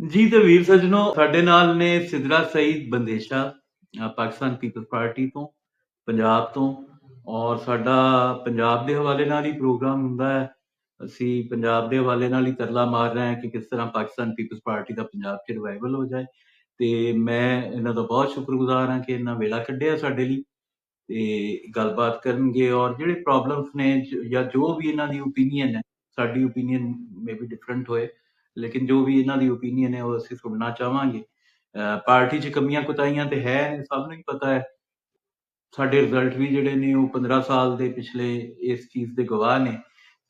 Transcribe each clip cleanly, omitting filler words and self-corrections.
ਜੀ ਤੇ ਵੀਰ ਸੱਜਣੋ, ਸਾਡੇ ਨਾਲ ਨੇ ਸਿਦਰਾ ਸਈਦ ਬੰਦੇਸ਼ਾ, ਪਾਕਿਸਤਾਨ ਪੀਪਲ ਪਾਰਟੀ ਤੋਂ, ਪੰਜਾਬ ਤੋਂ। ਔਰ ਸਾਡਾ ਪੰਜਾਬ ਦੇ ਹਵਾਲੇ ਨਾਲ ਹੀ ਪ੍ਰੋਗਰਾਮ ਹੁੰਦਾ ਹੈ। ਅਸੀਂ ਪੰਜਾਬ ਦੇ ਹਵਾਲੇ ਨਾਲ ਹੀ ਤਰਲਾ ਮਾਰ ਰਹੇ ਹਾਂ ਕਿ ਕਿਸ ਤਰ੍ਹਾਂ ਪਾਕਿਸਤਾਨ ਪੀਪਲਸ ਪਾਰਟੀ ਦਾ ਪੰਜਾਬ 'ਚ ਰਿਵਾਈਵਲ ਹੋ ਜਾਏ। ਤੇ ਮੈਂ ਇਹਨਾਂ ਦਾ ਬਹੁਤ ਸ਼ੁਕਰਗੁਜ਼ਾਰ ਹਾਂ ਕਿ ਇਹਨਾਂ ਵੇਲਾ ਕੱਢਿਆ ਸਾਡੇ ਲਈ ਤੇ ਗੱਲਬਾਤ ਕਰਨਗੇ। ਔਰ ਜਿਹੜੇ ਪ੍ਰੋਬਲਮਸ ਨੇ ਜਾਂ ਜੋ ਵੀ ਇਹਨਾਂ ਦੀ ਓਪੀਨੀਅਨ ਹੈ, ਸਾਡੀ ਓਪੀਨੀਅਨ ਮੇ ਬੀ ਡਿਫਰੈਂਟ ਹੋਏ, ਲੇਕਿਨ ਜੋ ਵੀ ਇਹਨਾਂ ਦੀ ਓਪੀਨੀਅਨ ਹੈ ਉਹ ਅਸੀਂ ਸੁਣਨਾ ਚਾਹਾਂਗੇ। ਪਾਰਟੀ 'ਚ ਕਮੀਆਂ ਕੁਤਾਹੀਆਂ ਤੇ ਹੈ, ਸਭ ਨੂੰ ਹੀ ਪਤਾ ਹੈ। ਸਾਡੇ ਰਿਜ਼ਲਟ ਵੀ ਜਿਹੜੇ ਨੇ ਉਹ 15 ਸਾਲ ਦੇ ਪਿਛਲੇ ਇਸ ਚੀਜ਼ ਦੇ ਗਵਾਹ ਨੇ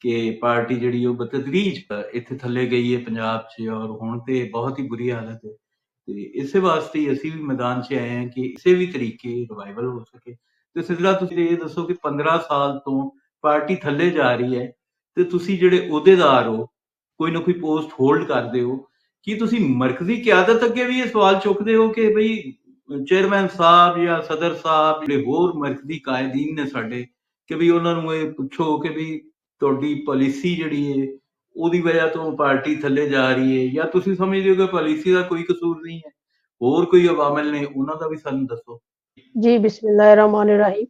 ਕਿ ਪਾਰਟੀ ਜਿਹੜੀ ਉਹ ਬਤਦਰੀਜ ਇੱਥੇ ਥੱਲੇ ਗਈ ਹੈ ਪੰਜਾਬ 'ਚ, ਔਰ ਹੁਣ ਤੇ ਬਹੁਤ ਹੀ ਬੁਰੀ ਹਾਲਤ ਹੈ। ਤੇ ਇਸੇ ਵਾਸਤੇ ਹੀ ਅਸੀਂ ਵੀ ਮੈਦਾਨ 'ਚ ਆਏ ਹਾਂ ਕਿ ਕਿਸੇ ਵੀ ਤਰੀਕੇ ਰਿਵਾਈਵਲ ਹੋ ਸਕੇ। ਤੇ ਸਿੱਧਾ ਤੁਸੀਂ ਇਹ ਦੱਸੋ ਕਿ 15 ਸਾਲ ਤੋਂ ਪਾਰਟੀ ਥੱਲੇ ਜਾ ਰਹੀ ਹੈ ਤੇ ਤੁਸੀਂ ਜਿਹੜੇ ਅਹੁਦੇਦਾਰ ਹੋ, ਕੋਈ ਨਾ ਕੋਈ ਪੋਸਟ ਹੋਲਡ ਕਰਦੇ ਹੋ, ਕੀ ਤੁਸੀਂ ਮਰਕਜ਼ੀ ਕਿਆਦਤ ਅੱਗੇ ਵੀ ਇਹ ਸਵਾਲ ਚੁੱਕਦੇ ਹੋ ਕਿ ਬਈ ਚੇਅਰਮੈਨ ਸਾਹਿਬ ਜਾਂ ਸਦਰ ਸਾਹਿਬ ਜਿਹੜੇ ਹੋਰ ਮਰਕਜ਼ੀ ਕਾਇਦੀਨ ਨੇ ਸਾਡੇ, ਕਿ ਵੀ ਉਹਨਾਂ ਨੂੰ ਇਹ ਪੁੱਛੋ ਕਿ ਵੀ ਤੁਹਾਡੀ ਪਾਲਿਸੀ ਜਿਹੜੀ ਹੈ ਉਹਦੀ ਵਜ੍ਹਾ ਤੋਂ ਪਾਰਟੀ ਥੱਲੇ ਜਾ ਰਹੀ ਹੈ, ਜਾਂ ਤੁਸੀਂ ਸਮਝਦੇ ਹੋ ਕਿ ਪਾਲਿਸੀ ਦਾ ਕੋਈ ਕਸੂਰ ਨਹੀਂ ਹੈ, ਹੋਰ ਕੋਈ ਅਵਾਮਲ ਨੇ, ਉਹਨਾਂ ਦਾ ਵੀ ਸਾਨੂੰ ਦੱਸੋ। ਜੀ ਬਿਸਮਿल्लाहिर्रहमानिर्रहीम।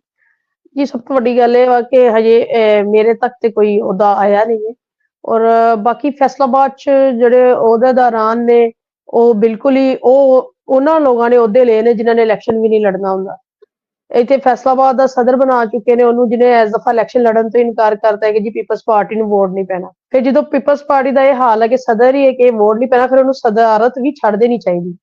जी सब तो वड्डी गल है कि हजे मेरे तक ते कोई ओहदा आया नहीं है। और बाकी फैसलाबाद च जेह्ड़े ओहदेदारान ने ओह् बिल्कुल ही उन्हां लोगां ने ओहदे लए ने जिन्हां ने इलैक्शन भी नहीं लड़ना हुंदा। इत्थे फैसलाबाद दा सदर बना चुके ने ओहनूं, जिन्हें इस दफा इलैक्शन लड़न तो इनकार करता है कि जी पीपल्स पार्टी नूं वोट नहीं पैना। फिर जदों पीपल्स पार्टी दा इह हाल है कि सदर ही है कि वोट नहीं पैना, फिर ओहनूं सदारत भी छड्ड देनी चाहीदी,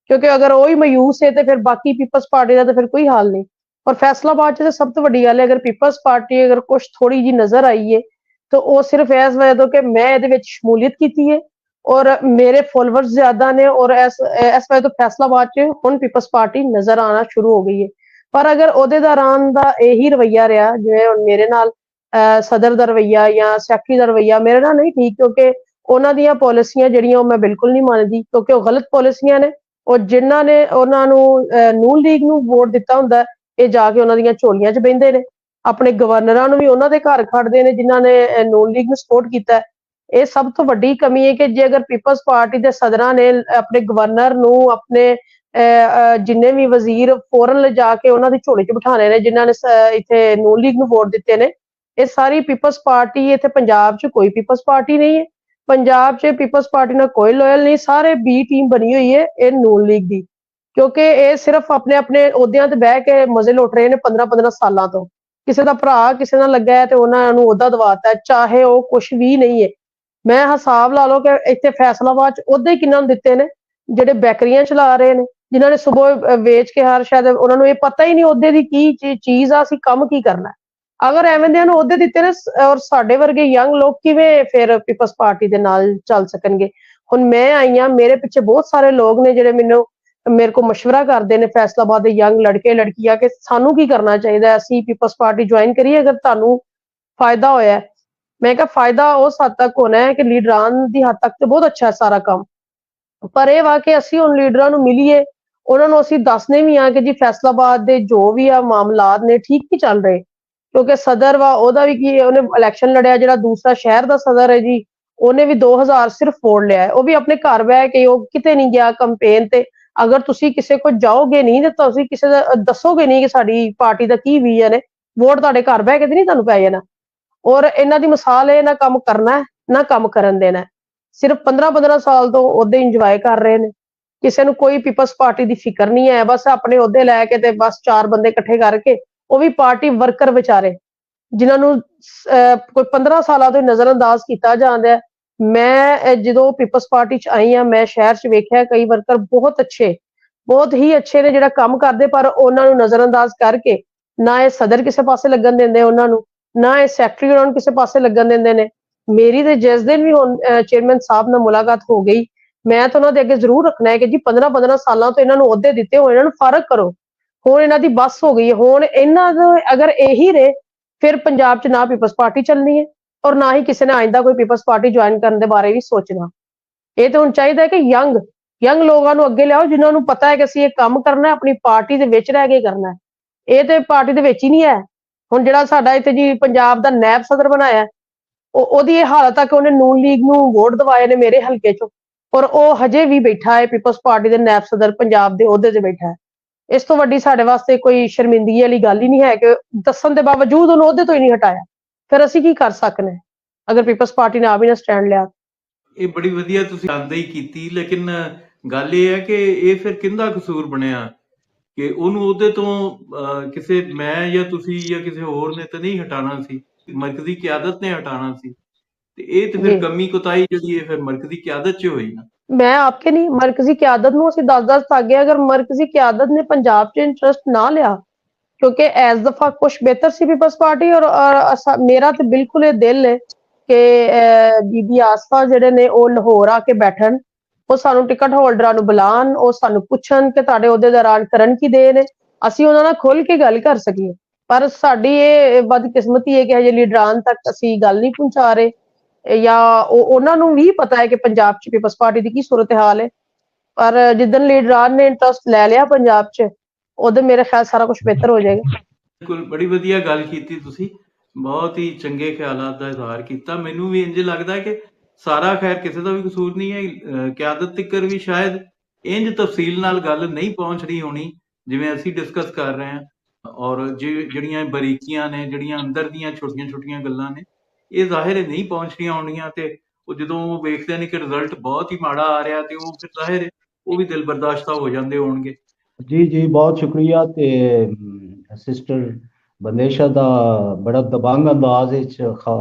क्योंकि अगर वो ही मायूस है तो फिर बाकी पीपल्स पार्टी का तो फिर कोई हाल नहीं। और फैसलाबाद च सब तो वड्डी गल है, अगर पीपल्स पार्टी अगर कुछ थोड़ी जी नजर आई है तो वो सिर्फ इस वजह तो कि मैं इहदे विच शमूलियत की है और मेरे फॉलोवर्स ज्यादा ने, और इस वजह तो फैसलाबाद च हुण पीपल्स पार्टी नजर आना शुरू हो गई है। पर अगर अहुदेदारान दा यही रवैया रहा जिवें हुण मेरे नाल सदर दा रवैया या सैकटरी दा रवैया मेरे नाल नहीं ठीक, क्योंकि उन्हां दीयां पॉलिसियां जिहड़ियां मैं बिल्कुल नहीं मनदी, क्योंकि वो गलत पॉलिसियां ने। और जिन्हां ने उन्हां नूं नून लीग नूं वोट दित्ता हुंदा है, ਇਹ ਜਾ ਕੇ ਉਹਨਾਂ ਦੀਆਂ ਝੋਲੀਆਂ 'ਚ ਬਹਿੰਦੇ ਨੇ। ਆਪਣੇ ਗਵਰਨਰਾਂ ਨੂੰ ਵੀ ਉਹਨਾਂ ਦੇ ਘਰ ਖੜਦੇ ਨੇ ਜਿਨ੍ਹਾਂ ਨੇ ਨੂਨ ਲੀਗ ਨੂੰ ਸਪੋਰਟ ਕੀਤਾ। ਇਹ ਸਭ ਤੋਂ ਵੱਡੀ ਕਮੀ ਹੈ ਕਿ ਜੇ ਅਗਰ ਪੀਪਲਸ ਪਾਰਟੀ ਦੇ ਸਦਰਾਂ ਨੇ ਆਪਣੇ ਗਵਰਨਰ ਨੂੰ ਆਪਣੇ ਜਿੰਨੇ ਵੀ ਵਜ਼ੀਰ ਫੌਰਨ ਲਿਜਾ ਕੇ ਉਹਨਾਂ ਦੀ ਝੋਲੀ 'ਚ ਬਿਠਾਣੇ ਨੇ, ਜਿਨ੍ਹਾਂ ਨੇ ਇੱਥੇ ਨੂਨ ਲੀਗ ਨੂੰ ਵੋਟ ਦਿੱਤੇ ਨੇ, ਇਹ ਸਾਰੀ ਪੀਪਲਸ ਪਾਰਟੀ। ਇੱਥੇ ਪੰਜਾਬ 'ਚ ਕੋਈ ਪੀਪਲਸ ਪਾਰਟੀ ਨਹੀਂ ਹੈ। ਪੰਜਾਬ 'ਚ ਪੀਪਲਸ ਪਾਰਟੀ ਨਾਲ ਕੋਈ ਲੋਇਲ ਨਹੀਂ, ਸਾਰੇ ਬੀ ਟੀਮ ਬਣੀ ਹੋਈ ਹੈ ਇਹ ਨੂਨ ਲੀਗ ਦੀ, ਕਿਉਂਕਿ ਇਹ ਸਿਰਫ ਆਪਣੇ ਆਪਣੇ ਅਹੁਦਿਆਂ ਤੇ ਬਹਿ ਕੇ ਮਜ਼ੇ ਲੁੱਟ ਰਹੇ ਨੇ 15-15 ਸਾਲਾਂ ਤੋਂ। ਕਿਸੇ ਦਾ ਭਰਾ ਕਿਸੇ ਨਾਲ ਲੱਗਾ ਹੈ ਤੇ ਉਹਨਾਂ ਨੂੰ ਅਹੁਦਾ ਦਵਾਤਾ, ਚਾਹੇ ਉਹ ਕੁਛ ਵੀ ਨਹੀਂ ਹੈ। ਮੈਂ ਹਿਸਾਬ ਲਾ ਲਓ ਕਿ ਇੱਥੇ ਫੈਸਲਾਬਾਦ 'ਚ ਅਹੁਦੇ ਹੀ ਕਿਹਨਾਂ ਨੂੰ ਦਿੱਤੇ ਨੇ, ਜਿਹੜੇ ਬੈਕਰੀਆਂ ਚਲਾ ਰਹੇ ਨੇ, ਜਿਨ੍ਹਾਂ ਨੇ ਸੁਬਹ ਵੇਚ ਕੇ ਹਰ ਸ਼ਾਇਦ ਉਹਨਾਂ ਨੂੰ ਇਹ ਪਤਾ ਹੀ ਨਹੀਂ ਅਹੁਦੇ ਦੀ ਕੀ ਚੀਜ਼ ਆ, ਅਸੀਂ ਕੰਮ ਕੀ ਕਰਨਾ। ਅਗਰ ਐਵੇਂ ਦਿਆਂ ਨੂੰ ਅਹੁਦੇ ਦਿੱਤੇ ਨੇ ਔਰ ਸਾਡੇ ਵਰਗੇ ਯੰਗ ਲੋਕ ਕਿਵੇਂ ਫਿਰ ਪੀਪਲਸ ਪਾਰਟੀ ਦੇ ਨਾਲ ਚੱਲ ਸਕਣਗੇ। ਹੁਣ ਮੈਂ ਆਈ ਹਾਂ, ਮੇਰੇ ਪਿੱਛੇ ਬਹੁਤ ਸਾਰੇ ਲੋਕ ਨੇ ਜਿਹੜੇ ਮੇਰੇ को मशवरा करते हैं, फैसलाबाद के यंग लड़के लड़कियां, कि सानू की करना चाहिए, असी पीपल्स पार्टी ज्वाइन करिए अगर तुहानू फायदा होया। मैं कहा फायदा उस हद तक होना है कि लीडरान की हद तक तो बहुत अच्छा है सारा काम, पर यह वा कि असी हुण लीडरां नूं मिलीए, उन्होंने असी दसने भी हाँ कि जी फैसलाबाद के जो भी आ मामलात ने ठीक नहीं चल रहे, क्योंकि सदर वा ओहदा भी की उन्हें इलैक्शन लड़िया, जिहड़ा दूसरा शहर का सदर है जी उन्हें भी 2000 सिर्फ वोट लिया है, वह भी अपने घर बह के, किते नहीं गया कंपेन ते। अगर तुसी किसी को जाओगे नहीं तो तुसी किसी दसोगे नहीं कि साडी पार्टी का की विजन है, वोट तुहाडे घर बह के नहीं तुहानू पै जाना। और इन्हां दी मिसाल है, ना काम करना है ना काम करन देना है, सिर्फ 15-15 साल तो ओहदे इंजॉय कर रहे हैं। किसी नूं कोई पीपल्स पार्टी की फिक्र नहीं है, बस अपने ओहदे लैके ते बस 4 बंदे इकट्ठे करके, वो भी पार्टी वर्कर बेचारे जिन्हां नूं कोई 15 सालों तो नजरअंदाज किया जाता है। मैं जो पीपल्स पार्टी च आई हाँ, मैं शहर च वेख्या कई वर्कर बहुत अच्छे, बहुत ही अच्छे ने जिहड़ा काम करदे, पर उन्हां नूं नजरअंदाज करके ना ये सदर किसी पासे लगन देंदे उन्हां नूं, ना ये सैकटरी उन्हां नूं किसी पासे लगन देंदे ने। मेरी ते जिस दिन भी हुण चेयरमैन साहब नाल मुलाकात हो गई, मैं तो उन्हां दे अगे जरूर रखना है कि जी 15-15 सालां तो इन्हां नूं ओहदे दित्ते होए, इन्हां नूं फर्क करो। हुण इन्हां दी बस हो गई है, हुण इन्हां दा अगर यही रहे फिर पंजाब च ना पीपल्स पार्टी चलनी है और ना ही किसी ने आइंदा कोई पीपल्स पार्टी ज्वाइन करने के बारे भी सोचना। ये तो हुण चाहिए कि यंग लोगों को अगे लियाओ, जिन्होंने पता है कि असीं ये काम करना है, अपनी पार्टी दे विच रह के करना है। ये तो पार्टी दे विच ही नहीं है। हुण जिहड़ा साडा इत्थे जी पंजाब दा नैब सदर बनाया, ओहदी ये हालत है कि उहने नून लीग नूं वोट दवाए ने मेरे हलके चों, ਔਰ ਉਹ ਹਜੇ ਵੀ ਬੈਠਾ ਹੈ ਪੀਪਲਸ ਪਾਰਟੀ ਦੇ ਨਾਇਬ ਸਦਰ ਪੰਜਾਬ ਦੇ ਅਹੁਦੇ 'ਤੇ ਬੈਠਾ ਹੈ। ਇਸ ਤੋਂ ਵੱਡੀ ਸਾਡੇ ਵਾਸਤੇ ਕੋਈ ਸ਼ਰਮਿੰਦਗੀ ਵਾਲੀ ਗੱਲ ਹੀ ਨਹੀਂ ਹੈ ਕਿ ਦੱਸਣ ਦੇ ਬਾਵਜੂਦ ਉਹਨੂੰ ਅਹੁਦੇ ਤੋਂ ਹੀ ਨਹੀਂ ਹਟਾਇਆ। ਫਿਰ ਅਸੀਂ ਕੀ ਕਰ ਸਕਦੇ ਹਾਂ ਅਗਰ ਪੀਪਲਸ ਪਾਰਟੀ ਨੇ ਆ ਵੀ ਨਾ ਸਟੈਂਡ ਲਿਆ। ਇਹ ਬੜੀ ਵਧੀਆ ਤੁਸੀਂ ਆਂਦੇ ਹੀ ਕੀਤੀ, ਲੇਕਿਨ ਗੱਲ ਇਹ ਹੈ ਕਿ ਇਹ ਫਿਰ ਕਿਹਦਾ ਕਸੂਰ ਬਣਿਆ ਕਿ ਉਹਨੂੰ ਉਹਦੇ ਤੋਂ ਕਿਸੇ ਮੈਂ ਜਾਂ ਤੁਸੀਂ ਜਾਂ ਕਿਸੇ ਹੋਰ ਨੇ ਤਾਂ ਨਹੀਂ ਹਟਾਉਣਾ ਸੀ, ਮਰਕਜ਼ੀ ਕਿਆਦਤ ਨੇ ਹਟਾਉਣਾ ਸੀ। ਤੇ ਇਹ ਤੇ ਫਿਰ ਜੀ ਕਮੀ ਕੁਤਾਹੀ ਜਿਹੜੀ ਹੈ ਫਿਰ ਮਰਕਜ਼ੀ ਕਿਆਦਤ 'ਚ ਹੋਈ ਨਾ। ਮੈਂ ਆਪਕੇ ਨਹੀਂ, ਮਰਕਜ਼ੀ ਕਿਆਦਤ ਨੂੰ ਅਸੀਂ 10-10 ਤਾਗੇ ਅਗਰ ਮਰਕਜ਼ੀ ਕਿਆਦਤ ਨੇ ਪੰਜਾਬ 'ਚ ਇੰਟਰਸਟ ਨਾ ਲਿਆ ਕਿਉਂਕਿ ਐਸ ਦਫਾ ਕੁਛ ਬਿਹਤਰ ਸੀ ਪੀਪਲਸ ਪਾਰਟੀ ਔਰ ਮੇਰਾ ਤੇ ਬਿਲਕੁਲ ਇਹ ਦਿਲ ਹੈ ਕਿ ਬੀਬੀ ਆਸਫਾ ਜਿਹੜੇ ਨੇ ਉਹ ਲਾਹੌਰ ਆ ਕੇ ਬੈਠਣ, ਉਹ ਸਾਨੂੰ ਟਿਕਟ ਹੋਲਡਰਾਂ ਨੂੰ ਬੁਲਾਉਣ, ਉਹ ਸਾਨੂੰ ਪੁੱਛਣ ਕਿ ਤੁਹਾਡੇ ਉਹਦੇ ਦੌਰਾਨ ਕਰਨ ਕੀ ਦੇ ਨੇ, ਅਸੀਂ ਉਹਨਾਂ ਨਾਲ ਖੁੱਲ ਕੇ ਗੱਲ ਕਰ ਸਕੀਏ। ਪਰ ਸਾਡੀ ਇਹ ਬਦਕਿਸਮਤੀ ਹੈ ਕਿ ਹਜੇ ਲੀਡਰਾਂ ਤੱਕ ਅਸੀਂ ਗੱਲ ਨਹੀਂ ਪਹੁੰਚਾ ਰਹੇ ਜਾਂ ਉਹਨਾਂ ਨੂੰ ਵੀ ਪਤਾ ਹੈ ਕਿ ਪੰਜਾਬ 'ਚ ਪੀਪਲਸ ਪਾਰਟੀ ਦੀ ਕੀ ਸੂਰਤ ਹਾਲ ਹੈ। ਪਰ ਜਿੱਦਣ ਲੀਡਰਾਂ ਨੇ ਇੰਟਰਸਟ ਲੈ ਲਿਆ ਪੰਜਾਬ 'ਚ ਉਹਦੇ ਮੇਰੇ ਖਿਆਲ ਸਾਰਾ ਕੁਝ ਬਿਹਤਰ ਹੋ ਜਾਏਗਾ। ਬਿਲਕੁਲ ਬੜੀ ਵਧੀਆ ਗੱਲ ਕੀਤੀ ਤੁਸੀਂ, ਬਹੁਤ ਹੀ ਚੰਗੇ ਖਿਆਲਾਤ ਦਾ ਇਜ਼ਹਾਰ ਕੀਤਾ। ਮੈਨੂੰ ਵੀ ਇੰਜ ਲੱਗਦਾ ਕਿ ਸਾਰਾ ਖੈਰ ਕਿਸੇ ਦਾ ਵੀ ਕਸੂਰ ਨਹੀਂ ਹੈ, ਕਿਆਦਤ ਤਿੱਕਰ ਵੀ ਸ਼ਾਇਦ ਇੰਜ ਤਫਸੀਲ ਨਾਲ ਗੱਲ ਨਹੀਂ ਪਹੁੰਚ ਰਹੀ ਹੋਣੀ ਜਿਵੇਂ ਅਸੀਂ ਡਿਸਕਸ ਕਰ ਰਹੇ ਹਾਂ, ਔਰ ਜਿਹੜੀਆਂ ਬਰੀਕੀਆਂ ਨੇ, ਜਿਹੜੀਆਂ ਅੰਦਰ ਦੀਆਂ ਛੋਟੀਆਂ-ਛੋਟੀਆਂ ਗੱਲਾਂ ਨੇ, ਇਹ ਜ਼ਾਹਿਰ ਹੈ ਨਹੀਂ ਪਹੁੰਚ ਰਹੀਆਂ ਹੋਣੀਆਂ। ਤੇ ਉਹ ਜਦੋਂ ਉਹ ਵੇਖਦੇ ਨੇ ਕਿ ਰਿਜ਼ਲਟ ਬਹੁਤ ਹੀ ਮਾੜਾ ਆ ਰਿਹਾ ਤੇ ਉਹ ਫਿਰ ਜ਼ਾਹਿਰ ਹੈ ਉਹ ਵੀ ਦਿਲ ਬਰਦਾਸ਼ਤਾ ਹੋ ਜਾਂਦੇ ਹੋਣਗੇ। ਜੀ ਜੀ ਬਹੁਤ ਸ਼ੁਕਰੀਆ। ਤੇ ਸਿਸਟਰ ਬੰਦੇਸ਼ਾ ਦਾ ਬੜਾ ਦਬੰਗ ਅੰਦਾਜ਼ ਵਿੱਚ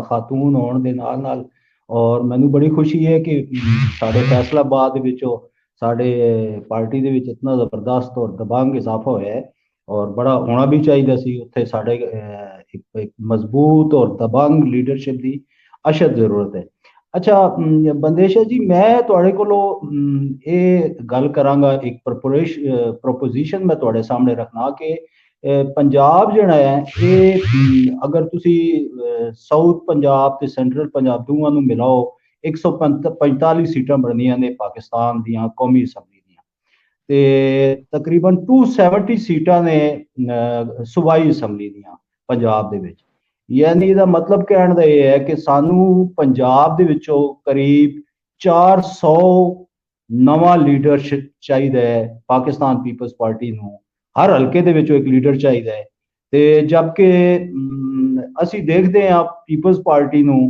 ਖਾਤੂਨ ਹੋਣ ਦੇ ਨਾਲ ਨਾਲ ਔਰ ਮੈਨੂੰ ਬੜੀ ਖੁਸ਼ੀ ਹੈ ਕਿ ਸਾਡੇ ਫੈਸਲਾਬਾਦ ਦੇ ਵਿੱਚੋਂ ਸਾਡੇ ਪਾਰਟੀ ਦੇ ਵਿੱਚ ਇਤਨਾ ਜ਼ਬਰਦਸਤ ਔਰ ਦਬੰਗ ਇਜ਼ਾਫਾ ਹੋਇਆ ਹੈ ਔਰ ਬੜਾ ਹੋਣਾ ਵੀ ਚਾਹੀਦਾ ਸੀ। ਉੱਥੇ ਸਾਡੇ ਇੱਕ ਮਜ਼ਬੂਤ ਔਰ ਦਬੰਗ ਲੀਡਰਸ਼ਿਪ ਦੀ ਅਸ਼ਦ ਜ਼ਰੂਰਤ ਹੈ। ਅੱਛਾ ਬੰਦੇਸ਼ਾ ਜੀ, ਮੈਂ ਤੁਹਾਡੇ ਕੋਲੋਂ ਇਹ ਗੱਲ ਕਰਾਂਗਾ, ਇੱਕ ਪ੍ਰੋਪੋਜੀਸ਼ਨ ਮੈਂ ਤੁਹਾਡੇ ਸਾਹਮਣੇ ਰੱਖਣਾ ਕਿ ਪੰਜਾਬ ਜਿਹੜਾ ਹੈ ਇਹ ਅਗਰ ਤੁਸੀਂ ਸਾਊਥ ਪੰਜਾਬ ਤੇ ਸੈਂਟਰਲ ਪੰਜਾਬ ਦੋਵਾਂ ਨੂੰ ਮਿਲਾਓ 145 ਸੀਟਾਂ ਬਣਦੀਆਂ ਨੇ ਪਾਕਿਸਤਾਨ ਦੀਆਂ ਕੌਮੀ ਅਸੈਂਬਲੀ ਦੀਆਂ, ਤੇ ਤਕਰੀਬਨ 270 ਸੀਟਾਂ ਨੇ ਸੂਬਾਈ ਅਸੈਂਬਲੀ ਦੀਆਂ ਪੰਜਾਬ ਦੇ ਵਿੱਚ। ਯਾਨੀ ਇਹਦਾ ਮਤਲਬ ਕਹਿਣ ਦਾ ਇਹ ਹੈ ਕਿ ਸਾਨੂੰ ਪੰਜਾਬ ਦੇ ਵਿੱਚੋਂ ਕਰੀਬ 400 ਨਵਾਂ ਲੀਡਰਸ਼ਿਪ ਚਾਹੀਦਾ ਹੈ। ਪਾਕਿਸਤਾਨ ਪੀਪਲਸ ਪਾਰਟੀ ਨੂੰ ਹਰ ਹਲਕੇ ਦੇ ਵਿੱਚੋਂ ਇੱਕ ਲੀਡਰ ਚਾਹੀਦਾ ਹੈ। ਤੇ ਜਦਕਿ ਅਸੀਂ ਦੇਖਦੇ ਹਾਂ ਪੀਪਲਸ ਪਾਰਟੀ ਨੂੰ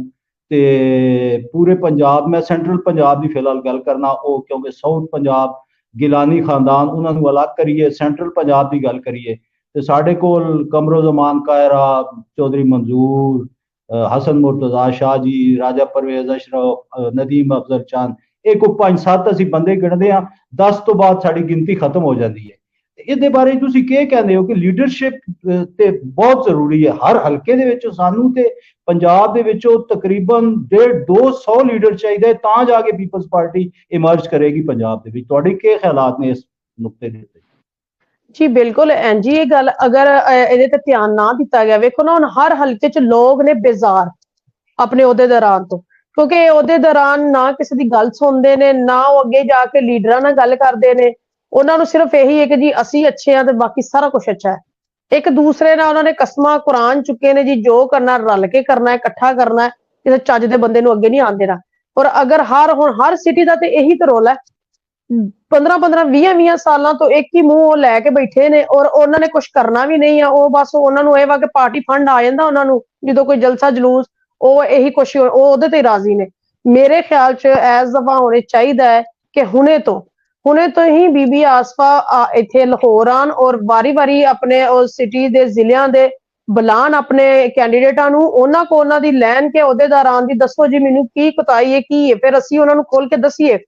ਤੇ ਪੂਰੇ ਪੰਜਾਬ, ਮੈਂ ਸੈਂਟਰਲ ਪੰਜਾਬ ਦੀ ਫਿਲਹਾਲ ਗੱਲ ਕਰਨਾ, ਉਹ ਕਿਉਂਕਿ ਸਾਊਥ ਪੰਜਾਬ ਗਿਲਾਨੀ ਖਾਨਦਾਨ ਉਹਨਾਂ ਨੂੰ ਅਲੱਗ ਕਰੀਏ, ਸੈਂਟਰਲ ਪੰਜਾਬ ਦੀ ਗੱਲ ਕਰੀਏ ਤੇ ਸਾਡੇ ਕੋਲ ਕਮਰੁਜ਼ਮਾਨ ਕਾਇਰਾ, ਚੌਧਰੀ ਮੰਜ਼ੂਰ, ਹसन मुर्तज़ा शाह जी, राजा परवेज अशरफ, नदीम अफजल चंद, ਇਹ ਕੋ 5-7 ਅਸੀਂ ਬੰਦੇ ਗਿਣਦੇ ਆ, 10 ਤੋਂ ਬਾਅਦ ਸਾਡੀ ਗਿਣਤੀ ਖਤਮ ਹੋ ਜਾਂਦੀ ਹੈ। ਇਹਦੇ ਬਾਰੇ ਤੁਸੀਂ ਕੀ ਕਹਿੰਦੇ ਹੋ ਕਿ ਲੀਡਰਸ਼ਿਪ ਤੇ ਬਹੁਤ ਜ਼ਰੂਰੀ ਹੈ ਹਰ ਹਲਕੇ ਦੇ ਵਿੱਚੋਂ? ਸਾਨੂੰ ਤੇ ਪੰਜਾਬ ਦੇ ਵਿੱਚੋਂ ਤਕਰੀਬਨ 150-200 ਲੀਡਰ ਚਾਹੀਦਾ ਹੈ ਤਾਂ ਜਾ ਕੇ ਪੀਪਲਸ ਪਾਰਟੀ ਇਮਰਜ ਕਰੇਗੀ ਪੰਜਾਬ ਦੇ ਵਿੱਚ। ਤੁਹਾਡੇ ਕੀ ਖਿਆਲਾਤ ਨੇ ਇਸ ਨੁਕਤੇ ਦੇ ਉੱਤੇ? ਜੀ ਬਿਲਕੁਲ ਐਂਜੀ, ਇਹ ਗੱਲ ਅਗਰ ਇਹਦੇ ਤੇ ਧਿਆਨ ਨਾ ਦਿੱਤਾ ਗਿਆ, ਵੇਖੋ ਨਾ ਹੁਣ ਹਰ ਹਲਕੇ 'ਚ ਲੋਕ ਨੇ ਬੇਜ਼ਾਰ ਆਪਣੇ ਉਹਦੇ ਦੌਰਾਨ ਤੋਂ, ਕਿਉਂਕਿ ਉਹਦੇ ਦੌਰਾਨ ਨਾ ਕਿਸੇ ਦੀ ਗੱਲ ਸੁਣਦੇ ਨੇ, ਨਾ ਉਹ ਅੱਗੇ ਜਾ ਕੇ ਲੀਡਰਾਂ ਨਾਲ ਗੱਲ ਕਰਦੇ ਨੇ। ਉਹਨਾਂ ਨੂੰ ਸਿਰਫ ਇਹੀ ਹੈ ਕਿ ਜੀ ਅਸੀਂ ਅੱਛੇ ਆ ਤੇ ਬਾਕੀ ਸਾਰਾ ਕੁਝ ਅੱਛਾ ਹੈ। ਇੱਕ ਦੂਸਰੇ ਨਾਲ ਉਹਨਾਂ ਨੇ ਕਸਮਾਂ ਕੁਰਾਨ ਚੁੱਕੇ ਨੇ ਜੀ, ਜੋ ਕਰਨਾ ਰਲ ਕੇ ਕਰਨਾ ਹੈ, ਇਕੱਠਾ ਕਰਨਾ ਹੈ, ਕਿਸੇ ਚੱਜ ਦੇ ਬੰਦੇ ਨੂੰ ਅੱਗੇ ਨਹੀਂ ਆਉਣ ਦੇਣਾ। ਔਰ ਅਗਰ ਹਰ ਸਿਟੀ ਦਾ ਤੇ ਇਹੀ ਤੇ ਰੋਲ ਹੈ, 15-15 20-20 ਸਾਲਾਂ ਤੋਂ ਇੱਕ ਹੀ ਮੂੰਹ ਉਹ ਲੈ ਕੇ ਬੈਠੇ ਨੇ ਔਰ ਉਹਨਾਂ ਨੇ ਕੁਝ ਕਰਨਾ ਵੀ ਨਹੀਂ ਆ। ਉਹ ਬਸ ਉਹਨਾਂ ਨੂੰ ਇਹ ਵਾ ਕਿ ਪਾਰਟੀ ਫੰਡ ਆ ਜਾਂਦਾ ਉਹਨਾਂ ਨੂੰ ਜਦੋਂ ਕੋਈ ਜਲਸਾ ਜਲੂਸ, ਉਹ ਇਹੀ ਕੁਛ ਉਹ ਉਹਦੇ ਤੇ ਰਾਜ਼ੀ ਨੇ। ਮੇਰੇ ਖਿਆਲ 'ਚ ਐਸ ਦਫਾ ਹੋਣੇ ਚਾਹੀਦਾ ਹੈ ਕਿ ਹੁਣੇ ਤੋਂ ਹੀ ਬੀਬੀ ਆਸਫਾ ਇੱਥੇ ਲਾਹੌਰ ਆਉਣ ਔਰ ਵਾਰੀ-ਵਾਰੀ ਆਪਣੇ ਉਸ ਸਿਟੀ ਦੇ ਜ਼ਿਲ੍ਹਿਆਂ ਦੇ ਬੁਲਾਣ ਆਪਣੇ ਕੈਂਡੀਡੇਟਾਂ ਨੂੰ, ਉਹਨਾਂ ਕੋ ਉਹਨਾਂ ਦੀ ਲੈਣ ਕੇ ਅਹੁਦੇਦਾਰ ਆਉਣ ਦੀ, ਦੱਸੋ ਜੀ ਮੈਨੂੰ ਕੀ ਕੁਤਾਹੀ ਹੈ, ਕੀ ਹੈ, ਫਿਰ ਅਸੀਂ ਉਹਨਾਂ ਨੂੰ ਖੋਲ ਕੇ ਦਸੀਏ।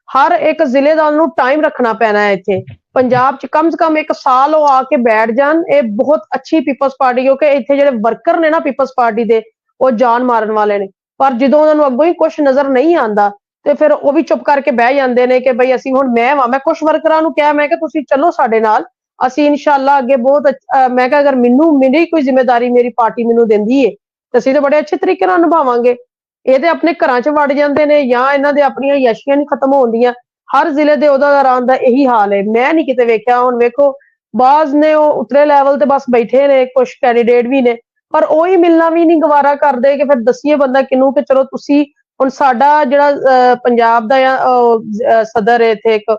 ਹਰ ਇੱਕ ਜ਼ਿਲ੍ਹੇ ਦਾ ਉਹਨੂੰ ਟਾਈਮ ਰੱਖਣਾ ਪੈਣਾ ਹੈ। ਇੱਥੇ ਪੰਜਾਬ 'ਚ ਕਮ ਸੇ ਕਮ 1 ਸਾਲ ਉਹ ਆ ਕੇ ਬੈਠ ਜਾਣ, ਇਹ ਬਹੁਤ ਅੱਛੀ ਪੀਪਲਸ ਪਾਰਟੀ, ਕਿਉਂਕਿ ਇੱਥੇ ਜਿਹੜੇ ਵਰਕਰ ਨੇ ਨਾ ਪੀਪਲਸ ਪਾਰਟੀ ਦੇ, ਉਹ ਜਾਨ ਮਾਰਨ ਵਾਲੇ ਨੇ। ਪਰ ਜਦੋਂ ਉਹਨਾਂ ਨੂੰ ਅੱਗੋਂ ਹੀ ਕੁਝ ਨਜ਼ਰ ਨਹੀਂ ਆਉਂਦਾ ਤੇ ਫਿਰ ਉਹ ਵੀ ਚੁੱਪ ਕਰਕੇ ਬਹਿ ਜਾਂਦੇ ਨੇ ਕਿ ਬਈ ਅਸੀਂ ਹੁਣ ਮੈਂ ਕੁਝ ਵਰਕਰਾਂ ਨੂੰ ਕਿਹਾ, ਮੈਂ ਕਿ ਤੁਸੀਂ ਚੱਲੋ ਸਾਡੇ ਨਾਲ, ਅਸੀਂ ਇਨਸ਼ਾਅੱਲਾ ਅੱਗੇ ਬਹੁਤ ਮੈਂ ਕਿਹਾ ਅਗਰ ਮੇਰੀ ਕੋਈ ਜ਼ਿੰਮੇਵਾਰੀ ਮੇਰੀ ਪਾਰਟੀ ਮੈਨੂੰ ਦਿੰਦੀ ਹੈ ਤਾਂ ਅਸੀਂ ਤਾਂ ਬੜੇ ਅੱਛੇ ਤਰੀਕੇ ਨਾਲ ਨਿਭਾਵਾਂਗੇ। ਇਹ ਤੇ ਆਪਣੇ ਘਰਾਂ 'ਚ ਵੜ ਜਾਂਦੇ ਨੇ ਜਾਂ ਇਹਨਾਂ ਦੇ ਆਪਣੀਆਂ ਯਾਸ਼ੀਆਂ ਨਹੀਂ ਖਤਮ ਹੁੰਦੀਆਂ। ਹਰ ਜ਼ਿਲ੍ਹੇ ਦੇ ਅਹੁਦੇਦਾਰਾਂ ਦਾ ਇਹੀ ਹਾਲ ਹੈ, ਮੈਂ ਨਹੀਂ ਕਿਤੇ ਵੇਖਿਆ। ਹੁਣ ਵੇਖੋ ਬਾਜ਼ ਨੇ ਉਹ ਉਤਲੇ ਲੈਵਲ ਤੇ ਬਸ ਬੈਠੇ ਨੇ, ਕੁਝ ਕੈਂਡੀਡੇਟ ਵੀ ਨੇ, ਪਰ ਉਹੀ ਮਿਲਣਾ ਵੀ ਨਹੀਂ ਗਵਾਰਾ ਕਰਦੇ ਕਿ ਫਿਰ ਦਸੀਏ ਬੰਦਾ ਕਿਹਨੂੰ ਕਿ ਚਲੋ ਤੁਸੀਂ ਹੁਣ ਸਾਡਾ ਜਿਹੜਾ ਪੰਜਾਬ ਦਾ ਸਦਰ ਹੈ ਇੱਥੇ ਇੱਕ,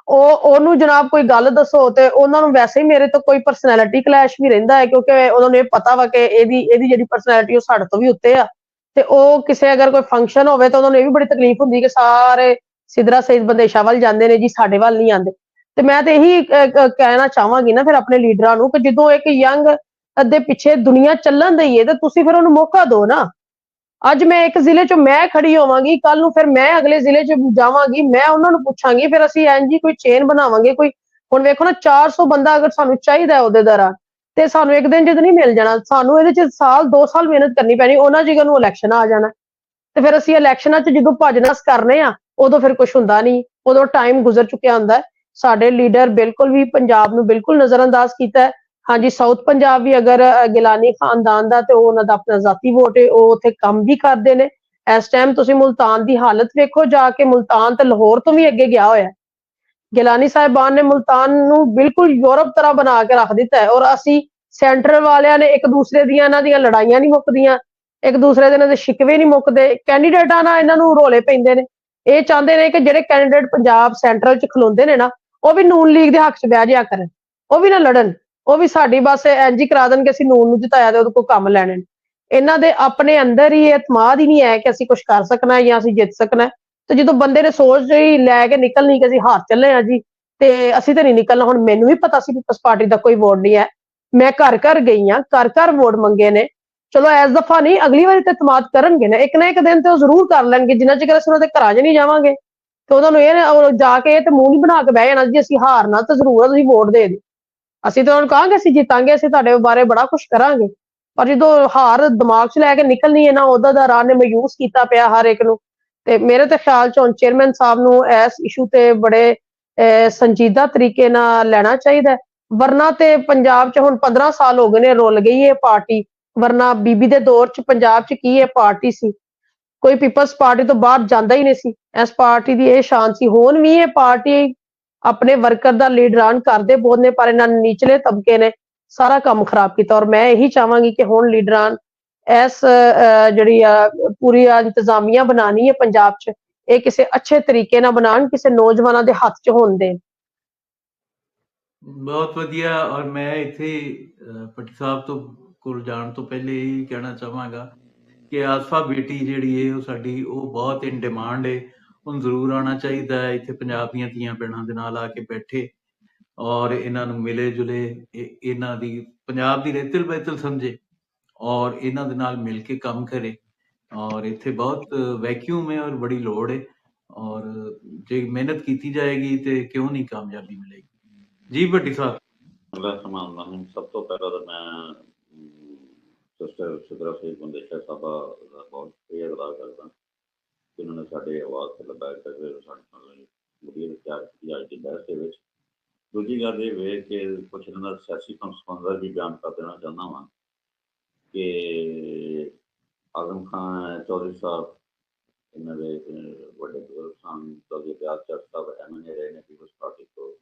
ਉਹਨੂੰ ਜਨਾਬ ਕੋਈ ਗੱਲ ਦੱਸੋ ਤੇ ਉਹਨਾਂ ਨੂੰ ਵੈਸੇ ਹੀ ਮੇਰੇ ਤੋਂ ਕੋਈ ਪਰਸਨੈਲਿਟੀ ਕਲੈਸ਼ ਵੀ ਰਹਿੰਦਾ ਹੈ, ਕਿਉਂਕਿ ਉਹਨਾਂ ਨੂੰ ਇਹ ਪਤਾ ਵਾ ਕਿ ਇਹਦੀ ਜਿਹੜੀ ਪਰਸਨੈਲਿਟੀ ਉਹ ਸਾਡੇ ਤੋਂ ਵੀ ਉੱਤੇ ਆ। ਤੇ ਉਹ ਕਿਸੇ ਅਗਰ ਕੋਈ ਫੰਕਸ਼ਨ ਹੋਵੇ ਤਾਂ ਉਹਨਾਂ ਨੂੰ ਇਹ ਵੀ ਬੜੀ ਤਕਲੀਫ ਹੁੰਦੀ ਕਿ ਸਾਰੇ ਸਿਦਰਾ ਸਈਦ ਬੰਦੇਸ਼ਾ ਵੱਲ ਜਾਂਦੇ ਨੇ ਜੀ, ਸਾਡੇ ਵੱਲ ਨਹੀਂ ਆਉਂਦੇ। ਤੇ ਮੈਂ ਤੇ ਇਹੀ ਕਹਿਣਾ ਚਾਹਾਂਗੀ ਨਾ ਫਿਰ ਆਪਣੇ ਲੀਡਰਾਂ ਨੂੰ ਕਿ ਜਦੋਂ ਇੱਕ ਯੰਗ ਦੇ ਪਿੱਛੇ ਦੁਨੀਆ ਚੱਲਣ ਦਈ ਹੈ ਤੇ ਤੁਸੀਂ ਫਿਰ ਉਹਨੂੰ ਮੌਕਾ ਦਿਓ ਨਾ। ਅੱਜ ਮੈਂ ਇੱਕ ਜ਼ਿਲ੍ਹੇ 'ਚ ਮੈਂ ਖੜੀ ਹੋਵਾਂਗੀ, ਕੱਲ ਨੂੰ ਫਿਰ ਮੈਂ ਅਗਲੇ ਜ਼ਿਲ੍ਹੇ 'ਚ ਜਾਵਾਂਗੀ, ਮੈਂ ਉਹਨਾਂ ਨੂੰ ਪੁੱਛਾਂਗੀ, ਫਿਰ ਅਸੀਂ ਇੰਝ ਹੀ ਕੋਈ ਚੇਨ ਬਣਾਵਾਂਗੇ। ਕੋਈ ਹੁਣ ਵੇਖੋ ਨਾ 400 ਬੰਦਾ ਅਗਰ ਸਾਨੂੰ ਚਾਹੀਦਾ ਅਹੁਦੇਦਾਰਾਂ, ਤੇ ਸਾਨੂੰ ਇੱਕ ਦਿਨ 'ਚ ਨਹੀਂ ਮਿਲ ਜਾਣਾ, ਸਾਨੂੰ ਇਹਦੇ 'ਚ ਸਾਲ 2 ਸਾਲ ਮਿਹਨਤ ਕਰਨੀ ਪੈਣੀ। ਉਹਨਾਂ ਜਗ੍ਹਾ ਨੂੰ ਇਲੈਕਸ਼ਨ ਆ ਜਾਣਾ ਤੇ ਫਿਰ ਅਸੀਂ ਇਲੈਕਸ਼ਨਾਂ 'ਚ ਜਦੋਂ ਭੱਜ ਨੱਸ ਕਰਨੇ ਆ ਉਦੋਂ ਫਿਰ ਕੁਝ ਹੁੰਦਾ ਨਹੀਂ, ਉਦੋਂ ਟਾਈਮ ਗੁਜ਼ਰ ਚੁੱਕਿਆ ਹੁੰਦਾ। ਸਾਡੇ ਲੀਡਰ ਬਿਲਕੁਲ ਵੀ ਪੰਜਾਬ ਨੂੰ ਬਿਲਕੁਲ ਨਜ਼ਰਅੰਦਾਜ਼ ਕੀਤਾ ਹੈ। ਹਾਂਜੀ, ਸਾਊਥ ਪੰਜਾਬ ਵੀ ਅਗਰ ਗਿਲਾਨੀ ਖਾਨਦਾਨ ਦਾ ਤੇ ਉਹ ਉਹਨਾਂ ਦਾ ਆਪਣਾ ਜ਼ਾਤੀ ਵੋਟ ਹੈ, ਉਹ ਉੱਥੇ ਕੰਮ ਵੀ ਕਰਦੇ ਨੇ। ਇਸ ਟਾਈਮ ਤੁਸੀਂ ਮੁਲਤਾਨ ਦੀ ਹਾਲਤ ਵੇਖੋ ਜਾ ਕੇ, ਮੁਲਤਾਨ ਤੇ ਲਾਹੌਰ ਤੋਂ ਵੀ ਅੱਗੇ ਗਿਆ ਹੋਇਆ। ਗਿਲਾਨੀ ਸਾਹਿਬਾਨ ਨੇ ਮੁਲਤਾਨ ਨੂੰ ਬਿਲਕੁਲ ਯੂਰਪ ਤਰ੍ਹਾਂ ਬਣਾ ਕੇ ਰੱਖ ਦਿੱਤਾ ਹੈ। ਔਰ ਅਸੀਂ ਸੈਂਟਰਲ ਵਾਲਿਆਂ ਨੇ ਇੱਕ ਦੂਸਰੇ ਦੀਆਂ ਇਹਨਾਂ ਦੀਆਂ ਲੜਾਈਆਂ ਨਹੀਂ ਮੁੱਕਦੀਆਂ, ਇੱਕ ਦੂਸਰੇ ਦੇ ਇਹਨਾਂ ਦੇ ਸ਼ਿਕਵੇ ਨਹੀਂ ਮੁੱਕਦੇ, ਕੈਂਡੀਡੇਟਾਂ ਨਾਲ ਇਹਨਾਂ ਨੂੰ ਰੋਲੇ ਪੈਂਦੇ ਨੇ। ਇਹ ਚਾਹੁੰਦੇ ਨੇ ਕਿ ਜਿਹੜੇ ਕੈਂਡੀਡੇਟ ਪੰਜਾਬ ਸੈਂਟਰਲ 'ਚ ਖਲੋਂਦੇ ਨੇ ਨਾ, ਉਹ ਵੀ ਨੂਨ ਲੀਗ ਦੇ ਹੱਕ 'ਚ ਬਹਿ ਜਾਇਆ ਕਰਨ, ਉਹ ਵੀ ਨਾ ਲੜਨ, ਉਹ ਵੀ ਸਾਡੀ ਬਸ ਇੰਝ ਹੀ ਕਰਾ ਦੇਣ ਕਿ ਅਸੀਂ ਨੂਨ ਨੂੰ ਜਿਤਾਇਆ ਤੇ ਉਹਦੇ ਕੋਲ ਕੰਮ ਲੈਣੇ ਨੇ। ਇਹਨਾਂ ਦੇ ਆਪਣੇ ਅੰਦਰ ਹੀ ਇਤਮਾਦ ਹੀ ਨਹੀਂ ਹੈ ਕਿ ਅਸੀਂ ਕੁਝ ਕਰ ਸਕਣਾ ਹੈ ਜਾਂ ਅਸੀਂ ਜਿੱਤ ਸਕਣਾ ਹੈ। ਤੇ ਜਦੋਂ ਬੰਦੇ ਨੇ ਸੋਚ ਹੀ ਲੈ ਕੇ ਨਿਕਲਣੀ ਕਿ ਅਸੀਂ ਹਾਰ ਚੱਲੇ ਆ ਜੀ ਤੇ ਅਸੀਂ ਤੇ ਨਹੀਂ ਨਿਕਲਣਾ। ਹੁਣ ਮੈਨੂੰ ਵੀ ਪਤਾ ਸੀ ਪੀਪਲਸ ਪਾਰਟੀ ਦਾ ਕੋਈ ਵੋਟ ਨਹੀਂ ਹੈ, ਮੈਂ ਘਰ ਘਰ ਗਈ ਆ, ਘਰ ਘਰ ਵੋਟ ਮੰਗੇ ਨੇ। ਚਲੋ ਇਸ ਦਫਾ ਨਹੀਂ, ਅਗਲੀ ਵਾਰੀ ਤੇ ਇਤਮਾਦ ਕਰਨਗੇ ਨਾ ਇੱਕ ਦਿਨ ਤੇ ਉਹ ਜ਼ਰੂਰ ਕਰ ਲੈਣਗੇ। ਜਿੰਨਾ ਚਿਰ ਅਸੀਂ ਉਹਨਾਂ ਦੇ ਘਰਾਂ 'ਚ ਨਹੀਂ ਜਾਵਾਂਗੇ ਤੇ ਉਹਨਾਂ ਨੂੰ ਇਹ ਜਾ ਕੇ ਤੇ ਮੂੰਹ ਨਹੀਂ ਬਣਾ ਕੇ ਬਹਿ ਜਾਣਾ ਜੀ ਅਸੀਂ ਹਾਰਨਾ ਤਾਂ ਜ਼ਰੂਰ, ਤੁਸੀਂ ਵੋਟ ਦੇ ਦਿਓ। ਅਸੀਂ ਤਾਂ ਉਹਨਾਂ ਨੂੰ ਕਹਾਂਗੇ ਅਸੀਂ ਜਿੱਤਾਂਗੇ, ਅਸੀਂ ਤੁਹਾਡੇ ਬਾਰੇ ਬੜਾ ਕੁਝ ਕਰਾਂਗੇ। ਪਰ ਜਦੋਂ ਹਾਰ ਦਿਮਾਗ 'ਚ ਲੈ ਕੇ ਨਿਕਲਣੀ ਹੈ ਨਾ, ਅਹੁਦੇਦਾਰਾਂ ਨੇ ਮਾਯੂਸ ਕੀਤਾ ਪਿਆ ਹਰ ਇੱਕ ਨੂੰ। ਤੇ ਮੇਰੇ ਤੇ ਖਿਆਲ 'ਚ ਹੁਣ ਚੇਅਰਮੈਨ ਸਾਹਿਬ ਨੂੰ ਇਸ ਇਸ਼ੂ ਤੇ ਬੜੇ ਸੰਜੀਦਾ ਤਰੀਕੇ ਨਾਲ ਲੈਣਾ ਚਾਹੀਦਾ, ਵਰਨਾ ਤੇ ਪੰਜਾਬ 'ਚ ਹੁਣ 15 ਸਾਲ ਹੋ ਗਏ ਨੇ ਰੁੱਲ ਗਈ ਇਹ ਪਾਰਟੀ। ਵਰਨਾ ਬੀਬੀ ਦੇ ਦੌਰ 'ਚ ਪੰਜਾਬ 'ਚ ਕੀ ਇਹ ਪਾਰਟੀ ਸੀ, ਕੋਈ ਪੀਪਲਸ ਪਾਰਟੀ ਤੋਂ ਬਾਹਰ ਜਾਂਦਾ ਹੀ ਨਹੀਂ ਸੀ। ਇਸ ਪਾਰਟੀ ਦੀ ਇਹ ਸ਼ਾਨ ਸੀ। ਹੁਣ ਵੀ ਇਹ ਪਾਰਟੀ ਆਪਣੇ ਵਰਕਰ ਦਾ ਲੀਡਰਾਨ ਕਰਦੇ ਬਹੁਤ ਨੇ, ਪਰ ਇਹਨਾਂ ਨੀਚਲੇ ਤਬਕੇ ਨੇ ਸਾਰਾ ਕੰਮ ਖਰਾਬ ਕੀਤਾ। ਔਰ ਮੈਂ ਇਹੀ ਚਾਹਾਂਗੀ ਕਿ ਹੁਣ ਲੀਡਰਾਨ ਇਸ ਜਿਹੜੀ ਪੂਰੀ ਇੰਤਜ਼ਾਮੀਆ ਬਣਾਉਣੀ ਹੈ ਪੰਜਾਬ 'ਚ, ਇਹ ਕਿਸੇ ਅੱਛੇ ਤਰੀਕੇ ਨਾਲ ਬਣਾਉਣ, ਕਿਸੇ ਨੌਜਵਾਨਾਂ ਦੇ ਹੱਥ 'ਚ ਹੋਣ ਦੇਣ। ਬਹੁਤ ਵਧੀਆ। ਔਰ ਮੈਂ ਇੱਥੇ ਭੱਟੀ ਸਾਹਿਬ ਤੋਂ ਕੋਲ ਜਾਣ ਤੋਂ ਪਹਿਲੇ ਇਹ ਕਹਿਣਾ ਚਾਹਾਂਗਾ ਕਿ ਆਸਫਾ ਬੇਟੀ ਜਿਹੜੀ ਹੈ ਉਹ ਸਾਡੀ ਉਹ ਬਹੁਤ ਇਨ ਡਿਮਾਂਡ ਹੈ। ਉਹਨੂੰ ਜ਼ਰੂਰ ਆਉਣਾ ਚਾਹੀਦਾ ਹੈ ਇੱਥੇ, ਪੰਜਾਬ ਦੀਆਂ ਧੀਆਂ ਭੈਣਾਂ ਦੇ ਨਾਲ ਆ ਕੇ ਬੈਠੇ ਔਰ ਇਹਨਾਂ ਨੂੰ ਮਿਲੇ ਜੁਲੇ, ਇਹਨਾਂ ਦੀ ਪੰਜਾਬ ਦੀ ਰੇਤਲ ਬੇਤਲ ਸਮਝੇ ਔਰ ਇਹਨਾਂ ਦੇ ਨਾਲ ਮਿਲ ਕੇ ਕੰਮ ਕਰੇ। ਔਰ ਇੱਥੇ ਬਹੁਤ ਵੈਕਿਊਮ ਹੈ ਔਰ ਬੜੀ ਲੋੜ ਹੈ, ਔਰ ਜੇ ਮਿਹਨਤ ਕੀਤੀ ਜਾਏਗੀ ਤੇ ਕਿਉਂ ਨਹੀਂ ਕਾਮਯਾਬੀ ਮਿਲੇਗੀ। ਜੀ ਭੱਟੀ ਸਾਹਿਬ। ਸਭ ਤੋਂ ਪਹਿਲਾਂ ਤਾਂ ਮੈਂ ਸਿਸਟਰ ਸਿਦਰਾ ਸਈਦ ਬੰਦੇਸ਼ਾ ਸਾਹਿਬਾ ਦਾ ਬਹੁਤ ਸ਼ੁਕਰੀਆ ਅਦਾ ਕਰਦਾ ਕਿ ਉਹਨਾਂ ਨੇ ਸਾਡੇ ਆਵਾਜ਼ ਤੇ ਲਗਾਇਆ ਕਰਦੇ ਸਾਡੇ ਨਾਲ ਵਧੀਆ ਤਿਆਰ ਕੀਤੀ ਅੱਜ ਦੀ ਬਹਿਸ ਦੇ ਵਿੱਚ। ਦੂਜੀ ਗੱਲ ਇਹ ਵੇ ਕਿ ਕੁਛ ਇਹਨਾਂ ਦਾ ਸਿਆਸੀ ਸੰਬੰਧ ਦਾ ਵੀ ਬਿਆਨ ਕਰ ਦੇਣਾ ਚਾਹੁੰਦਾ ਵਾਂ ਕਿ ਆਜ਼ਮ ਖਾਨ ਚੌਧਰੀ ਸਾਹਿਬ, ਇਹਨਾਂ ਦੇ ਵੱਡੇ ਬਜ਼ੁਰਗ ਸਨ, ਚੌਧਰੀ ਪਿਆਰ ਚਰਚ ਸਾਹਿਬ MLA ਰਹੇ ਨੇ ਪੀਪਲਸ ਪਾਰਟੀ ਤੋਂ।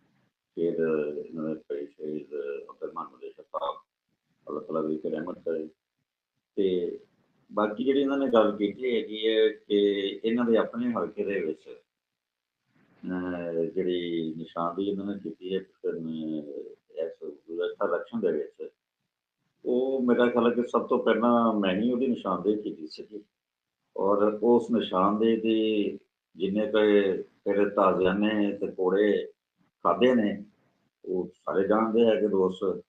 ਫਿਰ ਇਹਨਾਂ ਦੇ ਭਾਈ ਸ਼ਹੀਦ ਅਬਦੁਰਹਿਮਾਨ ਬੰਦੇਸ਼ਾ ਸਾਹਿਬ, ਅੱਲਾਹ ਤਾਲਾ ਵੀ ਰਹਿਮਤ ਕਰੇ। ਤੇ ਬਾਕੀ ਜਿਹੜੀ ਇਹਨਾਂ ਨੇ ਗੱਲ ਕੀਤੀ ਹੈਗੀ ਹੈ ਕਿ ਇਹਨਾਂ ਦੇ ਆਪਣੇ ਹਲਕੇ ਦੇ ਵਿੱਚ ਜਿਹੜੀ ਨਿਸ਼ਾਨਦੇਹੀ ਇਹਨਾਂ ਨੇ ਕੀਤੀ ਹੈ ਇਸ ਇਲੈਕਸ਼ਨ ਦੇ ਵਿੱਚ, ਉਹ ਮੇਰਾ ਖਿਆਲ ਹੈ ਕਿ ਸਭ ਤੋਂ ਪਹਿਲਾਂ ਮੈਂ ਹੀ ਉਹਦੀ ਨਿਸ਼ਾਨਦੇਹੀ ਕੀਤੀ ਸੀਗੀ। ਔਰ ਉਸ ਨਿਸ਼ਾਨਦੇਹੀ ਦੀ ਜਿੰਨੇ ਫਿਰ ਤਾਜ਼ਿਆਨੇ ਤੇ ਕੋੜੇ ਖਾਧੇ ਨੇ ਉਹ ਸਾਰੇ ਜਾਣਦੇ ਹੈ ਕਿ ਦੋਸਤ।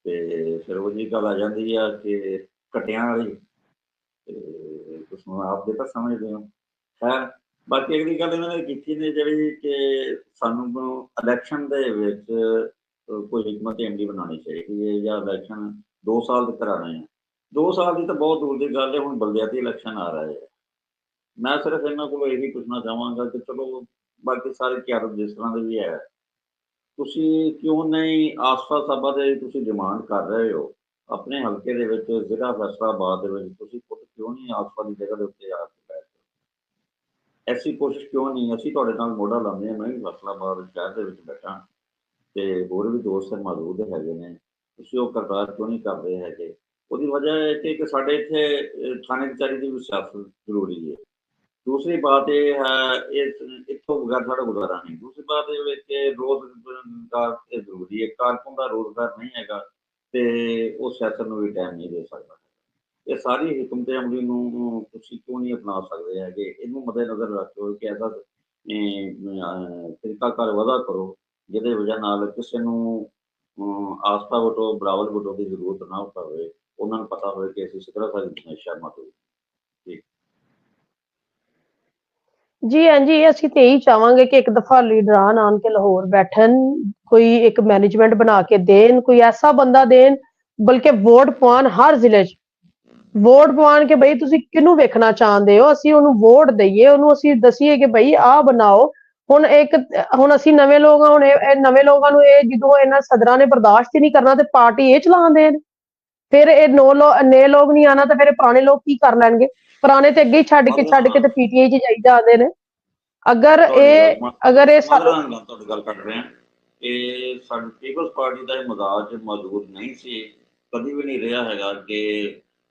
ਤੇ ਫਿਰ ਉਹ ਜੀ ਗੱਲ ਆ ਜਾਂਦੀ ਆ ਕਿ ਘਟਿਆਂ ਵਾਲੀ, ਤੇ ਤੁਸੀਂ ਆਪ ਦੇ ਤਾਂ ਸਮਝਦੇ ਹੋ। ਖੈਰ, ਬਾਕੀ ਅਗਲੀ ਗੱਲ ਇਹਨਾਂ ਨੇ ਕੀਤੀ ਨੇ ਜਿਹੜੀ ਕਿ ਸਾਨੂੰ ਇਲੈਕਸ਼ਨ ਦੇ ਵਿੱਚ ਕੋਈ ਹਿਕਮਤ ਅਮਲੀ ਬਣਾਉਣੀ ਚਾਹੀਦੀ ਹੈ ਜਾਂ ਇਲੈਕਸ਼ਨ 2 ਸਾਲ ਦੇ ਕਰਾਉਣੇ ਆ। 2 ਸਾਲ ਦੀ ਤਾਂ ਬਹੁਤ ਦੂਰ ਦੀ ਗੱਲ ਹੈ, ਹੁਣ ਬਲਦਿਆਤੀ ਇਲੈਕਸ਼ਨ ਆ ਰਹੇ ਹੈ। ਮੈਂ ਸਿਰਫ ਇਹਨਾਂ ਕੋਲੋਂ ਇਹੀ ਪੁੱਛਣਾ ਚਾਹਾਂਗਾ ਕਿ ਚਲੋ ਬਾਕੀ ਸਾਰੇ ਕਿਆਰਤ ਜਿਸ ਤਰ੍ਹਾਂ ਦੇ ਵੀ ਹੈ, ਤੁਸੀਂ ਕਿਉਂ ਨਹੀਂ ਆਸਫਾ ਸਾਹਿਬਾ ਦੇ ਤੁਸੀਂ ਡਿਮਾਂਡ ਕਰ ਰਹੇ ਹੋ ਆਪਣੇ ਹਲਕੇ ਦੇ ਵਿੱਚ ਜ਼ਿਲ੍ਹਾ ਫੈਸਲਾਬਾਦ ਦੇ ਵਿੱਚ, ਤੁਸੀਂ ਖੁਦ ਕਿਉਂ ਨਹੀਂ ਆਸਫਾ ਦੀ ਜਗ੍ਹਾ ਦੇ ਉੱਤੇ ਆ ਕੇ ਬੈਠ ਰਹੇ? ਐਸੀ ਕੋਸ਼ਿਸ਼ ਕਿਉਂ ਨਹੀਂ? ਅਸੀਂ ਤੁਹਾਡੇ ਨਾਲ ਮੋਢਾ ਲਾਉਂਦੇ ਹਾਂ, ਮੈਂ ਵੀ ਫੈਸਲਾਬਾਦ ਸ਼ਹਿਰ ਦੇ ਵਿੱਚ ਬੈਠਾ ਤੇ ਹੋਰ ਵੀ ਦੋਸਤ ਮੌਜੂਦ ਹੈਗੇ ਨੇ, ਤੁਸੀਂ ਉਹ ਕਰਤਾਰ ਕਿਉਂ ਨਹੀਂ ਕਰਦੇ ਹੈਗੇ? ਉਹਦੀ ਵਜ੍ਹਾ ਇਹ ਕਿ ਸਾਡੇ ਇੱਥੇ ਥਾਣੇ ਕਚਹਿਰੀ ਦੀ ਵੀ ਸਿਆਸਤ ਜ਼ਰੂਰੀ ਹੈ। दूसरी बात ये है इतों बगैर साढ़ा गुजारा नहीं। दूसरी बात ये कि रोजगार जरूरी है, कारकुन का रोजगार नहीं हैगा तो वो सियासत में भी टाइम नहीं दे सकता। ये सारी हुकूमत अमली तुसीं क्यों नहीं अपना सकते है कि इनू मद्देनज़र रखो कि ऐसा तरीकाकार वादा करो जिहदी वजह नाल किसी नूं आस्था वटो बराबर वटो की जरूरत ना पवे, उन्होंने पता हो कि असीं सिकरा सारी शर्मा तो ਜੀ ਹਾਂਜੀ, ਅਸੀਂ ਤੇ ਇਹੀ ਚਾਹਾਂਗੇ ਕਿ ਇੱਕ ਦਫਾ ਲੀਡਰਾਨ ਆਣ ਕੇ ਲਾਹੌਰ ਬੈਠਣ, ਕੋਈ ਇੱਕ ਮੈਨੇਜਮੈਂਟ ਬਣਾ ਕੇ ਦੇਣ, ਕੋਈ ਐਸਾ ਬੰਦਾ ਦੇਣ, ਬਲਕਿ ਵੋਟ ਪਵਾਉਣ ਹਰ ਜ਼ਿਲ੍ਹੇ 'ਚ ਵੋਟ ਪਵਾਉਣ ਕਿ ਬਈ ਤੁਸੀਂ ਕਿਹਨੂੰ ਵੇਖਣਾ ਚਾਹੁੰਦੇ ਹੋ, ਅਸੀਂ ਉਹਨੂੰ ਵੋਟ ਦਈਏ, ਉਹਨੂੰ ਅਸੀਂ ਦਸੀਏ ਕਿ ਬਈ ਆਹ ਬਣਾਓ। ਹੁਣ ਅਸੀਂ ਨਵੇਂ ਲੋਕ ਹਾਂ, ਹੁਣ ਇਹ ਨਵੇਂ ਲੋਕਾਂ ਨੂੰ ਇਹ ਜਦੋਂ ਇਹਨਾਂ ਸਦਰਾਂ ਨੇ ਬਰਦਾਸ਼ਤ ਹੀ ਨਹੀਂ ਕਰਨਾ ਤੇ ਪਾਰਟੀ ਇਹ ਚਲਾਉਂਦੇ ਨੇ, ਫਿਰ ਇਹ ਨਏ ਲੋਕ ਨਹੀਂ ਆਣਾ ਤਾਂ ਫਿਰ ਪੁਰਾਣੇ ਲੋਕ ਕੀ ਕਰ ਲੈਣਗੇ? ਪੁਰਾਣੇ ਤੇ ਅੱਗੇ ਹੀ ਛੱਡ ਕੇ ਤੇ ਪੀਟੀਆਈ 'ਚ ਜਾਈ ਜਾਂਦੇ ਨੇ। ਅਗਰ ਇਹ ਸਾਨੂੰ ਤੁਹਾਡੀ ਗੱਲ ਕਰ ਰਹੇ ਹਾਂ ਕਿ ਸਾਡੀ ਪੀਪਲਸ ਪਾਰਟੀ ਦਾ ਇਹ ਮਜ਼ਾਜ ਮੌਜੂਦ ਨਹੀਂ ਸੀ, ਕਦੀ ਵੀ ਨਹੀਂ ਰਿਹਾ ਹੈਗਾ ਕਿ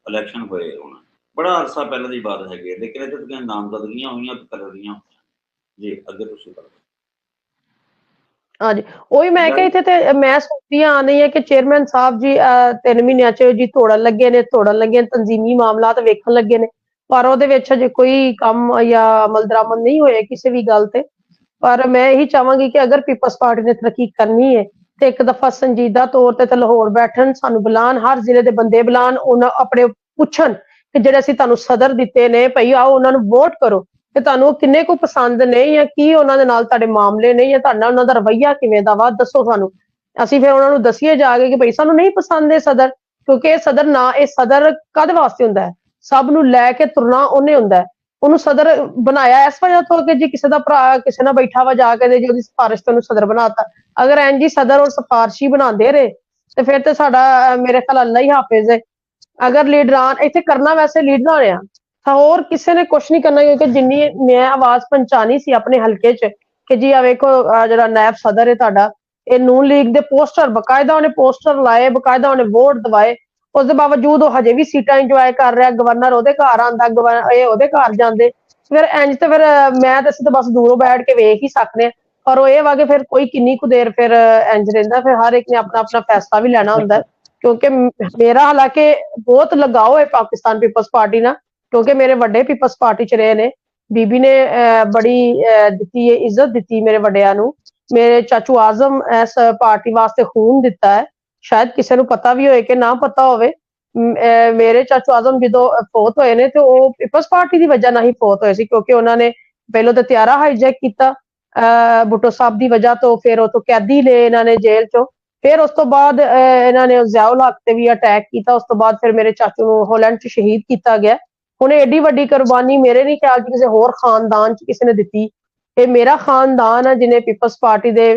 ਇਲੈਕਸ਼ਨ ਹੋਏ ਹੋਣ। ਬੜਾ ਅਰਸਾ ਪਹਿਲਾਂ ਦੀ ਬਾਤ ਹੈਗੀ ਹੈ, ਲੇਕਿਨ ਇਹਦੇ ਤੇ ਨਾਮਜ਼ਦਗੀਆਂ ਹੋਈਆਂ ਤੇ ਕਲਰੀਆਂ ਹੋਈਆਂ ਜੀ। ਅੱਗੇ ਤੁਸੀਂ ਕਰੋ। ਹਾਂਜੀ, ਉਹੀ ਮੈਂ ਕਿਹਾ ਇੱਥੇ ਤੇ ਮੈਂ ਸੋਚਦੀ ਆ ਰਹੀ ਹਾਂ ਕਿ ਚੇਅਰਮੈਨ ਸਾਹਿਬ ਜੀ 3 ਮਹੀਨਿਆਂ 'ਚ ਜੀ ਤੋੜਨ ਲੱਗੇ ਨੇ, ਤਨਜ਼ੀਮੀ ਮਾਮਲਾਤ ਵੇਖਣ ਲੱਗੇ ਨੇ, ਪਰ ਉਹਦੇ ਵਿੱਚ ਅਜੇ ਕੋਈ ਕੰਮ ਜਾਂ ਅਮਲ ਦਰਾਮਦ ਨਹੀਂ ਹੋਏ ਕਿਸੇ ਵੀ ਗੱਲ ਤੇ। ਪਰ ਮੈਂ ਇਹੀ ਚਾਹਾਂਗੀ ਕਿ ਅਗਰ ਪੀਪਲਸ ਪਾਰਟੀ ਨੇ ਤਰੱਕੀ ਕਰਨੀ ਹੈ ਤੇ ਇੱਕ ਦਫਾ ਸੰਜੀਦਾ ਤੌਰ ਤੇ ਲਾਹੌਰ ਬੈਠਣ, ਸਾਨੂੰ ਬੁਲਾਉਣ, ਹਰ ਜ਼ਿਲ੍ਹੇ ਦੇ ਬੰਦੇ ਬੁਲਾਉਣ, ਉਹਨਾਂ ਆਪਣੇ ਪੁੱਛਣ ਕਿ ਜਿਹੜੇ ਅਸੀਂ ਤੁਹਾਨੂੰ ਸਦਰ ਦਿੱਤੇ ਨੇ ਭਈ ਆਓ ਉਹਨਾਂ ਨੂੰ ਵੋਟ ਕਰੋ ਤੇ ਤੁਹਾਨੂੰ ਉਹ ਕਿੰਨੇ ਕੁ ਪਸੰਦ ਨੇ ਜਾਂ ਕੀ ਉਹਨਾਂ ਦੇ ਨਾਲ ਤੁਹਾਡੇ ਮਾਮਲੇ ਨੇ ਜਾਂ ਤੁਹਾਡਾ ਉਹਨਾਂ ਦਾ ਰਵੱਈਆ ਕਿਵੇਂ ਦਾ ਵਾ, ਦੱਸੋ ਸਾਨੂੰ। ਅਸੀਂ ਫਿਰ ਉਹਨਾਂ ਨੂੰ ਦਸੀਏ ਜਾ ਕੇ ਕਿ ਭਈ ਸਾਨੂੰ ਨਹੀਂ ਪਸੰਦ ਇਹ ਸਦਰ, ਕਿਉਂਕਿ ਇਹ ਸਦਰ ਕਾਹਦੇ ਵਾਸਤੇ ਹੁੰਦਾ ਹੈ? ਸਭ ਨੂੰ ਲੈ ਕੇ ਤੁਰਨਾ ਉਹਨੇ ਹੁੰਦਾ ਹੈ। ਉਹਨੂੰ ਸਦਰ ਬਣਾਇਆ ਇਸ ਵਜ੍ਹਾ ਤੋਂ ਕਿ ਜੀ ਕਿਸੇ ਦਾ ਭਰਾ ਕਿਸੇ ਨਾਲ ਬੈਠਾ ਵਾ ਜਾ ਕੇ ਜੀ ਉਹਦੀ ਸਿਫਾਰਿਸ਼ ਤੇ ਉਹਨੂੰ ਸਦਰ ਬਣਾਤਾ। ਅਗਰ ਇੰਝ ਹੀ ਸਦਰ ਔਰ ਸਿਫਾਰਸ਼ੀ ਬਣਾਉਂਦੇ ਰਹੇ ਤੇ ਫਿਰ ਤੇ ਸਾਡਾ ਮੇਰੇ ਖਿਆਲ ਅੱਲਾ ਹੀ ਹਾਫਿਜ਼ ਹੈ। ਅਗਰ ਲੀਡਰਾਨ ਇੱਥੇ ਕਰਨਾ ਵੈਸੇ ਲੀਡਰਾਂ ਨੇ ਆ, ਹੋਰ ਕਿਸੇ ਨੇ ਕੁਛ ਨਹੀਂ ਕਰਨਾ, ਕਿਉਂਕਿ ਜਿੰਨੀ ਮੈਂ ਆਵਾਜ਼ ਪਹੁੰਚਾਣੀ ਸੀ ਆਪਣੇ ਹਲਕੇ 'ਚ ਕਿ ਜੀ ਆ ਵੇਖੋ ਜਿਹੜਾ ਨਾਇਬ ਸਦਰ ਹੈ ਤੁਹਾਡਾ, ਇਹ ਨੂਨ ਲੀਗ ਦੇ ਪੋਸਟਰ ਬਕਾਇਦਾ ਉਹਨੇ ਪੋਸਟਰ ਲਾਏ, ਬਕਾਇਦਾ ਉਹਨੇ ਵੋਟ ਦਵਾਏ, ਉਸ ਦੇ ਬਾਵਜੂਦ ਉਹ ਹਜੇ ਵੀ ਸੀਟਾਂ ਇੰਜੋਏ ਕਰ ਰਿਹਾ। ਗਵਰਨਰ ਉਹਦੇ ਘਰ ਆਉਂਦਾ, ਇਹ ਉਹਦੇ ਘਰ ਜਾਂਦੇ। ਫਿਰ ਇੰਝ ਤੇ ਫਿਰ ਮੈਂ ਤੇ ਅਸੀਂ ਤਾਂ ਬਸ ਦੂਰੋਂ ਬੈਠ ਕੇ ਵੇਖ ਹੀ ਸਕਦੇ ਹਾਂ, ਪਰ ਉਹ ਇਹ ਵਾ ਕਿ ਫਿਰ ਕੋਈ ਕਿੰਨੀ ਕੁ ਦੇਰ ਫਿਰ ਇੰਝ ਰਹਿੰਦਾ, ਫਿਰ ਹਰ ਇੱਕ ਨੇ ਆਪਣਾ ਆਪਣਾ ਫੈਸਲਾ ਵੀ ਲੈਣਾ ਹੁੰਦਾ। ਕਿਉਂਕਿ ਮੇਰਾ ਹਾਲਾਂਕਿ ਬਹੁਤ ਲਗਾਓ ਹੈ ਪਾਕਿਸਤਾਨ ਪੀਪਲਸ ਪਾਰਟੀ ਨਾਲ, ਕਿਉਂਕਿ ਮੇਰੇ ਵੱਡੇ ਪੀਪਲਸ ਪਾਰਟੀ 'ਚ ਰਹੇ ਨੇ। ਬੀਬੀ ਨੇ ਬੜੀ ਦਿੱਤੀ ਹੈ ਇੱਜ਼ਤ ਦਿੱਤੀ ਮੇਰੇ ਵੱਡਿਆਂ ਨੂੰ। ਮੇਰੇ ਚਾਚੂ ਆਜ਼ਮ ਇਸ ਪਾਰਟੀ ਵਾਸਤੇ ਖੂਨ ਦਿੱਤਾ ਹੈ, ਸ਼ਾਇਦ ਕਿਸੇ ਨੂੰ ਪਤਾ ਵੀ ਹੋਏ ਕਿ ਨਾ ਪਤਾ ਹੋਵੇ। ਮੇਰੇ ਚਾਚੂ ਆਜ਼ਮ ਜਦੋਂ ਫੌਤ ਹੋਏ ਨੇ ਤੇ ਉਹ ਪੀਪਲਸ ਪਾਰਟੀ ਦੀ ਵਜ੍ਹਾ ਨਾਲ ਹੀ ਫੌਤ ਹੋਏ ਸੀ, ਕਿਉਂਕਿ ਉਹਨਾਂ ਨੇ ਪਹਿਲਾਂ ਤਾਂ ਤਿਆਰਾ ਹਾਈਜੈਕ ਕੀਤਾ ਭੁੱਟੋ ਸਾਹਿਬ ਦੀ ਵਜ੍ਹਾ ਤੋਂ, ਫਿਰ ਉਹ ਤੋਂ ਕੈਦੀ ਲਏ ਇਹਨਾਂ ਨੇ ਜੇਲ੍ਹ 'ਚੋਂ, ਫਿਰ ਉਸ ਤੋਂ ਬਾਅਦ ਇਹਨਾਂ ਨੇ ਜ਼ਿਆਉਲ ਹਕ ਤੇ ਵੀ ਅਟੈਕ ਕੀਤਾ। ਉਸ ਤੋਂ ਬਾਅਦ ਫਿਰ ਮੇਰੇ ਚਾਚੂ ਨੂੰ ਹਾਲੈਂਡ 'ਚ ਸ਼ਹੀਦ ਕੀਤਾ ਗਿਆ। ਹੁਣ ਐਡੀ ਵੱਡੀ ਕੁਰਬਾਨੀ ਮੇਰੇ ਨਹੀਂ ਖਿਆਲ 'ਚ ਕਿਸੇ ਹੋਰ ਖਾਨਦਾਨ 'ਚ ਕਿਸੇ ਨੇ ਦਿੱਤੀ। ਇਹ ਮੇਰਾ ਖਾਨਦਾਨ ਹੈ ਜਿਹਨੇ ਪੀਪਲਸ ਪਾਰਟੀ ਦੇ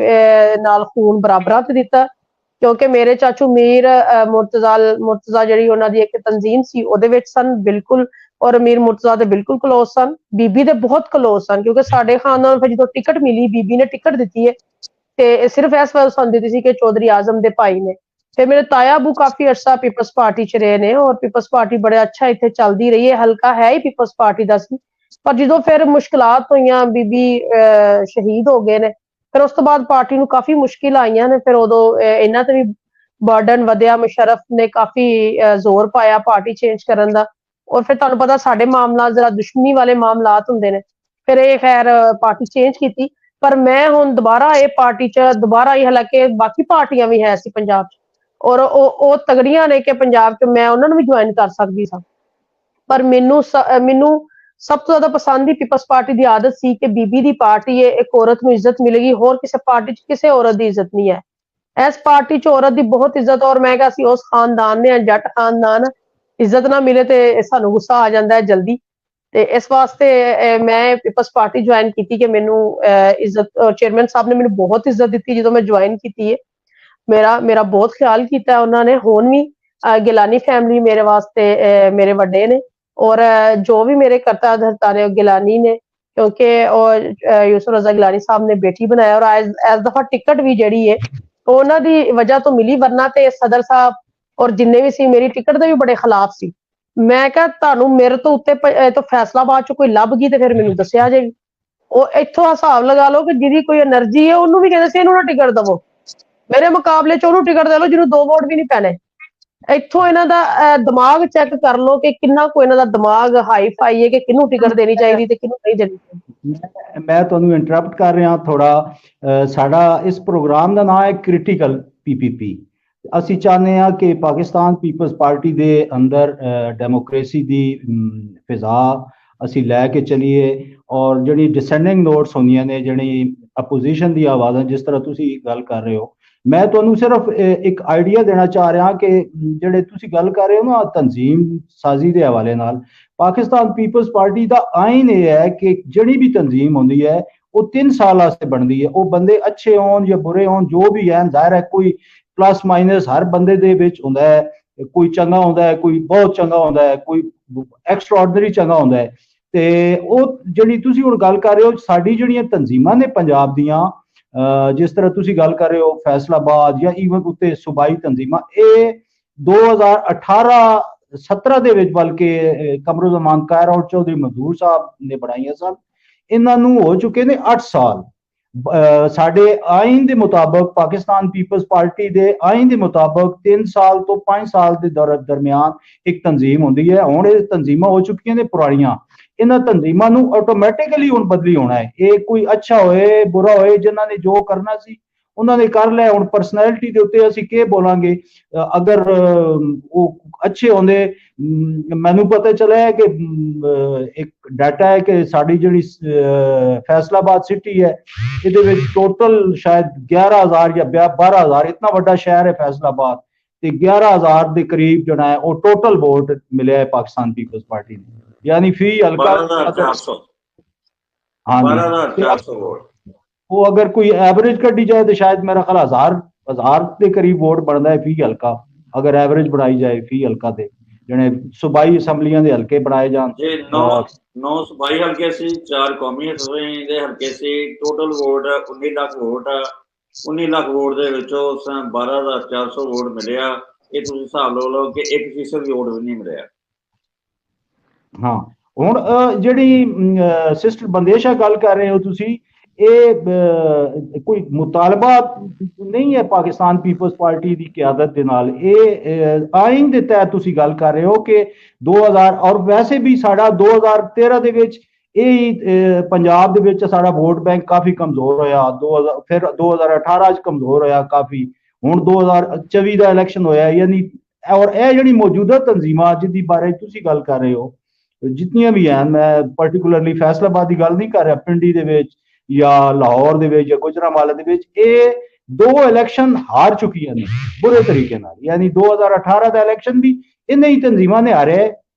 ਨਾਲ ਖੂਨ ਬਰਾਬਰਾਂ ਤੇ ਦਿੱਤਾ, ਕਿਉਂਕਿ ਮੇਰੇ ਚਾਚੂ ਮੀਰ ਮੁਰਤਜ਼ਾ ਜਿਹੜੀ ਉਹਨਾਂ ਦੀ ਇੱਕ ਤਨਜ਼ੀਮ ਸੀ ਉਹਦੇ ਵਿੱਚ ਸਨ ਬਿਲਕੁਲ, ਔਰ ਮੀਰ ਮੁਰਤਜ਼ਾ ਦੇ ਬਿਲਕੁਲ ਕਲੋਜ਼ ਸਨ। ਬੀਬੀ ਦੇ ਬਹੁਤ ਕਲੋਜ਼ ਸਨ, ਕਿਉਂਕਿ ਸਾਡੇ ਖਾਨਦਾਨ ਨੂੰ ਜਦੋਂ ਟਿਕਟ ਮਿਲੀ, ਬੀਬੀ ਨੇ ਟਿਕਟ ਦਿੱਤੀ ਹੈ ਤੇ ਸਿਰਫ ਇਸ ਵਜ੍ਹਾ ਸਾਨੂੰ ਦਿੱਤੀ ਸੀ ਕਿ ਚੌਧਰੀ ਆਜ਼ਮ ਦੇ ਭਾਈ ਨੇ। ਫਿਰ ਮੇਰੇ ਤਾਇਆ ਅਬੂ ਕਾਫੀ ਅਰਸਾ ਪੀਪਲਸ ਪਾਰਟੀ 'ਚ ਰਹੇ ਨੇ, ਔਰ ਪੀਪਲਸ ਪਾਰਟੀ ਬੜਾ ਅੱਛਾ ਇੱਥੇ ਚੱਲਦੀ ਰਹੀ ਹੈ। ਹਲਕਾ ਹੈ ਹੀ ਪੀਪਲਸ ਪਾਰਟੀ ਦਾ ਸੀ, ਪਰ ਜਦੋਂ ਫਿਰ ਮੁਸ਼ਕਿਲਾਤ ਹੋਈਆਂ, ਬੀਬੀ ਸ਼ਹੀਦ ਹੋ ਗਏ ਨੇ, ਫਿਰ ਉਸ ਤੋਂ ਬਾਅਦ ਪਾਰਟੀ ਨੂੰ ਕਾਫੀ ਮੁਸ਼ਕਿਲ ਆਈਆਂ ਨੇ। ਫਿਰ ਉਦੋਂ ਇਹਨਾਂ ਤੇ ਵੀ ਬਰਡਨ ਵਧਿਆ, ਮੁਸ਼ਰਫ ਨੇ ਕਾਫੀ ਜ਼ੋਰ ਪਾਇਆ ਪਾਰਟੀ ਚੇਂਜ ਕਰਨ ਦਾ, ਔਰ ਫਿਰ ਤੁਹਾਨੂੰ ਪਤਾ ਸਾਡੇ ਮਾਮਲਾ ਜ਼ਰਾ ਦੁਸ਼ਮਣੀ ਵਾਲੇ ਮਾਮਲਾਤ ਹੁੰਦੇ ਨੇ, ਫਿਰ ਇਹ ਖੈਰ ਪਾਰਟੀ ਚੇਂਜ ਕੀਤੀ। ਪਰ ਮੈਂ ਹੁਣ ਦੁਬਾਰਾ ਇਹ ਪਾਰਟੀ 'ਚ ਦੁਬਾਰਾ ਹੀ, ਹਾਲਾਂਕਿ ਬਾਕੀ ਪਾਰਟੀਆਂ ਵੀ ਹੈ ਸੀ ਪੰਜਾਬ 'ਚ ਔਰ ਉਹ ਤਗੜੀਆਂ ਨੇ ਕਿ ਪੰਜਾਬ 'ਚ ਮੈਂ ਉਹਨਾਂ ਨੂੰ ਵੀ ਜੁਆਇਨ ਕਰ ਸਕਦੀ ਸਾਂ, ਪਰ ਮੈਨੂੰ ਸਭ ਤੋਂ ਜ਼ਿਆਦਾ ਪਸੰਦ ਹੀ ਪੀਪਲਸ ਪਾਰਟੀ ਦੀ ਆਦਤ ਸੀ ਕਿ ਬੀਬੀ ਦੀ ਪਾਰਟੀ ਹੈ, ਇੱਕ ਔਰਤ ਨੂੰ ਇੱਜ਼ਤ ਮਿਲੇਗੀ, ਹੋਰ ਕਿਸੇ ਪਾਰਟੀ 'ਚ ਕਿਸੇ ਔਰਤ ਦੀ ਇੱਜ਼ਤ ਨਹੀਂ ਹੈ। ਇਸ ਪਾਰਟੀ 'ਚ ਔਰਤ ਦੀ ਬਹੁਤ ਇੱਜ਼ਤ, ਔਰ ਮੈਂ ਕਿਹਾ ਅਸੀਂ ਉਸ ਖਾਨਦਾਨ ਨੇ, ਜੱਟ ਖਾਨਦਾਨ, ਇੱਜ਼ਤ ਨਾ ਮਿਲੇ ਤੇ ਸਾਨੂੰ ਗੁੱਸਾ ਆ ਜਾਂਦਾ ਹੈ ਜਲਦੀ। ਤੇ ਇਸ ਵਾਸਤੇ ਮੈਂ ਪੀਪਲਸ ਪਾਰਟੀ ਜੁਆਇਨ ਕੀਤੀ ਕਿ ਮੈਨੂੰ ਇੱਜ਼ਤ, ਚੇਅਰਮੈਨ ਸਾਹਿਬ ਨੇ ਮੈਨੂੰ ਬਹੁਤ ਇੱਜ਼ਤ ਦਿੱਤੀ ਜਦੋਂ ਮੈਂ ਜੁਆਇਨ ਕੀਤੀ ਹੈ। ਮੇਰਾ ਬਹੁਤ ਖਿਆਲ ਕੀਤਾ ਉਹਨਾਂ ਨੇ। ਹੁਣ ਵੀ ਗਿਲਾਨੀ ਫੈਮਿਲੀ ਮੇਰੇ ਵਾਸਤੇ ਮੇਰੇ ਵੱਡੇ ਨੇ, ਔਰ ਜੋ ਵੀ ਮੇਰੇ ਕਰਤਾ ਧਰਤਾ ਨੇ ਉਹ ਗਿਲਾਨੀ ਨੇ, ਕਿਉਂਕਿ ਉਹ ਯੂਸੁਫ ਰਜ਼ਾ ਗਿਲਾਨੀ ਸਾਹਿਬ ਨੇ ਬੇਟੀ ਬਣਾਇਆ, ਔਰ ਇਸ ਦਫਾ ਟਿਕਟ ਵੀ ਜਿਹੜੀ ਹੈ ਉਹਨਾਂ ਦੀ ਵਜ੍ਹਾ ਤੋਂ ਮਿਲੀ, ਵਰਨਾ ਤੇ ਸਦਰ ਸਾਹਿਬ ਔਰ ਜਿੰਨੇ ਵੀ ਸੀ ਮੇਰੀ ਟਿਕਟ ਦੇ ਵੀ ਬੜੇ ਖਿਲਾਫ ਸੀ। ਮੈਂ ਕਿਹਾ ਤੁਹਾਨੂੰ ਮੇਰੇ ਤੋਂ ਉੱਤੇ ਤੋਂ ਫੈਸਲਾਬਾਦ ਚ ਕੋਈ ਲੱਭ ਗਈ ਤੇ ਫਿਰ ਮੈਨੂੰ ਦੱਸਿਆ ਜੇ। ਉਹ ਇੱਥੋਂ ਹਿਸਾਬ ਲਗਾ ਲਓ ਕਿ ਜਿਹਦੀ ਕੋਈ એનર્ਜੀ ਹੈ ਉਹਨੂੰ ਵੀ ਕਹਿੰਦੇ ਸੀ ਇਹਨੂੰ ਨਾ ਟਿਕਟ ਦਵੋ, ਮੇਰੇ ਮੁਕਾਬਲੇ ਚ ਉਹਨੂੰ ਟਿਕਟ ਦੇ ਲਓ ਜਿਹਨੂੰ 2 ਵੋਟ ਵੀ ਨਹੀਂ ਪੈਣੇ। ਇੱਥੋਂ ਇਹਨਾਂ ਦਾ ਦਿਮਾਗ ਚੈੱਕ ਕਰ ਲਓ ਕਿ ਕਿੰਨਾ ਕੋ ਇਹਨਾਂ ਦਾ ਦਿਮਾਗ ਹਾਈ ਫਾਈ ਹੈ ਕਿ ਕਿਹਨੂੰ ਟਿਕਟ ਦੇਣੀ ਚਾਹੀਦੀ ਤੇ ਕਿਹਨੂੰ ਨਹੀਂ ਦੇਣੀ ਚਾਹੀਦੀ। ਮੈਂ ਤੁਹਾਨੂੰ ਇੰਟਰਪਟ ਕਰ ਰਿਹਾ ਥੋੜਾ। ਸਾਡਾ ਇਸ ਪ੍ਰੋਗਰਾਮ ਦਾ ਨਾਮ ਹੈ ਕ੍ਰਿਟੀਕਲ ਪੀਪੀਪੀ। ਅਸੀਂ ਚਾਹੁੰਦੇ ਹਾਂ ਕਿ ਪਾਕਿਸਤਾਨ ਪੀਪਲਸ ਪਾਰਟੀ ਦੇ ਅੰਦਰ ਡੈਮੋਕ੍ਰੇਸੀ ਦੀ ਫਿਜ਼ਾ ਅਸੀਂ ਲੈ ਕੇ ਚਲੀਏ, ਔਰ ਜਿਹੜੀ ਡਿਸੈਂਡਿੰਗ ਨੋਟਸ ਹੁੰਦੀਆਂ ਨੇ, ਜਿਹੜੀ ਅਪੋਜੀਸ਼ਨ ਦੀ ਆਵਾਜ਼ਾਂ, ਜਿਸ ਤਰ੍ਹਾਂ ਤੁਸੀਂ ਗੱਲ ਕਰ ਰਹੇ ਹੋ, ਮੈਂ ਤੁਹਾਨੂੰ ਸਿਰਫ ਇੱਕ ਆਈਡੀਆ ਦੇਣਾ ਚਾਹ ਰਿਹਾ ਕਿ ਜਿਹੜੇ ਤੁਸੀਂ ਗੱਲ ਕਰ ਰਹੇ ਹੋ ਨਾ ਤਨਜ਼ੀਮ ਸਾਜ਼ੀ ਦੇ ਹਵਾਲੇ ਨਾਲ, ਪਾਕਿਸਤਾਨ ਪੀਪਲਸ ਪਾਰਟੀ ਦਾ ਆਇਨ ਇਹ ਹੈ ਕਿ ਜਿਹੜੀ ਵੀ ਤਨਜ਼ੀਮ ਹੁੰਦੀ ਹੈ ਉਹ 3 ਸਾਲ ਵਾਸਤੇ ਬਣਦੀ ਹੈ। ਉਹ ਬੰਦੇ ਅੱਛੇ ਹੋਣ ਜਾਂ ਬੁਰੇ ਹੋਣ, ਜੋ ਵੀ ਹੈ, ਜ਼ਾਹਿਰ ਹੈ ਕੋਈ ਪਲੱਸ ਮਾਈਨਸ ਹਰ ਬੰਦੇ ਦੇ ਵਿੱਚ ਹੁੰਦਾ ਹੈ, ਕੋਈ ਚੰਗਾ ਹੁੰਦਾ ਹੈ, ਕੋਈ ਬਹੁਤ ਚੰਗਾ ਹੁੰਦਾ ਹੈ, ਕੋਈ ਐਕਸਟਰਾਆਰਡਨਰੀ ਚੰਗਾ ਹੁੰਦਾ ਹੈ। ਤੇ ਉਹ ਜਿਹੜੀ ਤੁਸੀਂ ਹੁਣ ਗੱਲ ਕਰ ਰਹੇ ਹੋ, ਸਾਡੀ ਜਿਹੜੀਆਂ ਤਨਜ਼ੀਮਾਂ ਨੇ ਪੰਜਾਬ ਦੀਆਂ, ਜਿਸ ਤਰ੍ਹਾਂ ਤੁਸੀਂ ਗੱਲ ਕਰ ਰਹੇ ਹੋ ਫੈਸਲਾਬਾਦ ਜਾਂ ਈਵਨ ਉੱਤੇ ਸੂਬਾਈ ਤਨਜ਼ੀਮਾਂ, ਇਹ 2018-17 ਦੇ ਵਿੱਚ ਬਲਕਿ ਕਮਰੁਜ਼ਮਾਨ ਕਾਇਰ ਔਰ ਚੌਧਰੀ ਮਜ਼ਦੂਰ ਸਾਹਿਬ ਨੇ ਬਣਾਈਆਂ ਸਨ। ਇਹਨਾਂ ਨੂੰ ਹੋ ਚੁੱਕੇ ਨੇ 8 ਸਾਲ। ਸਾਡੇ ਆਇਨ ਦੇ ਮੁਤਾਬਕ, ਪਾਕਿਸਤਾਨ ਪੀਪਲਸ ਪਾਰਟੀ ਦੇ ਆਇਨ ਦੇ ਮੁਤਾਬਕ 3 ਸਾਲ ਤੋਂ 5 ਸਾਲ ਦੇ ਦਰਮਿਆਨ ਇੱਕ ਤਨਜ਼ੀਮ ਹੁੰਦੀ ਹੈ। ਹੁਣ ਇਹ ਤਨਜ਼ੀਮਾਂ ਹੋ ਚੁੱਕੀਆਂ ਨੇ ਪੁਰਾਣੀਆਂ। ਇਹਨਾਂ ਤਨਜ਼ੀਮਾਂ ਨੂੰ ਆਟੋਮੈਟਿਕਲੀ ਹੁਣ ਬਦਲੀ ਹੋਣਾ ਹੈ। ਇਹ ਕੋਈ ਅੱਛਾ ਹੋਏ ਬੁਰਾ ਹੋਏ, ਜਿਨ੍ਹਾਂ ਨੇ ਜੋ ਕਰਨਾ ਸੀ ਉਹਨਾਂ ਨੇ ਕਰ ਲਿਆ। ਹੁਣ ਪਰਸਨੈਲਿਟੀ ਦੇ ਉੱਤੇ ਅਸੀਂ ਕੀ ਬੋਲਾਂਗੇ? ਅਗਰ ਉਹ ਅੱਛੇ ਹੁੰਦੇ, ਮੈਨੂੰ ਪਤਾ ਚੱਲਿਆ ਕਿ ਇੱਕ ਡਾਟਾ ਹੈ ਕਿ ਸਾਡੀ ਜਿਹੜੀ ਫੈਸਲਾਬਾਦ ਸਿਟੀ ਹੈ, ਇਹਦੇ ਵਿੱਚ ਟੋਟਲ ਸ਼ਾਇਦ 11,000 ਜਾਂ 12,000, ਇਤਨਾ ਵੱਡਾ ਸ਼ਹਿਰ ਹੈ ਫੈਸਲਾਬਾਦ, ਤੇ 11,000 ਦੇ ਕਰੀਬ ਜਿਹੜਾ ਹੈ ਉਹ ਟੋਟਲ ਵੋਟ ਮਿਲਿਆ ਹੈ ਪਾਕਿਸਤਾਨ ਪੀਪਲਸ ਪਾਰਟੀ ਨੂੰ। यानी फी हल्का 12,400 हाँ 12,400 वोट। वो अगर कोई एवरेज कटी जाए तो शायद मेरा ख्याल हजार के करीब वोट बनता है फी हल्का, अगर एवरेज बनाई जाए फी हल्का ते जिहड़े सूबाई असैंबलियां दे हल्के बनाए जान। जे 9 सूबाई हल्के सी, 4 कौमी असैंबली दे हल्के सी, total vote 19 lakh vote. 19 lakh vote दे विचों 12,400 वोट मिलिया। ਇਹ ਤੁਸੀਂ ਹਿਸਾਬ ਲਾ ਲਓ ਕਿ 1% ਵੀ ਵੋਟ ਵੀ ਨਹੀਂ ਮਿਲਿਆ। ਹਾਂ, ਹੁਣ ਜਿਹੜੀ ਸਿਸਟਰ ਬੰਦੇਸ਼ਾ ਗੱਲ ਕਰ ਰਹੇ ਹੋ ਤੁਸੀਂ, ਇਹ ਕੋਈ ਮੁਤਾਲਬਾ ਨਹੀਂ ਹੈ ਪਾਕਿਸਤਾਨ ਪੀਪਲਸ ਪਾਰਟੀ ਦੀ ਕਿਆਦਤ ਦੇ ਨਾਲ। ਇਹ ਆਇਨ ਦੇ ਤਹਿਤ ਤੁਸੀਂ ਗੱਲ ਕਰ ਰਹੇ ਹੋ ਕਿ 2000, ਔਰ ਵੈਸੇ ਵੀ ਸਾਡਾ 2013 ਦੇ ਵਿੱਚ ਇਹ ਪੰਜਾਬ ਦੇ ਵਿੱਚ ਸਾਡਾ ਵੋਟ ਬੈਂਕ ਕਾਫੀ ਕਮਜ਼ੋਰ ਹੋਇਆ। 2000 ਫਿਰ 2018 ਚ ਕਮਜ਼ੋਰ ਹੋਇਆ ਕਾਫੀ। ਹੁਣ 2024 ਦਾ ਇਲੈਕਸ਼ਨ ਹੋਇਆ, ਯਾਨੀ ਔਰ ਇਹ ਜਿਹੜੀ ਮੌਜੂਦਾ ਤਨਜ਼ੀਮਾਂ ਜਿਹਦੀ ਬਾਰੇ ਤੁਸੀਂ ਗੱਲ ਕਰ ਰਹੇ ਹੋ, ਜਿਤਨੀਆਂ ਵੀ ਹਨ, ਮੈਂ ਪਾਰਟਿਕੂਲਰਲੀ ਫੈਸਲਾਬਾਦ ਦੀ ਗੱਲ ਨਹੀਂ ਕਰ ਰਿਹਾ, ਪਿੰਡੀ ਦੇ ਵਿੱਚ ਜਾਂ ਲਾਹੌਰ ਦੇ ਵਿੱਚ ਜਾਂ ਗੁਜਰਾਂਵਾਲਾ ਦੇ ਵਿੱਚ, ਇਹ 2 ਇਲੈਕਸ਼ਨ ਹਾਰ ਚੁੱਕੀਆਂ ਨੇ ਬੁਰੇ ਤਰੀਕੇ ਨਾਲ। ਯਾਨੀ 2018 ਦਾ ਇਲੈਕਸ਼ਨ ਵੀ ਇਹਨਾਂ ਹੀ ਤਨਜ਼ੀਮਾਂ ਨੇ ਹਾਰਿਆ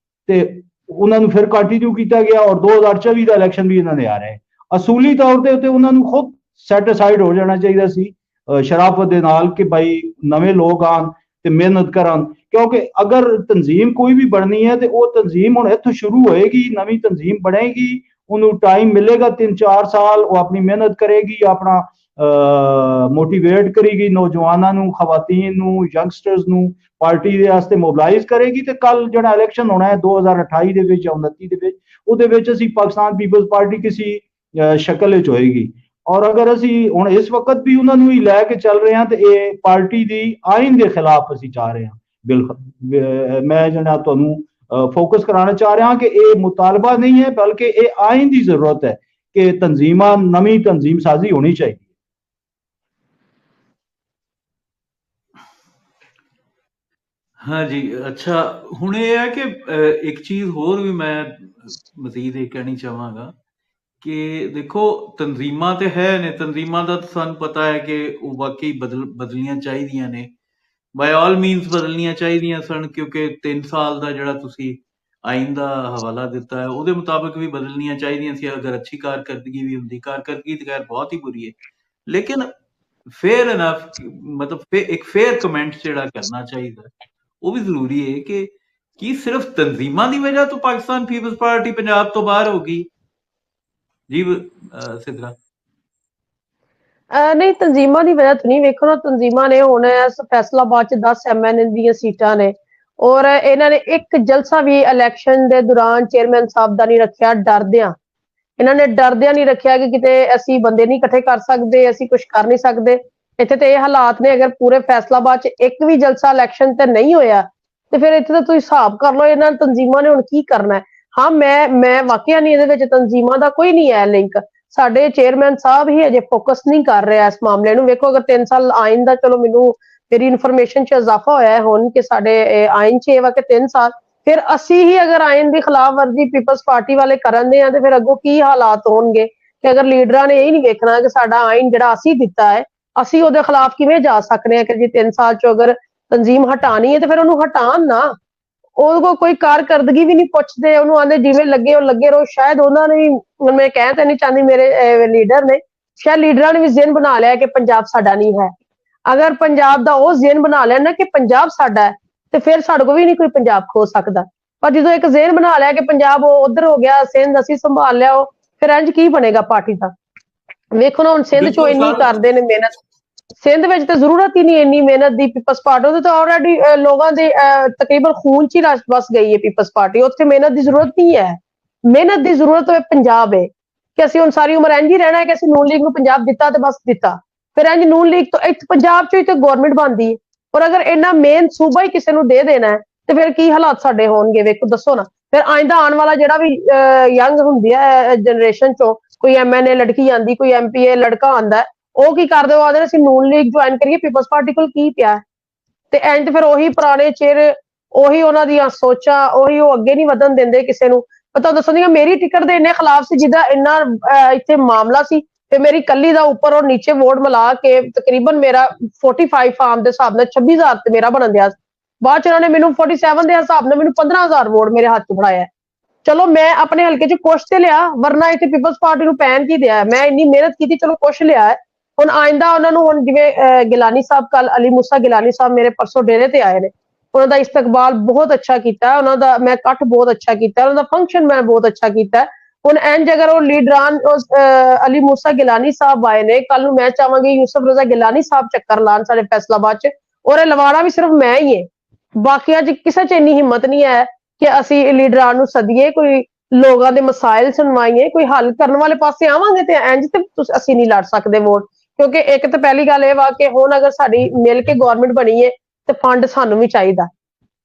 ਤੇ ਉਹਨਾਂ ਨੂੰ ਫਿਰ ਕੰਟੀਨਿਊ ਕੀਤਾ ਗਿਆ, ਔਰ 2024 ਦਾ ਇਲੈਕਸ਼ਨ ਵੀ ਇਹਨਾਂ ਨੇ ਹਾਰਿਆ। ਅਸੂਲੀ ਤੌਰ ਦੇ ਉੱਤੇ ਉਹਨਾਂ ਨੂੰ ਖੁਦ ਸੈਟੀਸਫਾਈਡ ਹੋ ਜਾਣਾ ਚਾਹੀਦਾ ਸੀ ਸ਼ਰਾਫਤ ਦੇ ਨਾਲ ਕਿ ਭਾਈ ਨਵੇਂ ਲੋਕ ਆਣ ਤੇ ਮਿਹਨਤ ਕਰਨ, ਕਿਉਂਕਿ ਅਗਰ ਤਨਜ਼ੀਮ ਕੋਈ ਵੀ ਬਣਨੀ ਹੈ ਤੇ ਉਹ ਤਨਜ਼ੀਮ ਹੁਣ ਇੱਥੋਂ ਸ਼ੁਰੂ ਹੋਏਗੀ, ਨਵੀਂ ਤਨਜ਼ੀਮ ਬਣੇਗੀ, ਉਹਨੂੰ ਟਾਈਮ ਮਿਲੇਗਾ 3-4 ਸਾਲ, ਉਹ ਆਪਣੀ ਮਿਹਨਤ ਕਰੇਗੀ, ਆਪਣਾ ਮੋਟੀਵੇਟ ਕਰੇਗੀ ਨੌਜਵਾਨਾਂ ਨੂੰ, ਖਵਾਤੀਨ ਨੂੰ, ਯੰਗਸਟਰਸ ਨੂੰ ਪਾਰਟੀ ਦੇ ਵਾਸਤੇ ਮੋਬਿਲਾਈਜ਼ ਕਰੇਗੀ, ਤੇ ਕੱਲ ਜਿਹੜਾ ਇਲੈਕਸ਼ਨ ਹੋਣਾ ਹੈ 2028 ਦੇ ਵਿੱਚ ਜਾਂ 29 ਦੇ ਵਿੱਚ, ਉਹਦੇ ਵਿੱਚ ਅਸੀਂ ਪਾਕਿਸਤਾਨ ਪੀਪਲਸ ਪਾਰਟੀ ਕਿਸੇ ਸ਼ਕਲ ਵਿੱਚ ਹੋਏਗੀ। ਔਰ ਅਗਰ ਅਸੀਂ ਹੁਣ ਇਸ ਵਕਤ ਵੀ ਉਹਨਾਂ ਨੂੰ ਹੀ ਲੈ ਕੇ ਚੱਲ ਰਹੇ ਹਾਂ ਤੇ ਇਹ ਪਾਰਟੀ ਦੀ ਆਇਨ ਦੇ ਖਿਲਾਫ ਅਸੀਂ ਜਾ ਰਹੇ ਹਾਂ। ਬਿਲਕੁਲ ਮੈਂ ਜਿਹੜਾ ਤੁਹਾਨੂੰ ਫੋਕਸ ਕਰਾਉਣਾ ਚਾਹ ਰਿਹਾ ਕਿ ਇਹ ਮੁਤਾਲਬਾ ਨਹੀਂ ਹੈ, ਬਲਕਿ ਇਹ ਆਇਨ ਦੀ ਜ਼ਰੂਰਤ ਹੈ ਕਿ ਤਨਜ਼ੀਮਾਂ, ਨਵੀਂ ਤਨਜ਼ੀਮ ਸਾਜ਼ੀ ਹੋਣੀ ਚਾਹੀਦੀ। हाँ जी, अच्छा हुण ये है कि एक चीज़ होर भी मैं मज़ीद ये कहनी चाहांगा कि देखो तनजीमां ते है ने, तनजीमां दा सानूं पता है कि वो वाकई बदलनियां चाहीदियां ने, बाय ऑल मीनस बदलनियां चाहीदियां सन, क्योंकि 3 साल दा जिहड़ा तुसीं आइन दा हवाला दिता है ਉਹਦੇ ਮੁਤਾਬਕ भी बदलनियां ਚਾਹੀਦੀਆਂ ਸੀ अगर अच्छी कारकर्दगी भी ਹੁੰਦੀ। कारकर्दगी तो खैर बहुत ही बुरी है, लेकिन फेयर इनफ मतलब एक फेयर कमेंट ਜਿਹੜਾ करना चाहिए ਉਹ ਵੀ ਜ਼ਰੂਰੀ ਹੈ ਕਿ ਕੀ ਸਿਰਫ ਤਨਜ਼ੀਮਾਂ ਦੀ ਵਜ੍ਹਾ ਤੋਂ ਪਾਕਿਸਤਾਨ ਪੀਪਲਸ ਪਾਰਟੀ ਪੰਜਾਬ ਤੋਂ ਬਾਹਰ ਹੋ ਗਈ? ਜੀ ਸਿਦਰਾ। ਨਹੀਂ ਤਨਜ਼ੀਮਾਂ ਦੀ ਵਜ੍ਹਾ ਤੋਂ ਨਹੀਂ, ਵੇਖੋ ਨਾ ਤਨਜ਼ੀਮਾਂ ਨੇ ਹੁਣ ਇਸ ਫੈਸਲਾਬਾਦ ਚ 10 MNA ਦੀਆਂ ਸੀਟਾਂ ਨੇ, ਔਰ ਇਹਨਾਂ ਨੇ ਇੱਕ ਜਲਸਾ ਵੀ ਇਲੈਕਸ਼ਨ ਦੇ ਦੌਰਾਨ ਚੇਅਰਮੈਨ ਸਾਹਿਬ ਦਾ ਨਹੀਂ ਰੱਖਿਆ, ਡਰਦਿਆਂ। ਇਹਨਾਂ ਨੇ ਡਰਦਿਆਂ ਨਹੀਂ ਰੱਖਿਆ ਕਿ ਕਿਤੇ ਅਸੀਂ ਬੰਦੇ ਨਹੀਂ ਇਕੱਠੇ ਕਰ ਸਕਦੇ, ਅਸੀਂ ਕੁਝ ਕਰ ਨਹੀਂ ਸਕਦੇ। ਇੱਥੇ ਤੇ ਇਹ ਹਾਲਾਤ ਨੇ, ਅਗਰ ਪੂਰੇ ਫੈਸਲਾਬਾਦ ਚ ਇੱਕ ਵੀ ਜਲਸਾ ਇਲੈਕਸ਼ਨ ਤੇ ਨਹੀਂ ਹੋਇਆ ਤੇ ਫਿਰ ਇੱਥੇ ਤਾਂ ਤੁਸੀਂ ਹਿਸਾਬ ਕਰ ਲਓ ਇਹਨਾਂ ਤਨਜ਼ੀਮਾਂ ਨੇ ਹੁਣ ਕੀ ਕਰਨਾ ਹੈ। ਹਾਂ, ਮੈਂ ਵਾਕਿਆ ਨਹੀਂ ਇਹਦੇ ਵਿੱਚ ਤਨਜ਼ੀਮਾਂ ਦਾ ਕੋਈ ਨਹੀਂ ਹੈ ਲਿੰਕ। ਸਾਡੇ ਚੇਅਰਮੈਨ ਸਾਹਿਬ ਹੀ ਅਜੇ ਫੋਕਸ ਨਹੀਂ ਕਰ ਰਿਹਾ ਇਸ ਮਾਮਲੇ ਨੂੰ। ਵੇਖੋ, ਅਗਰ 3 ਸਾਲ ਆਇਨ ਦਾ, ਚਲੋ ਮੈਨੂੰ ਮੇਰੀ ਇਨਫੋਰਮੇਸ਼ਨ 'ਚ ਇਜ਼ਾਫਾ ਹੋਇਆ ਹੈ ਹੁਣ ਕਿ ਸਾਡੇ ਆਇਨ 'ਚ ਇਹ ਵਾ ਕਿ 3 ਸਾਲ, ਫਿਰ ਅਸੀਂ ਹੀ ਅਗਰ ਆਇਨ ਦੀ ਖਿਲਾਫ ਵਰਜ਼ੀ ਪੀਪਲਸ ਪਾਰਟੀ ਵਾਲੇ ਕਰਦੇ ਆ ਤੇ ਫਿਰ ਅੱਗੋਂ ਕੀ ਹਾਲਾਤ ਹੋਣਗੇ ਕਿ ਅਗਰ ਲੀਡਰਾਂ ਨੇ ਇਹ ਨਹੀਂ ਵੇਖਣਾ ਕਿ ਸਾਡਾ ਆਇਨ ਜਿਹੜਾ ਅਸੀਂ ਦਿੱਤਾ ਹੈ ਅਸੀਂ ਉਹਦੇ ਖਿਲਾਫ ਕਿਵੇਂ ਜਾ ਸਕਦੇ ਹਾਂ ਕਿ ਜੀ 3 ਸਾਲ 'ਚ ਅਗਰ ਤਨਜ਼ੀਮ ਹਟਾਣੀ ਹੈ ਤੇ ਫਿਰ ਉਹਨੂੰ ਹਟਾਉਣ ਨਾ। ਉਹਦੇ ਕੋਲ ਕੋਈ ਕਾਰਕਰਦਗੀ ਵੀ ਨਹੀਂ ਪੁੱਛਦੇ, ਉਹਨੂੰ ਆਂਦੇ ਜਿਵੇਂ ਲੱਗੇ ਉਹ ਲੱਗੇ ਰਹੋ। ਸ਼ਾਇਦ ਉਹਨਾਂ ਨੇ ਵੀ, ਮੈਂ ਕਹਿ ਤਾਂ ਨਹੀਂ ਚਾਹੁੰਦੀ ਮੇਰੇ ਲੀਡਰ ਨੇ, ਸ਼ਾਇਦ ਲੀਡਰਾਂ ਨੇ ਵੀ ਜ਼ਿਹਨ ਬਣਾ ਲਿਆ ਕਿ ਪੰਜਾਬ ਸਾਡਾ ਨਹੀਂ ਹੈ। ਅਗਰ ਪੰਜਾਬ ਦਾ ਉਹ ਜ਼ਿਹਨ ਬਣਾ ਲਿਆ ਨਾ ਕਿ ਪੰਜਾਬ ਸਾਡਾ ਹੈ ਤੇ ਫਿਰ ਸਾਡੇ ਕੋਲ ਵੀ ਨਹੀਂ ਕੋਈ ਪੰਜਾਬ ਖੋ ਸਕਦਾ। ਪਰ ਜਦੋਂ ਇੱਕ ਜ਼ਿਹਨ ਬਣਾ ਲਿਆ ਕਿ ਪੰਜਾਬ ਉਹ ਉਧਰ ਹੋ ਗਿਆ, ਸਿੰਧ ਅਸੀਂ ਸੰਭਾਲ ਲਿਆ, ਉਹ ਫਿਰ ਇੰਜ ਕੀ ਬਣੇਗਾ ਪਾਰਟੀ ਦਾ। ਵੇਖੋ ਨਾ ਹੁਣ ਸਿੰਧ ਚੋਂ ਬਿਲਕੁਲ ਇੰਨੀ ਸਰ। ਕਰਦੇ ਨੇ ਮਿਹਨਤ, ਸਿੰਧ ਵਿੱਚ ਤਾਂ ਜ਼ਰੂਰਤ ਹੀ ਨਹੀਂ ਇੰਨੀ ਮਿਹਨਤ ਦੀ। ਪੀਪਲਸ ਪਾਰਟੀ ਉਹਦੇ ਤਾਂ ਆਲਰੇਡੀ ਲੋਕਾਂ ਦੇ ਤਕਰੀਬਨ ਖੂਨ 'ਚ ਹੀ ਵਸ ਗਈ ਹੈ ਪੀਪਲਸ ਪਾਰਟੀ, ਉੱਥੇ ਮਿਹਨਤ ਦੀ ਜ਼ਰੂਰਤ ਨਹੀਂ ਹੈ। ਮਿਹਨਤ ਦੀ ਜ਼ਰੂਰਤ ਹੋਵੇ ਪੰਜਾਬ ਹੈ ਕਿ ਅਸੀਂ ਹੁਣ ਸਾਰੀ ਉਮਰ ਇੰਝ ਹੀ ਰਹਿਣਾ ਹੈ ਕਿ ਅਸੀਂ ਨੂਨ ਲੀਗ ਨੂੰ ਪੰਜਾਬ ਦਿੱਤਾ ਤੇ ਬਸ ਦਿੱਤਾ, ਫਿਰ ਇੰਝ ਨੂਨ ਲੀਗ ਤੋਂ ਇੱਥੇ ਪੰਜਾਬ 'ਚ ਹੀ ਤੇ ਗੌਰਮੈਂਟ ਬਣਦੀ ਹੈ। ਔਰ ਅਗਰ ਇੰਨਾ ਮੇਨ ਸੂਬਾ ਹੀ ਕਿਸੇ ਨੂੰ ਦੇ ਦੇਣਾ ਹੈ ਤੇ ਫਿਰ ਕੀ ਹਾਲਾਤ ਸਾਡੇ ਹੋਣਗੇ, ਵੇਖੋ ਦੱਸੋ ਨਾ। ਫਿਰ ਆਇੰਦਾ ਆਉਣ ਵਾਲਾ ਜਿਹੜਾ ਵੀ ਯੰਗ ਹੁੰਦੀ ਹੈ ਜਨਰੇਸ਼ਨ 'ਚੋਂ, ਕੋਈ MNA ਲੜਕੀ ਆਂਦੀ, ਕੋਈ MPA ਲੜਕਾ ਆਂਦਾ, ਉਹ ਕੀ ਕਰਦੇ, ਉਹ ਆਖਦੇ ਅਸੀਂ ਨੂਨ ਲੀਗ ਜੁਆਇਨ ਕਰੀਏ, ਪੀਪਲਸ ਪਾਰਟੀ ਕੋਲ ਕੀ ਪਿਆ। ਤੇ ਐਂਡ ਫਿਰ ਉਹੀ ਪੁਰਾਣੇ ਚਿਹਰੇ, ਉਹੀ ਉਹਨਾਂ ਦੀਆਂ ਸੋਚਾਂ, ਉਹੀ ਉਹ ਅੱਗੇ ਨਹੀਂ ਵਧਣ ਦਿੰਦੇ ਕਿਸੇ ਨੂੰ। ਪਤਾ ਦੱਸਣ ਦੀਆਂ ਮੇਰੀ ਟਿਕਟ ਦੇ ਇੰਨੇ ਖਿਲਾਫ ਸੀ ਜਿਹਦਾ ਇੰਨਾ ਇੱਥੇ ਮਾਮਲਾ ਸੀ, ਤੇ ਮੇਰੀ ਕੱਲੀ ਦਾ ਉੱਪਰ ਔਰ ਨੀਚੇ ਵੋਟ ਮਿਲਾ ਕੇ ਤਕਰੀਬਨ ਮੇਰਾ 45 ਫਾਰਮ ਦੇ ਹਿਸਾਬ ਨਾਲ 26,000 ਤੇ ਮੇਰਾ ਬਣਨ ਦਿਆ। ਬਾਅਦ ਚ ਉਹਨਾਂ ਨੇ ਮੈਨੂੰ 47 ਦੇ ਹਿਸਾਬ ਨਾਲ ਮੈਨੂੰ 15,000 ਵੋਟ ਮੇਰੇ ਹੱਥ ਚ ਫੜਾਇਆ। ਚਲੋ ਮੈਂ ਆਪਣੇ ਹਲਕੇ ਚ ਕੁਛ ਤੇ ਲਿਆ, ਵਰਨਾ ਇੱਥੇ ਪੀਪਲਸ ਪਾਰਟੀ ਨੂੰ ਪੈਣ ਕੀ ਦਿਆ। ਮੈਂ ਇੰਨੀ ਮਿਹਨਤ ਕੀਤੀ, ਚਲੋ ਕੁਛ ਲਿਆ ਹੈ। ਹੁਣ ਆਇੰਦਾ ਉਹਨਾਂ ਨੂੰ, ਹੁਣ ਜਿਵੇਂ ਗਿਲਾਨੀ ਸਾਹਿਬ, ਕੱਲ ਅਲੀ ਮੂਸਾ ਗਿਲਾਨੀ ਸਾਹਿਬ ਮੇਰੇ ਪਰਸੋਂ ਡੇਰੇ ਤੇ ਆਏ ਨੇ, ਉਹਨਾਂ ਦਾ ਇਸਤਕਬਾਲ ਬਹੁਤ ਅੱਛਾ ਕੀਤਾ, ਉਹਨਾਂ ਦਾ ਮੈਂ ਇਕੱਠ ਬਹੁਤ ਅੱਛਾ ਕੀਤਾ, ਉਹਨਾਂ ਦਾ ਫੰਕਸ਼ਨ ਮੈਂ ਬਹੁਤ ਅੱਛਾ ਕੀਤਾ। ਹੁਣ ਇੰਜ ਅਗਰ ਉਹ ਲੀਡਰਾਨ ਅਲੀ ਮੂਸਾ ਗਿਲਾਨੀ ਸਾਹਿਬ ਆਏ ਨੇ, ਕੱਲ ਨੂੰ ਮੈਂ ਚਾਹਾਂਗੀ ਯੂਸਫ ਰਜ਼ਾ ਗਿਲਾਨੀ ਸਾਹਿਬ ਚੱਕਰ ਲਾਣ ਸਾਡੇ ਫੈਸਲਾਬਾਦ ਚ, ਔਰ ਇਹ ਲਵਾਣਾ ਵੀ ਸਿਰਫ ਮੈਂ ਹੀ ਹੈ, ਬਾਕੀਆਂ ਚ ਕਿਸੇ ਚ ਇੰਨੀ ਹਿੰਮਤ ਨਹੀਂ ਹੈ ਕਿ ਅਸੀਂ ਲੀਡਰਾਂ ਨੂੰ ਸਦੀਏ, ਕੋਈ ਲੋਕਾਂ ਦੇ ਮਸਾਇਲ ਸੁਣਵਾਈਏ, ਕੋਈ ਹੱਲ ਕਰਨ ਵਾਲੇ ਪਾਸੇ ਆਵਾਂਗੇ। ਤੇ ਇੰਜ ਤੇ ਅਸੀਂ ਨਹੀਂ ਲੜ ਸਕਦੇ ਵੋਟ, ਕਿਉਂਕਿ ਇੱਕ ਤਾਂ ਪਹਿਲੀ ਗੱਲ ਇਹ ਵਾ ਕਿ ਹੁਣ ਅਗਰ ਸਾਡੀ ਮਿਲ ਕੇ ਗਵਰਨਮੈਂਟ ਬਣੀ ਹੈ ਤੇ ਫੰਡ ਸਾਨੂੰ ਵੀ ਚਾਹੀਦਾ।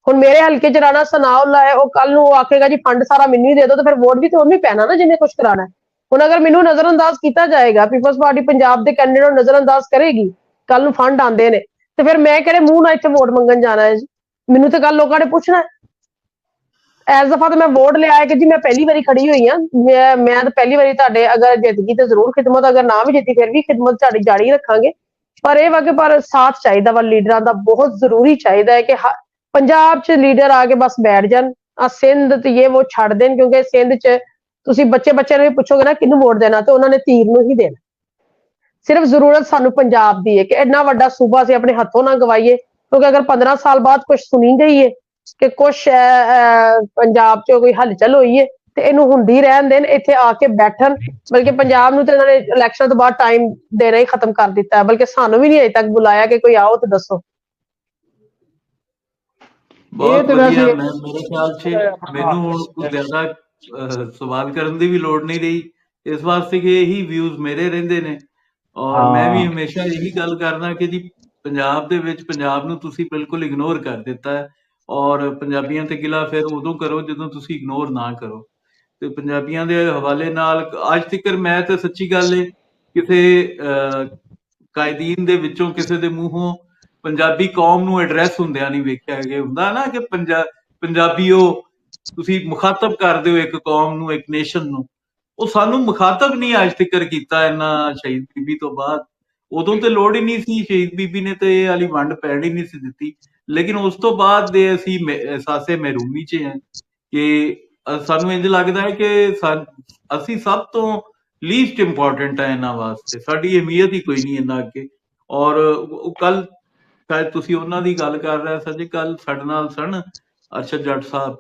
ਹੁਣ ਮੇਰੇ ਹਲਕੇ ਚ ਰਾਣਾ ਸਨਾਉल्ला ਹੈ, ਉਹ ਕੱਲ ਨੂੰ ਆਖੇਗਾ ਜੀ ਫੰਡ ਸਾਰਾ ਮੈਨੂੰ ਹੀ ਦੇ ਦਿਓ, ਤੇ ਫਿਰ ਵੋਟ ਵੀ ਤੇ ਉਹਨੂੰ ਹੀ ਪੈਣਾ ਨਾ ਜਿਹਨੇ ਕੁਝ ਕਰਾਣਾ। ਹੁਣ ਅਗਰ ਮੈਨੂੰ ਨਜ਼ਰਅੰਦਾਜ਼ ਕੀਤਾ ਜਾਏਗਾ, ਪੀਪਲਸ ਪਾਰਟੀ ਪੰਜਾਬ ਦੇ ਕੈਂਡੀਡੇਟ ਨੂੰ ਨਜ਼ਰਅੰਦਾਜ਼ ਕਰੇਗੀ, ਕੱਲ ਨੂੰ ਫੰਡ ਆਉਂਦੇ ਨੇ, ਤੇ ਫਿਰ ਮੈਂ ਕਿਹੜੇ ਮੂੰਹ ਨਾਲ ਇੱਥੇ ਵੋਟ ਮੰਗਣ ਜਾਣਾ ਹੈ ਜੀ। ਮੈਨੂੰ ਤੇ ਕੱਲ ਲੋਕਾਂ ਨੇ ਪੁੱਛਣਾ ਐਸ ਦਫਾ ਤਾਂ ਮੈਂ ਵੋਟ ਲਿਆ ਹੈ ਕਿ ਜੀ ਮੈਂ ਪਹਿਲੀ ਵਾਰੀ ਖੜੀ ਹੋਈ ਹਾਂ, ਮੈਂ ਤਾਂ ਪਹਿਲੀ ਵਾਰੀ ਤੁਹਾਡੇ, ਅਗਰ ਜਿੱਤ ਗਈ ਤਾਂ ਜ਼ਰੂਰ ਖਿਦਮਤ, ਅਗਰ ਨਾ ਵੀ ਜਿੱਤੀ ਫਿਰ ਵੀ ਖਿਦਮਤ ਤੁਹਾਡੀ ਜਾਰੀ ਰੱਖਾਂਗੇ। ਪਰ ਇਹ ਵਾ ਕਿ ਪਰ ਸਾਥ ਚਾਹੀਦਾ ਵਾ ਲੀਡਰਾਂ ਦਾ, ਬਹੁਤ ਜ਼ਰੂਰੀ ਚਾਹੀਦਾ ਹੈ ਕਿ ਪੰਜਾਬ 'ਚ ਲੀਡਰ ਆ ਕੇ ਬਸ ਬੈਠ ਜਾਣ, ਆ ਸਿੰਧ ਤੇ ਇਹ ਉਹ ਛੱਡ ਦੇਣ, ਕਿਉਂਕਿ ਸਿੰਧ 'ਚ ਤੁਸੀਂ ਬੱਚਿਆਂ ਨੂੰ ਵੀ ਪੁੱਛੋਗੇ ਨਾ ਕਿਹਨੂੰ ਵੋਟ ਦੇਣਾ, ਤੇ ਉਹਨਾਂ ਨੇ ਤੀਰ ਨੂੰ ਹੀ ਦੇਣਾ। ਸਿਰਫ ਜ਼ਰੂਰਤ ਸਾਨੂੰ ਪੰਜਾਬ ਦੀ ਹੈ ਕਿ ਇੰਨਾ ਵੱਡਾ ਸੂਬਾ ਅਸੀਂ ਆਪਣੇ ਹੱਥੋਂ ਨਾ ਗਵਾਈਏ, ਕਿਉਂਕਿ ਅਗਰ 15 ਸਾਲ ਬਾਅਦ ਕੁਝ ਸੁਣੀ ਗਈ ਹੈ ਕਿ ਕੁਛ ਪੰਜਾਬ 'ਚ ਕੋਈ ਹਲਚਲ ਹੋਈ ਹੈ, ਤੇ ਇਹਨੂੰ ਹੁੰਦੀ ਰਹਿਣ ਦੇਣ, ਇੱਥੇ ਆ ਕੇ ਬੈਠਣ। ਬਲਕਿ ਪੰਜਾਬ ਨੂੰ ਤੇ ਇਹਨਾਂ ਨੇ ਇਲੈਕਸ਼ਨ ਤੋਂ ਬਾਅਦ ਟਾਈਮ ਦੇਣਾ ਹੀ ਖਤਮ ਕਰ ਦਿੱਤਾ ਹੈ, ਬਲਕਿ ਸਾਨੂੰ ਵੀ ਨਹੀਂ ਅਜੇ ਤੱਕ ਬੁਲਾਇਆ ਕਿ ਕੋਈ ਆਓ ਤੇ ਦੱਸੋ। ਬਹੁਤ ਤੇ ਵਧੀਆ। ਵੈਸੇ ਮੇਰੇ ਖਿਆਲ 'ਚ ਮੈਨੂੰ ਹੁਣ ਕੋਈ ਜ਼ਿਆਦਾ ਸਵਾਲ ਕਰਨ ਦੀ ਵੀ ਲੋੜ ਨਹੀਂ ਰਹੀ, ਇਸ ਵਾਸਤੇ ਕਿ ਇਹੀ ਵਿਊਜ਼ ਮੇਰੇ ਰਹਿੰਦੇ ਨੇ, ਔਰ ਮੈਂ ਵੀ ਹਾਂ ਹਮੇਸ਼ਾ ਇਹੀ ਗੱਲ ਕਰਦਾ ਕਿ ਜੀ ਪੰਜਾਬ ਦੇ ਵਿੱਚ ਪੰਜਾਬ ਨੂੰ ਤੁਸੀਂ ਬਿਲਕੁਲ ਇਗਨੋਰ ਕਰ ਦਿੱਤਾ ਹੈ, ਔਰ ਪੰਜਾਬੀਆਂ ਤੇ ਗਿਲਾ ਫਿਰ ਉਦੋਂ ਕਰੋ ਜਦੋਂ ਤੁਸੀਂ ਇਗਨੋਰ ਨਾ ਕਰੋ। ਤੇ ਪੰਜਾਬੀਆਂ ਦੇ ਹਵਾਲੇ ਨਾਲ ਅੱਜ ਤੱਕ ਮੈਂ ਤੇ ਸੱਚੀ ਗੱਲ ਹੈ ਕਿਸੇ ਕਾਇਦੀਨ ਦੇ ਵਿੱਚੋਂ ਕਿਸੇ ਦੇ ਮੂੰਹੋਂ ਪੰਜਾਬੀ ਕੌਮ ਨੂੰ ਐਡਰੈਸ ਹੁੰਦਿਆਂ ਨਹੀਂ ਵੇਖਿਆ ਗਿਆ। ਹੁੰਦਾ ਨਾ ਕਿ ਪੰਜਾਬੀਓ ਤੁਸੀਂ ਮੁਖਾਤਬ ਕਰਦੇ ਹੋ ਇੱਕ ਕੌਮ ਨੂੰ, ਇੱਕ ਨੇਸ਼ਨ ਨੂੰ, ਉਹ ਸਾਨੂੰ ਮੁਖਾਤਬ ਨਹੀਂ ਅੱਜ ਤੱਕ ਕੀਤਾ ਇਹਨਾਂ ਸ਼ਹੀਦ ਬੀਬੀ ਤੋਂ ਬਾਅਦ। ਉਦੋਂ ਤੇ ਲੋੜ ਹੀ ਨਹੀਂ ਸੀ, ਸ਼ਹੀਦ ਬੀਬੀ ਨੇ ਤੇ ਇਹ ਵਾਲੀ ਵੰਡ ਪੈਣ ਹੀ ਨਹੀਂ ਸੀ ਦਿੱਤੀ, ਲੇਕਿਨ ਉਸ ਤੋਂ ਬਾਅਦ ਦੇ ਅਸੀਂ ਅਹਿਸਾਸੇ ਮਹਿਰੂਮੀ 'ਚ ਹੈ ਕਿ ਸਾਨੂੰ ਇੰਝ ਲੱਗਦਾ ਹੈ ਕਿ ਅਸੀਂ ਸਭ ਤੋਂ ਲੀਸਟ ਇੰਪੋਰਟੈਂਟ ਹੈ ਇਹਨਾਂ ਵਾਸਤੇ, ਸਾਡੀ ਅਹਿਮੀਅਤ ਹੀ ਕੋਈ ਨਹੀਂ ਇਹਨਾਂ ਅੱਗੇ। ਔਰ ਕੱਲ ਸ਼ਾਇਦ ਤੁਸੀਂ ਉਹਨਾਂ ਦੀ ਗੱਲ ਕਰ ਰਹੇ ਸਰ ਜੀ, ਕੱਲ ਸਾਡੇ ਨਾਲ ਸਨ ਅਰਸ਼ਦ ਜੱਟ ਸਾਹਿਬ,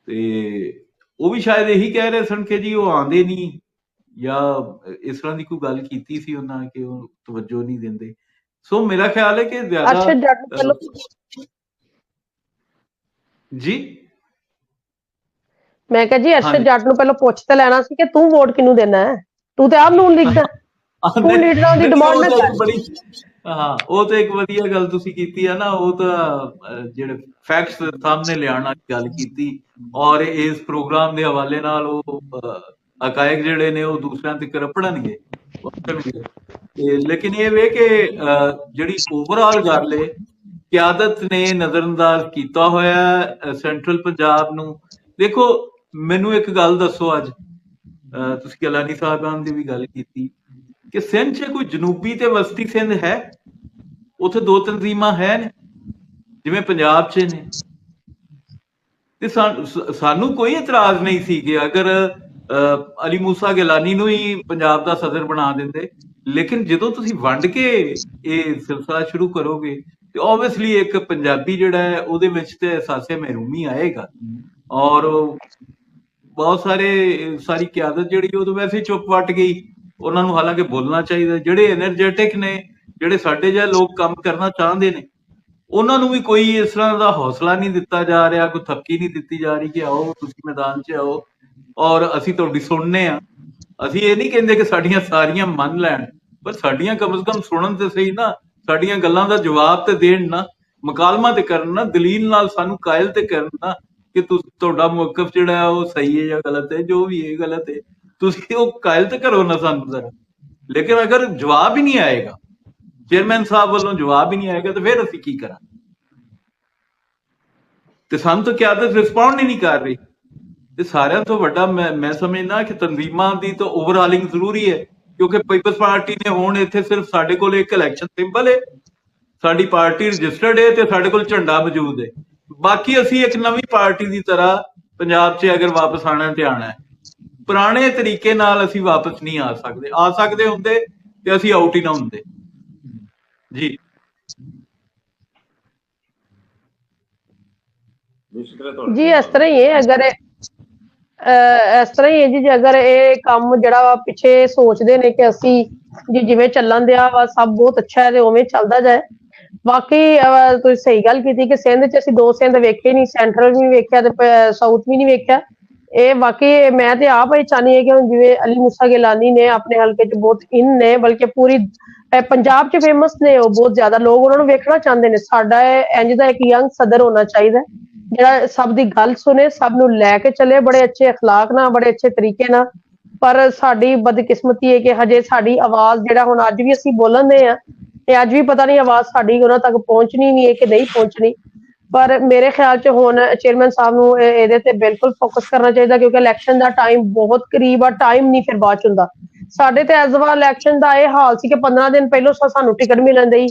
ਤੇ ਉਹ ਵੀ ਸ਼ਾਇਦ ਇਹੀ ਕਹਿ ਰਹੇ ਸਨ ਕਿ ਜੀ ਉਹ ਆਉਂਦੇ ਨਹੀਂ ਜਾਂ ਇਸ ਤਰ੍ਹਾਂ ਦੀ ਕੋਈ ਗੱਲ ਕੀਤੀ ਸੀ ਉਹਨਾਂ ਕਿ ਉਹ ਤਵੱਜੋ ਨਹੀਂ ਦਿੰਦੇ। ਸੋ ਮੇਰਾ ਖਿਆਲ ਹੈ ਕਿ ਜ਼ਿਆਦਾ ਅਰਸ਼ਦ ਜੱਟ ਨੂੰ ਪਹਿਲਾਂ ਜੀ ਮੈਂ ਕਿਹਾ ਜੀ ਅਰਸ਼ਦ ਹਾਂਜੀ ਜੱਟ ਨੂੰ ਪਹਿਲਾਂ ਪੁੱਛ ਤੇ ਲੈਣਾ ਸੀ ਕਿ ਤੂੰ ਵੋਟ ਕਿਹਨੂੰ ਦੇਣਾ ਹੈ, ਤੂੰ ਤੇ ਆਪ ਨੂਨ ਲਿਖਦਾ, ਤੂੰ ਨਹੀਂ ਲੀਡਰਾਂ ਦੀ ਨਹੀਂ, ਡਿਮਾਂਡ ਉਹ ਨਾ ਤਾਂ ਕਰ। ਇੱਕ ਬੜੀ ਹਾਂ, ਉਹ ਤਾਂ ਇੱਕ ਵਧੀਆ ਗੱਲ ਤੁਸੀਂ ਕੀਤੀ ਆ ਨਾ। ਉਹ ਤਾਂ ਜਿਹੜੇ ਫੈਕਟਸ ਸਾਹਮਣੇ ਲਿਆਉਣ ਵਾਲੀ ਗੱਲ ਕੀਤੀ, ਔਰ ਇਸ ਪ੍ਰੋਗਰਾਮ ਦੇ ਹਵਾਲੇ ਨਾਲ ਉਹ ਹਕਾਇਕ ਜਿਹੜੇ ਨੇ ਉਹ ਦੂਸਰਿਆਂ ਤੇ ਰਪੜਨਗੇ ਤੇ। ਲੇਕਿਨ ਇਹ ਵੇ ਕਿ ਜਿਹੜੀ ਓਵਰਆਲ ਗੱਲ ਹੈ, ਕਿਆਦਤ ਨੇ ਨਜ਼ਰਅੰਦਾਜ਼ ਕੀਤਾ ਹੋਇਆ ਸੈਂਟਰਲ ਪੰਜਾਬ ਨੂੰ। ਦੇਖੋ ਮੈਨੂੰ ਇੱਕ ਗੱਲ ਦੱਸੋ, ਅੱਜ ਤੁਸੀਂ ਗਿਲਾਨੀ ਸਾਹਿਬਾਨ ਦੀ ਵੀ ਗੱਲ ਕੀਤੀ ਕਿ ਸਿੰਧ 'ਚ ਕੋਈ ਜਨੂਬੀ ਤੇ ਵਸਤੀ ਸਿੰਧ ਹੈ? ਉੱਥੇ ਦੋ ਤਨਜ਼ੀਮਾਂ ਹੈ ਨੇ ਜਿਵੇਂ ਪੰਜਾਬ 'ਚ ਨੇ, ਤੇ ਸਾਨੂੰ ਕੋਈ ਇਤਰਾਜ਼ ਨਹੀਂ ਸੀ ਕਿ ਅਗਰ ਅਲੀ ਮੂਸਾ ਗਿਲਾਨੀ ਨੂੰ ਹੀ ਪੰਜਾਬ ਦਾ ਸਦਰ ਬਣਾ ਦਿੰਦੇ। ਲੇਕਿਨ ਜਦੋਂ ਤੁਸੀਂ ਵੰਡ ਕੇ ਇਹ ਸਿਲਸਿਲਾ ਸ਼ੁਰੂ ਕਰੋਗੇ ਤੇ ਓਬਵੀਅਸਲੀ ਇੱਕ ਪੰਜਾਬੀ ਜਿਹੜਾ ਹੈ ਉਹਦੇ ਵਿੱਚ ਤੇ ਅਹਿਸਾਸੇ ਮਹਿਰੂਮੀ ਆਏਗਾ, ਔਰ ਬਹੁਤ ਸਾਰੀ ਕਿਆਦਤ ਜਿਹੜੀ ਉਹ ਤਾਂ ਵੈਸੇ ਚੁੱਪ ਵੱਟ ਗਈ। ਉਹਨਾਂ ਨੂੰ ਹਾਲਾਂਕਿ ਬੋਲਣਾ ਚਾਹੀਦਾ। ਜਿਹੜੇ ਐਨਰਜੈਟਿਕ ਨੇ, ਜਿਹੜੇ ਸਾਡੇ ਜਿਹੇ ਲੋਕ ਕੰਮ ਕਰਨਾ ਚਾਹੁੰਦੇ ਨੇ, ਉਹਨਾਂ ਨੂੰ ਵੀ ਕੋਈ ਇਸ ਤਰ੍ਹਾਂ ਦਾ ਹੌਸਲਾ ਨਹੀਂ ਦਿੱਤਾ ਜਾ ਰਿਹਾ, ਕੋਈ ਥਪਕੀ ਨਹੀਂ ਦਿੱਤੀ ਜਾ ਰਹੀ ਕਿ ਆਓ ਤੁਸੀਂ ਮੈਦਾਨ 'ਚ ਆਓ ਔਰ ਅਸੀਂ ਤੁਹਾਡੀ ਸੁਣਨੇ ਆ। ਅਸੀਂ ਇਹ ਨਹੀਂ ਕਹਿੰਦੇ ਕਿ ਸਾਡੀਆਂ ਸਾਰੀਆਂ ਮੰਨ ਲੈਣ, ਪਰ ਸਾਡੀਆਂ ਕਮ ਸੇ ਕਮ ਸੁਣਨ ਤੇ ਸਹੀ ਨਾ, ਸਾਡੀਆਂ ਗੱਲਾਂ ਦਾ ਜਵਾਬ ਤੇ ਦੇਣ ਨਾ, ਮੁਕਾਲਮਾ ਤੇ ਕਰਨ ਨਾ, ਦਲੀਲ ਨਾਲ ਸਾਨੂੰ ਕਾਇਲ ਤੇ ਕਰਨ ਨਾ ਕਿ ਤੁਹਾਡਾ ਮੌਕਫ ਜਿਹੜਾ ਉਹ ਸਹੀ ਹੈ ਜਾਂ ਗਲਤ ਹੈ। ਜੋ ਵੀ ਹੈ ਗਲਤ ਹੈ, ਤੁਸੀਂ ਉਹ ਕਾਇਲ ਤੇ ਕਰੋ ਨਾ ਸਾਨੂੰ ਜ਼ਰਾ। ਲੇਕਿਨ ਅਗਰ ਜਵਾਬ ਹੀ ਨਹੀਂ ਆਏਗਾ, ਚੇਅਰਮੈਨ ਸਾਹਿਬ ਵੱਲੋਂ ਜਵਾਬ ਹੀ ਨਹੀਂ ਆਏਗਾ, ਤੇ ਫਿਰ ਅਸੀਂ ਕੀ ਕਰਾਂਗੇ? ਤੇ ਸਾਨੂੰ ਤਾਂ ਕਿਆਦਤ ਰਿਸਪੌਂਡ ਹੀ ਨਹੀਂ ਕਰ ਰਹੀ। ਤੇ ਸਾਰਿਆਂ ਤੋਂ ਵੱਡਾ ਮੈਂ ਸਮਝਦਾ ਕਿ ਤਨਜ਼ੀਮਾਂ ਦੀ ਤਾਂ ਓਵਰਹਾਲਿੰਗ ਜ਼ਰੂਰੀ ਹੈ, ਕਿਉਂਕਿ ਪੀਪਲਸ ਪਾਰਟੀ ਨੇ ਹੁਣ ਇੱਥੇ ਸਿਰਫ ਸਾਡੇ ਕੋਲ ਇੱਕ ਇਲੈਕਸ਼ਨ ਸਿੰਬਲ ਹੈ, ਸਾਡੀ ਪਾਰਟੀ ਰਜਿਸਟਰਡ ਹੈ ਤੇ ਸਾਡੇ ਕੋਲ ਝੰਡਾ ਮੌਜੂਦ ਹੈ। ਬਾਕੀ ਅਸੀਂ ਇੱਕ ਨਵੀਂ ਪਾਰਟੀ ਦੀ ਤਰ੍ਹਾਂ ਪੰਜਾਬ 'ਚ ਅਗਰ ਵਾਪਸ ਆਣਾ ਤੇ ਆਣਾ ਹੈ। ਪੁਰਾਣੇ ਤਰੀਕੇ ਨਾਲ ਅਸੀਂ ਵਾਪਸ ਨਹੀਂ ਆ ਸਕਦੇ। ਆ ਸਕਦੇ ਹੁੰਦੇ ਤੇ ਅਸੀਂ ਆਊਟ ਹੀ ਨਾ ਹੁੰਦੇ। ਜੀ ਜੀ ਇਸ ਤਰ੍ਹਾਂ ਹੀ ਹੈ। ਅਗਰ ਇਸ ਤਰ੍ਹਾਂ ਹੀ ਹੈ ਜੀ, ਜੇ ਅਗਰ ਇਹ ਕੰਮ ਜਿਹੜਾ ਵਾ ਪਿੱਛੇ ਸੋਚਦੇ ਨੇ ਕਿ ਅਸੀਂ ਜੀ ਜਿਵੇਂ ਚੱਲਣ ਦਿਆ ਵਾ ਸਭ ਬਹੁਤ ਅੱਛਾ ਹੈ ਤੇ ਉਵੇਂ ਚੱਲਦਾ ਜਾਏ। ਬਾਕੀ ਤੁਸੀਂ ਸਹੀ ਗੱਲ ਕੀਤੀ ਕਿ ਸਿੰਧ 'ਚ ਅਸੀਂ ਦੋ ਸਿੰਧ ਵੇਖੇ ਨਹੀਂ, ਸੈਂਟਰਲ ਵੀ ਨਹੀਂ ਵੇਖਿਆ ਤੇ ਸਾਊਥ ਵੀ ਨਹੀਂ ਵੇਖਿਆ। ਇਹ ਬਾਕੀ ਮੈਂ ਤੇ ਆਪ ਇਹ ਚਾਹੁੰਦੀ ਹਾਂ ਕਿ ਹੁਣ ਜਿਵੇਂ ਅਲੀ ਮੂਸਾ ਗਿਲਾਨੀ ਨੇ ਆਪਣੇ ਹਲਕੇ 'ਚ ਬਹੁਤ ਇਨ ਨੇ, ਬਲਕਿ ਪੂਰੀ ਪੰਜਾਬ 'ਚ ਫੇਮਸ ਨੇ, ਉਹ ਬਹੁਤ ਜ਼ਿਆਦਾ ਲੋਕ ਉਹਨਾਂ ਨੂੰ ਵੇਖਣਾ ਚਾਹੁੰਦੇ ਨੇ। ਸਾਡਾ ਇੰਝ ਦਾ ਇੱਕ ਯੰਗ ਸਦਰ ਹੋਣਾ ਚਾਹੀਦਾ ਜਿਹੜਾ ਸਭ ਦੀ ਗੱਲ ਸੁਣੇ, ਸਭ ਨੂੰ ਲੈ ਕੇ ਚੱਲੇ ਬੜੇ ਅੱਛੇ ਅਖਲਾਕ ਨਾਲ, ਬੜੇ ਅੱਛੇ ਤਰੀਕੇ ਨਾਲ। ਪਰ ਸਾਡੀ ਬਦਕਿਸਮਤੀ ਹੈ ਕਿ ਹਜੇ ਸਾਡੀ ਆਵਾਜ਼ ਜਿਹੜਾ ਹੁਣ ਅੱਜ ਵੀ ਅਸੀਂ ਬੋਲਣ ਦੇ ਆ ਤੇ ਅੱਜ ਵੀ ਪਤਾ ਨਹੀਂ ਆਵਾਜ਼ ਸਾਡੀ ਉਹਨਾਂ ਤੱਕ ਪਹੁੰਚਣੀ ਵੀ ਹੈ ਕਿ ਨਹੀਂ ਪਹੁੰਚਣੀ। ਪਰ ਮੇਰੇ ਖਿਆਲ 'ਚ ਹੁਣ ਚੇਅਰਮੈਨ ਸਾਹਿਬ ਨੂੰ ਇਹਦੇ ਤੇ ਬਿਲਕੁਲ ਫੋਕਸ ਕਰਨਾ ਚਾਹੀਦਾ, ਕਿਉਂਕਿ ਇਲੈਕਸ਼ਨ ਦਾ ਟਾਈਮ ਬਹੁਤ ਕਰੀਬ ਆ। ਟਾਈਮ ਨਹੀਂ ਫਿਰ ਬਾਅਦ 'ਚ ਹੁੰਦਾ। ਸਾਡੇ ਤੇ ਇਸ ਵਾਰ ਇਲੈਕਸ਼ਨ ਦਾ ਇਹ ਹਾਲ ਸੀ ਕਿ 15 ਦਿਨ ਪਹਿਲੋਂ ਸਾਨੂੰ ਟਿਕਟ ਮਿਲਣ ਦੀ,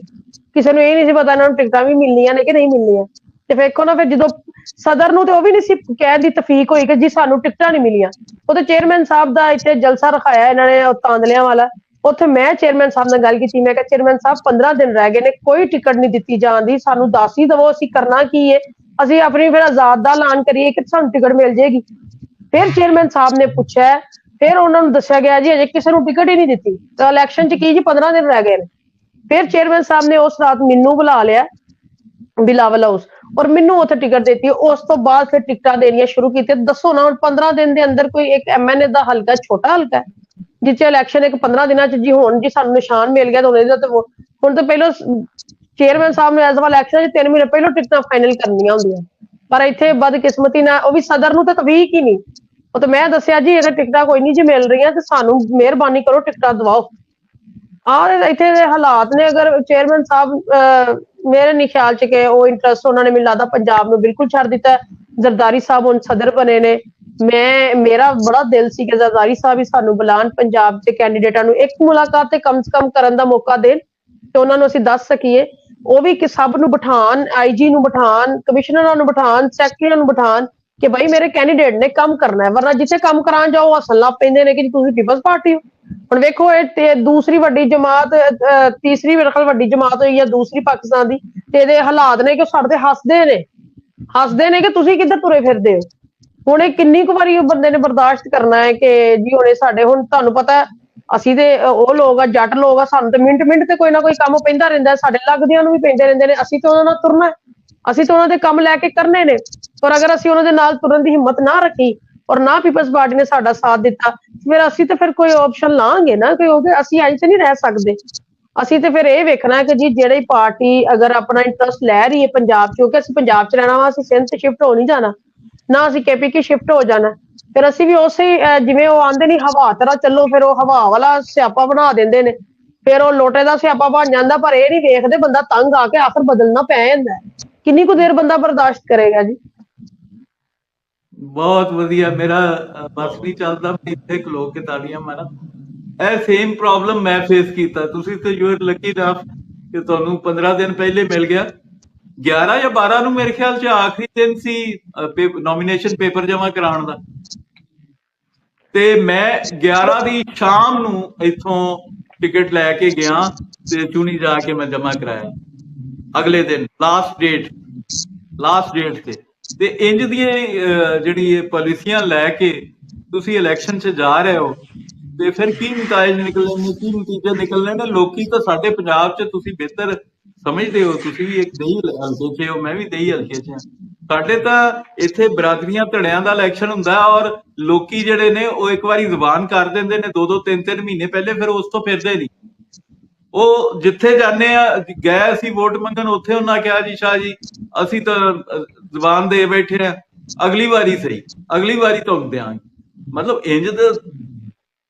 ਕਿਸੇ ਨੂੰ ਇਹ ਨਹੀਂ ਸੀ ਪਤਾ ਇਹਨਾਂ ਨੂੰ ਟਿਕਟਾਂ ਵੀ ਮਿਲਣੀਆਂ ਨੇ ਕਿ ਨਹੀਂ ਮਿਲਣੀਆਂ। ਤੇ ਵੇਖੋ ਨਾ, ਫਿਰ ਜਦੋਂ ਸਦਰ ਨੂੰ ਤੇ ਉਹ ਵੀ ਨਹੀਂ ਸੀ ਕਹਿਣ ਦੀ ਤਫੀਕ ਹੋਈ ਕਿ ਜੀ ਸਾਨੂੰ ਟਿਕਟਾਂ ਨਹੀਂ ਮਿਲੀਆਂ। ਉਹ ਤੇ ਚੇਅਰਮੈਨ ਸਾਹਿਬ ਦਾ ਇੱਥੇ ਜਲਸਾ ਰਖਾਇਆ ਇਹਨਾਂ ਨੇ ਤਾਂਦਲਿਆਂ ਵਾਲਾ। ਉੱਥੇ ਮੈਂ ਚੇਅਰਮੈਨ ਸਾਹਿਬ ਨਾਲ ਗੱਲ ਕੀਤੀ, ਮੈਂ ਕਿਹਾ ਚੇਅਰਮੈਨ ਸਾਹਿਬ 15 ਦਿਨ ਰਹਿ ਗਏ ਨੇ, ਕੋਈ ਟਿਕਟ ਨਹੀਂ ਦਿੱਤੀ ਜਾਂਦੀ, ਸਾਨੂੰ ਦੱਸ ਹੀ ਦਵੋ ਅਸੀਂ ਕਰਨਾ ਕੀ ਹੈ, ਅਸੀਂ ਆਪਣੀ ਫਿਰ ਆਜ਼ਾਦ ਦਾ ਐਲਾਨ ਕਰੀਏ ਕਿ ਸਾਨੂੰ ਟਿਕਟ ਮਿਲ ਜਾਏਗੀ। ਫਿਰ ਚੇਅਰਮੈਨ ਸਾਹਿਬ ਨੇ ਪੁੱਛਿਆ, ਫਿਰ ਉਹਨਾਂ ਨੂੰ ਦੱਸਿਆ ਗਿਆ ਜੀ ਅਜੇ ਕਿਸੇ ਨੂੰ ਟਿਕਟ ਹੀ ਨਹੀਂ ਦਿੱਤੀ, ਤਾਂ ਇਲੈਕਸ਼ਨ 'ਚ ਕੀ ਜੀ 15 ਦਿਨ ਰਹਿ ਗਏ ਨੇ। ਫਿਰ ਚੇਅਰਮੈਨ ਸਾਹਿਬ ਨੇ ਉਸ ਰਾਤ ਮੈਨੂੰ ਬੁਲਾ ਲਿਆ ਬਿਲਾਵਲ ਹਾਊਸ ਔਰ ਮੈਨੂੰ ਉੱਥੇ ਟਿਕਟ ਦਿੱਤੀ। ਉਸ ਤੋਂ ਬਾਅਦ ਫਿਰ ਟਿਕਟਾਂ ਦੇਣੀਆਂ ਸ਼ੁਰੂ ਕੀਤੀਆਂ। ਦੱਸੋ ਨਾ, ਹੁਣ 15 ਦਿਨ ਦੇ ਅੰਦਰ ਕੋਈ ਇੱਕ MNA ਦਾ ਹਲਕਾ ਛੋਟਾ ਹਲਕਾ ਜਿੱਥੇ ਇਲੈਕਸ਼ਨ ਇੱਕ 15 ਦਿਨਾਂ 'ਚ ਜੀ ਹੁਣ ਜੀ ਸਾਨੂੰ ਨਿਸ਼ਾਨ ਮਿਲ ਗਿਆ ਤਾਂ ਹੁਣ ਤਾਂ ਪਹਿਲਾਂ ਚੇਅਰਮੈਨ ਸਾਹਿਬ ਨੇ ਇਸ ਵਾਰ ਇਲੈਕਸ਼ਨ 'ਚ 3 ਮਹੀਨੇ ਪਹਿਲਾਂ ਟਿਕਟਾਂ ਫਾਈਨਲ ਕਰਨੀਆਂ ਹੁੰਦੀਆਂ। ਪਰ ਇੱਥੇ ਬਦਕਿਸਮਤੀ ਨਾਲ ਉਹ ਵੀ ਸਦਰ ਨੂੰ ਤਾਂ ਤਵੀਕ ਹੀ ਨਹੀਂ। ਉਹ ਤਾਂ ਮੈਂ ਦੱਸਿਆ ਜੀ ਇਹ ਟਿਕਟਾਂ ਕੋਈ ਨਹੀਂ ਜੀ ਮਿਲ ਰਹੀਆਂ ਤੇ ਸਾਨੂੰ ਮਿਹਰਬਾਨੀ ਕਰੋ ਟਿਕਟਾਂ ਦਵਾਓ। ਇੱਥੇ ਦੇ ਹਾਲਾਤ ਨੇ। ਅਗਰ ਚੇਅਰਮੈਨ ਸਾਹਿਬ ਮੇਰੇ ਨਹੀਂ ਖਿਆਲ 'ਚ ਕਿ ਉਹ ਇੰਟਰਸਟ ਉਹਨਾਂ ਨੇ ਮੈਨੂੰ ਲੱਗਦਾ ਪੰਜਾਬ ਨੂੰ ਬਿਲਕੁਲ ਛੱਡ ਦਿੱਤਾ। ਜ਼ਰਦਾਰੀ ਸਾਹਿਬ ਹੁਣ ਸਦਰ ਬਣੇ ਨੇ। ਮੇਰਾ ਬੜਾ ਦਿਲ ਸੀ ਕਿ ਜ਼ਰਦਾਰੀ ਸਾਹਿਬ ਹੀ ਸਾਨੂੰ ਬੁਲਾਉਣ, ਪੰਜਾਬ ਦੇ ਕੈਂਡੀਡੇਟਾਂ ਨੂੰ ਇੱਕ ਮੁਲਾਕਾਤ ਤੇ ਕਮ ਸੇ ਕਮ ਕਰਨ ਦਾ ਮੌਕਾ ਦੇਣ ਤੇ ਉਹਨਾਂ ਨੂੰ ਅਸੀਂ ਦੱਸ ਸਕੀਏ। ਉਹ ਵੀ ਕਿ ਸਭ ਨੂੰ ਬਿਠਾਉਣ, IG ਨੂੰ ਬਿਠਾਉਣ, ਕਮਿਸ਼ਨਰਾਂ ਨੂੰ ਬਿਠਾਉਣ, ਸੈਕਟਰੀਆਂ ਨੂੰ ਬਿਠਾਉਣ ਕਿ ਭਾਈ ਮੇਰੇ ਕੈਂਡੀਡੇਟ ਨੇ ਕੰਮ ਕਰਨਾ ਹੈ। ਵਰਨਾ ਜਿੱਥੇ ਕੰਮ ਕਰਾਉਣ ਜਾਓ ਹੱਸਣ ਲੱਗ ਪੈਂਦੇ ਨੇ ਕਿ ਤੁਸੀਂ ਪੀਪਲਸ ਪਾਰਟੀ ਹੋ। ਹੁਣ ਵੇਖੋ ਇਹ ਦੂਸਰੀ ਵੱਡੀ ਜਮਾਤ, ਤੀਸਰੀ ਮੇਰੇ ਖਿਆਲ ਵੱਡੀ ਜਮਾਤ ਹੋਈ ਹੈ ਦੂਸਰੀ ਪਾਕਿਸਤਾਨ ਦੀ, ਤੇ ਇਹਦੇ ਹਾਲਾਤ ਨੇ ਕਿ ਸਾਡੇ ਤੇ ਹੱਸਦੇ ਨੇ ਕਿ ਤੁਸੀਂ ਕਿੱਧਰ ਤੁਰੇ ਫਿਰਦੇ ਹੋ। ਹੁਣ ਇਹ ਕਿੰਨੀ ਕੁ ਵਾਰੀ ਉਹ ਬੰਦੇ ਨੇ ਬਰਦਾਸ਼ਤ ਕਰਨਾ ਹੈ ਕਿ ਜੀ ਹੁਣੇ ਸਾਡੇ, ਹੁਣ ਤੁਹਾਨੂੰ ਪਤਾ ਅਸੀਂ ਤੇ ਉਹ ਲੋਕ ਆ, ਜੱਟ ਲੋਕ ਆ, ਸਾਨੂੰ ਤੇ ਮਿੰਟ ਮਿੰਟ ਤੇ ਕੋਈ ਨਾ ਕੋਈ ਕੰਮ ਪੈਂਦਾ ਰਹਿੰਦਾ, ਸਾਡੇ ਲੱਗਦਿਆਂ ਨੂੰ ਵੀ ਪੈਂਦੇ ਰਹਿੰਦੇ ਨੇ, ਅਸੀਂ ਤੇ ਉਹਨਾਂ ਨਾਲ ਤੁਰਨਾ, ਅਸੀਂ ਤੇ ਉਹਨਾਂ ਦੇ ਕੰਮ ਲੈ ਕੇ ਕਰਨੇ ਨੇ। ਪਰ ਅਗਰ ਅਸੀਂ ਉਹਨਾਂ ਦੇ ਨਾਲ ਤੁਰਨ ਦੀ ਹਿੰਮਤ ਨਾ ਰੱਖੀ ਔਰ ਨਾ ਪੀਪਲਸ ਪਾਰਟੀ ਨੇ ਸਾਡਾ ਸਾਥ ਦਿੱਤਾ, ਫਿਰ ਅਸੀਂ ਤਾਂ ਫਿਰ ਕੋਈ ਆਪਸ਼ਨ ਲਾਂਗੇ ਨਾ, ਕਿਉਂਕਿ ਅਸੀਂ ਅੱਜ ਤੇ ਨਹੀਂ ਰਹਿ ਸਕਦੇ। ਅਸੀਂ ਤੇ ਫਿਰ ਇਹ ਵੇਖਣਾ ਕਿ ਜੀ ਜਿਹੜੀ ਪਾਰਟੀ ਅਗਰ ਆਪਣਾ ਇੰਟਰਸਟ ਲੈ ਰਹੀ ਹੈ ਪੰਜਾਬ 'ਚ, ਕਿਉਂਕਿ ਅਸੀਂ ਪੰਜਾਬ 'ਚ ਰਹਿਣਾ ਵਾ, ਅਸੀਂ ਸਿੰਧ 'ਚ ਸ਼ਿਫਟ ਹੋ ਨਹੀਂ ਜਾਣਾ ਨਾ, ਅਸੀਂ KPK ਸ਼ਿਫਟ ਹੋ ਜਾਣਾ। ਫਿਰ ਅਸੀਂ ਵੀ ਉਸੇ ਜਿਵੇਂ ਉਹ ਆਂਦੇ ਨਹੀਂ ਹਵਾ ਤਰ੍ਹਾਂ ਚੱਲੋ, ਫਿਰ ਉਹ ਹਵਾ ਵਾਲਾ ਸਿਆਪਾ ਬਣਾ ਦਿੰਦੇ ਨੇ, ਫਿਰ ਉਹ ਲੋਟੇ ਦਾ ਸਿਆਪਾ ਬਣ ਜਾਂਦਾ। ਪਰ ਇਹ ਨਹੀਂ ਵੇਖਦੇ ਬੰਦਾ ਤੰਗ ਆ ਕੇ ਆਖਰ ਬਦਲਣਾ ਪੈ ਜਾਂਦਾ ਹੈ। ਕਿੰਨੀ ਕੁ ਦੇਰ ਬੰਦਾ ਬਰਦਾਸ਼ਤ ਕਰੇਗਾ ਜੀ। ਬਹੁਤ ਵਧੀਆ, ਮੇਰਾ ਬਸ ਨਹੀਂ ਚੱਲਦਾ, ਮੈਂ ਇੱਥੇ ਖਲੋ ਕੇ ਤਾੜੀਆਂ ਮਾਰਾਂ। ਇਹ ਸੇਮ ਪ੍ਰੋਬਲਮ ਮੈਂ ਫੇਸ ਕੀਤਾ। ਤੁਸੀਂ ਤੇ ਯੂ ਆਰ ਲੱਕੀ ਇਨਫ ਕਿ ਤੁਹਾਨੂੰ 15 ਦਿਨ ਪਹਿਲੇ ਮਿਲ ਗਿਆ। 11 ਜਾਂ 12 ਨੂੰ ਮੇਰੇ ਖਿਆਲ 'ਚ ਆਖਰੀ ਦਿਨ ਸੀ ਨੋਮੀਨੇਸ਼ਨ ਪੇਪਰ ਜਮ੍ਹਾਂ ਕਰਾਉਣ ਦਾ, ਤੇ ਮੈਂ 11 ਦੀ ਸ਼ਾਮ ਨੂੰ ਇੱਥੋਂ ਟਿਕਟ ਲੈ ਕੇ ਗਿਆ ਤੇ ਚੁਣੀ ਜਾ ਕੇ ਮੈਂ ਜਮ੍ਹਾਂ ਕਰਾਇਆ ਅਗਲੇ ਦਿਨ, ਲਾਸਟ ਡੇਟ ਤੇ ਇੰਜ ਦੀਆਂ ਜਿਹੜੀ ਪਾਲਿਸੀਆਂ ਲੈ ਕੇ ਤੁਸੀਂ ਇਲੈਕਸ਼ਨ 'ਚ ਜਾ ਰਹੇ ਹੋ, ਤੇ ਫਿਰ ਕੀ ਨਤੀਜੇ ਨਿਕਲਣੇ ਨੇ, ਕੀ ਨਤੀਜੇ ਨਿਕਲਣੇ ਨੇ। ਲੋਕੀ ਤਾਂ ਸਾਡੇ ਪੰਜਾਬ 'ਚ, ਤੁਸੀਂ ਬਿਹਤਰ ਸਮਝਦੇ ਹੋ, ਤੁਸੀਂ ਵੀ ਇੱਕ ਦਈ ਹਲਕੇ 'ਚ ਹੋ, ਮੈਂ ਵੀ ਦਈ ਹਲਕੇ 'ਚ ਹਾਂ। ਸਾਡੇ ਤਾਂ ਇੱਥੇ ਬਰਾਦਰੀਆਂ ਧੜਿਆਂ ਦਾ ਇਲੈਕਸ਼ਨ ਹੁੰਦਾ, ਔਰ ਲੋਕੀ ਜਿਹੜੇ ਨੇ ਉਹ ਇੱਕ ਵਾਰੀ ਜ਼ੁਬਾਨ ਕਰ ਦਿੰਦੇ ਨੇ 2-2 3-3 ਮਹੀਨੇ ਪਹਿਲੇ, ਫਿਰ ਉਸ ਤੋਂ ਫਿਰਦੇ ਨਹੀਂ। ਉਹ ਜਿੱਥੇ ਜਾਂਦੇ ਆ, ਗਏ ਅਸੀਂ ਵੋਟ ਮੰਗਣ, ਉੱਥੇ ਉਹਨਾਂ ਕਿਹਾ ਜੀ ਸ਼ਾਹ ਜੀ ਅਸੀਂ ਤਾਂ ਜ਼ੁਬਾਨ ਦੇ ਬੈਠੇ ਆ, ਅਗਲੀ ਵਾਰੀ ਸਹੀ, ਅਗਲੀ ਵਾਰੀ ਤੁਹਾਨੂੰ ਦਿਆਂਗੇ। ਮਤਲਬ ਇੰਜ ਦਾ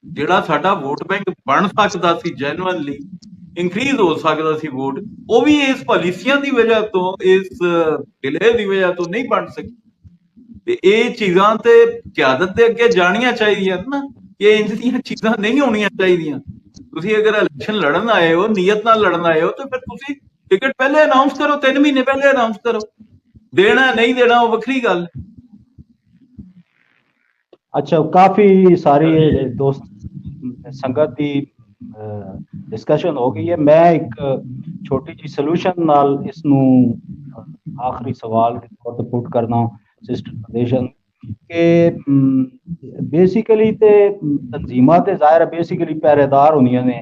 ਜਿਹੜਾ ਸਾਡਾ ਵੋਟ ਬੈਂਕ ਬਣ ਸਕਦਾ ਸੀ, ਜੈਨੂਅਨਲੀ ਇੰਕਰੀਜ਼ ਹੋ ਸਕਦਾ ਸੀ ਵੋਟ, ਉਹ ਵੀ ਇਸ ਪਾਲਿਸੀਆਂ ਦੀ ਵਜ੍ਹਾ ਤੋਂ, ਇਸ ਡਿਲੇ ਦੀ ਵਜ੍ਹਾ ਤੋਂ ਨਹੀਂ ਬਣ ਸਕੀ। ਤੇ ਇਹ ਚੀਜ਼ਾਂ ਤੇ ਕਿਆਦਤ ਦੇ ਅੱਗੇ ਜਾਣੀਆਂ ਚਾਹੀਦੀਆਂ ਨਾ, ਕਿ ਇੰਜ ਦੀਆਂ ਚੀਜ਼ਾਂ ਨਹੀਂ ਹੋਣੀਆਂ ਚਾਹੀਦੀਆਂ। ਤੁਸੀਂ ਅਗਰ ਇਲੈਕਸ਼ਨ ਲੜਨ ਆਏ ਹੋ, ਨੀਅਤ ਨਾਲ ਲੜਨ ਆਏ ਹੋ, ਤੇ ਫਿਰ ਤੁਸੀਂ ਟਿਕਟ ਪਹਿਲੇ ਅਨਾਉਂਸ ਕਰੋ, 3 ਮਹੀਨੇ ਪਹਿਲੇ ਅਨਾਉਂਸ ਕਰੋ। ਦੇਣਾ ਨਹੀਂ ਦੇਣਾ ਉਹ ਵੱਖਰੀ ਗੱਲ। अच्छा, काफी सारी दोस्त संगत की डिस्कशन हो गई है। मैं एक छोटी जी सोल्यूशन नाल इसनू आखिरी सवाल के तौर पर पुट करना सिस्टर फंडेशन के बेसिकली ते तंजीमां ते ज़ाहिर है बेसिकली पहरेदार होंदियां ने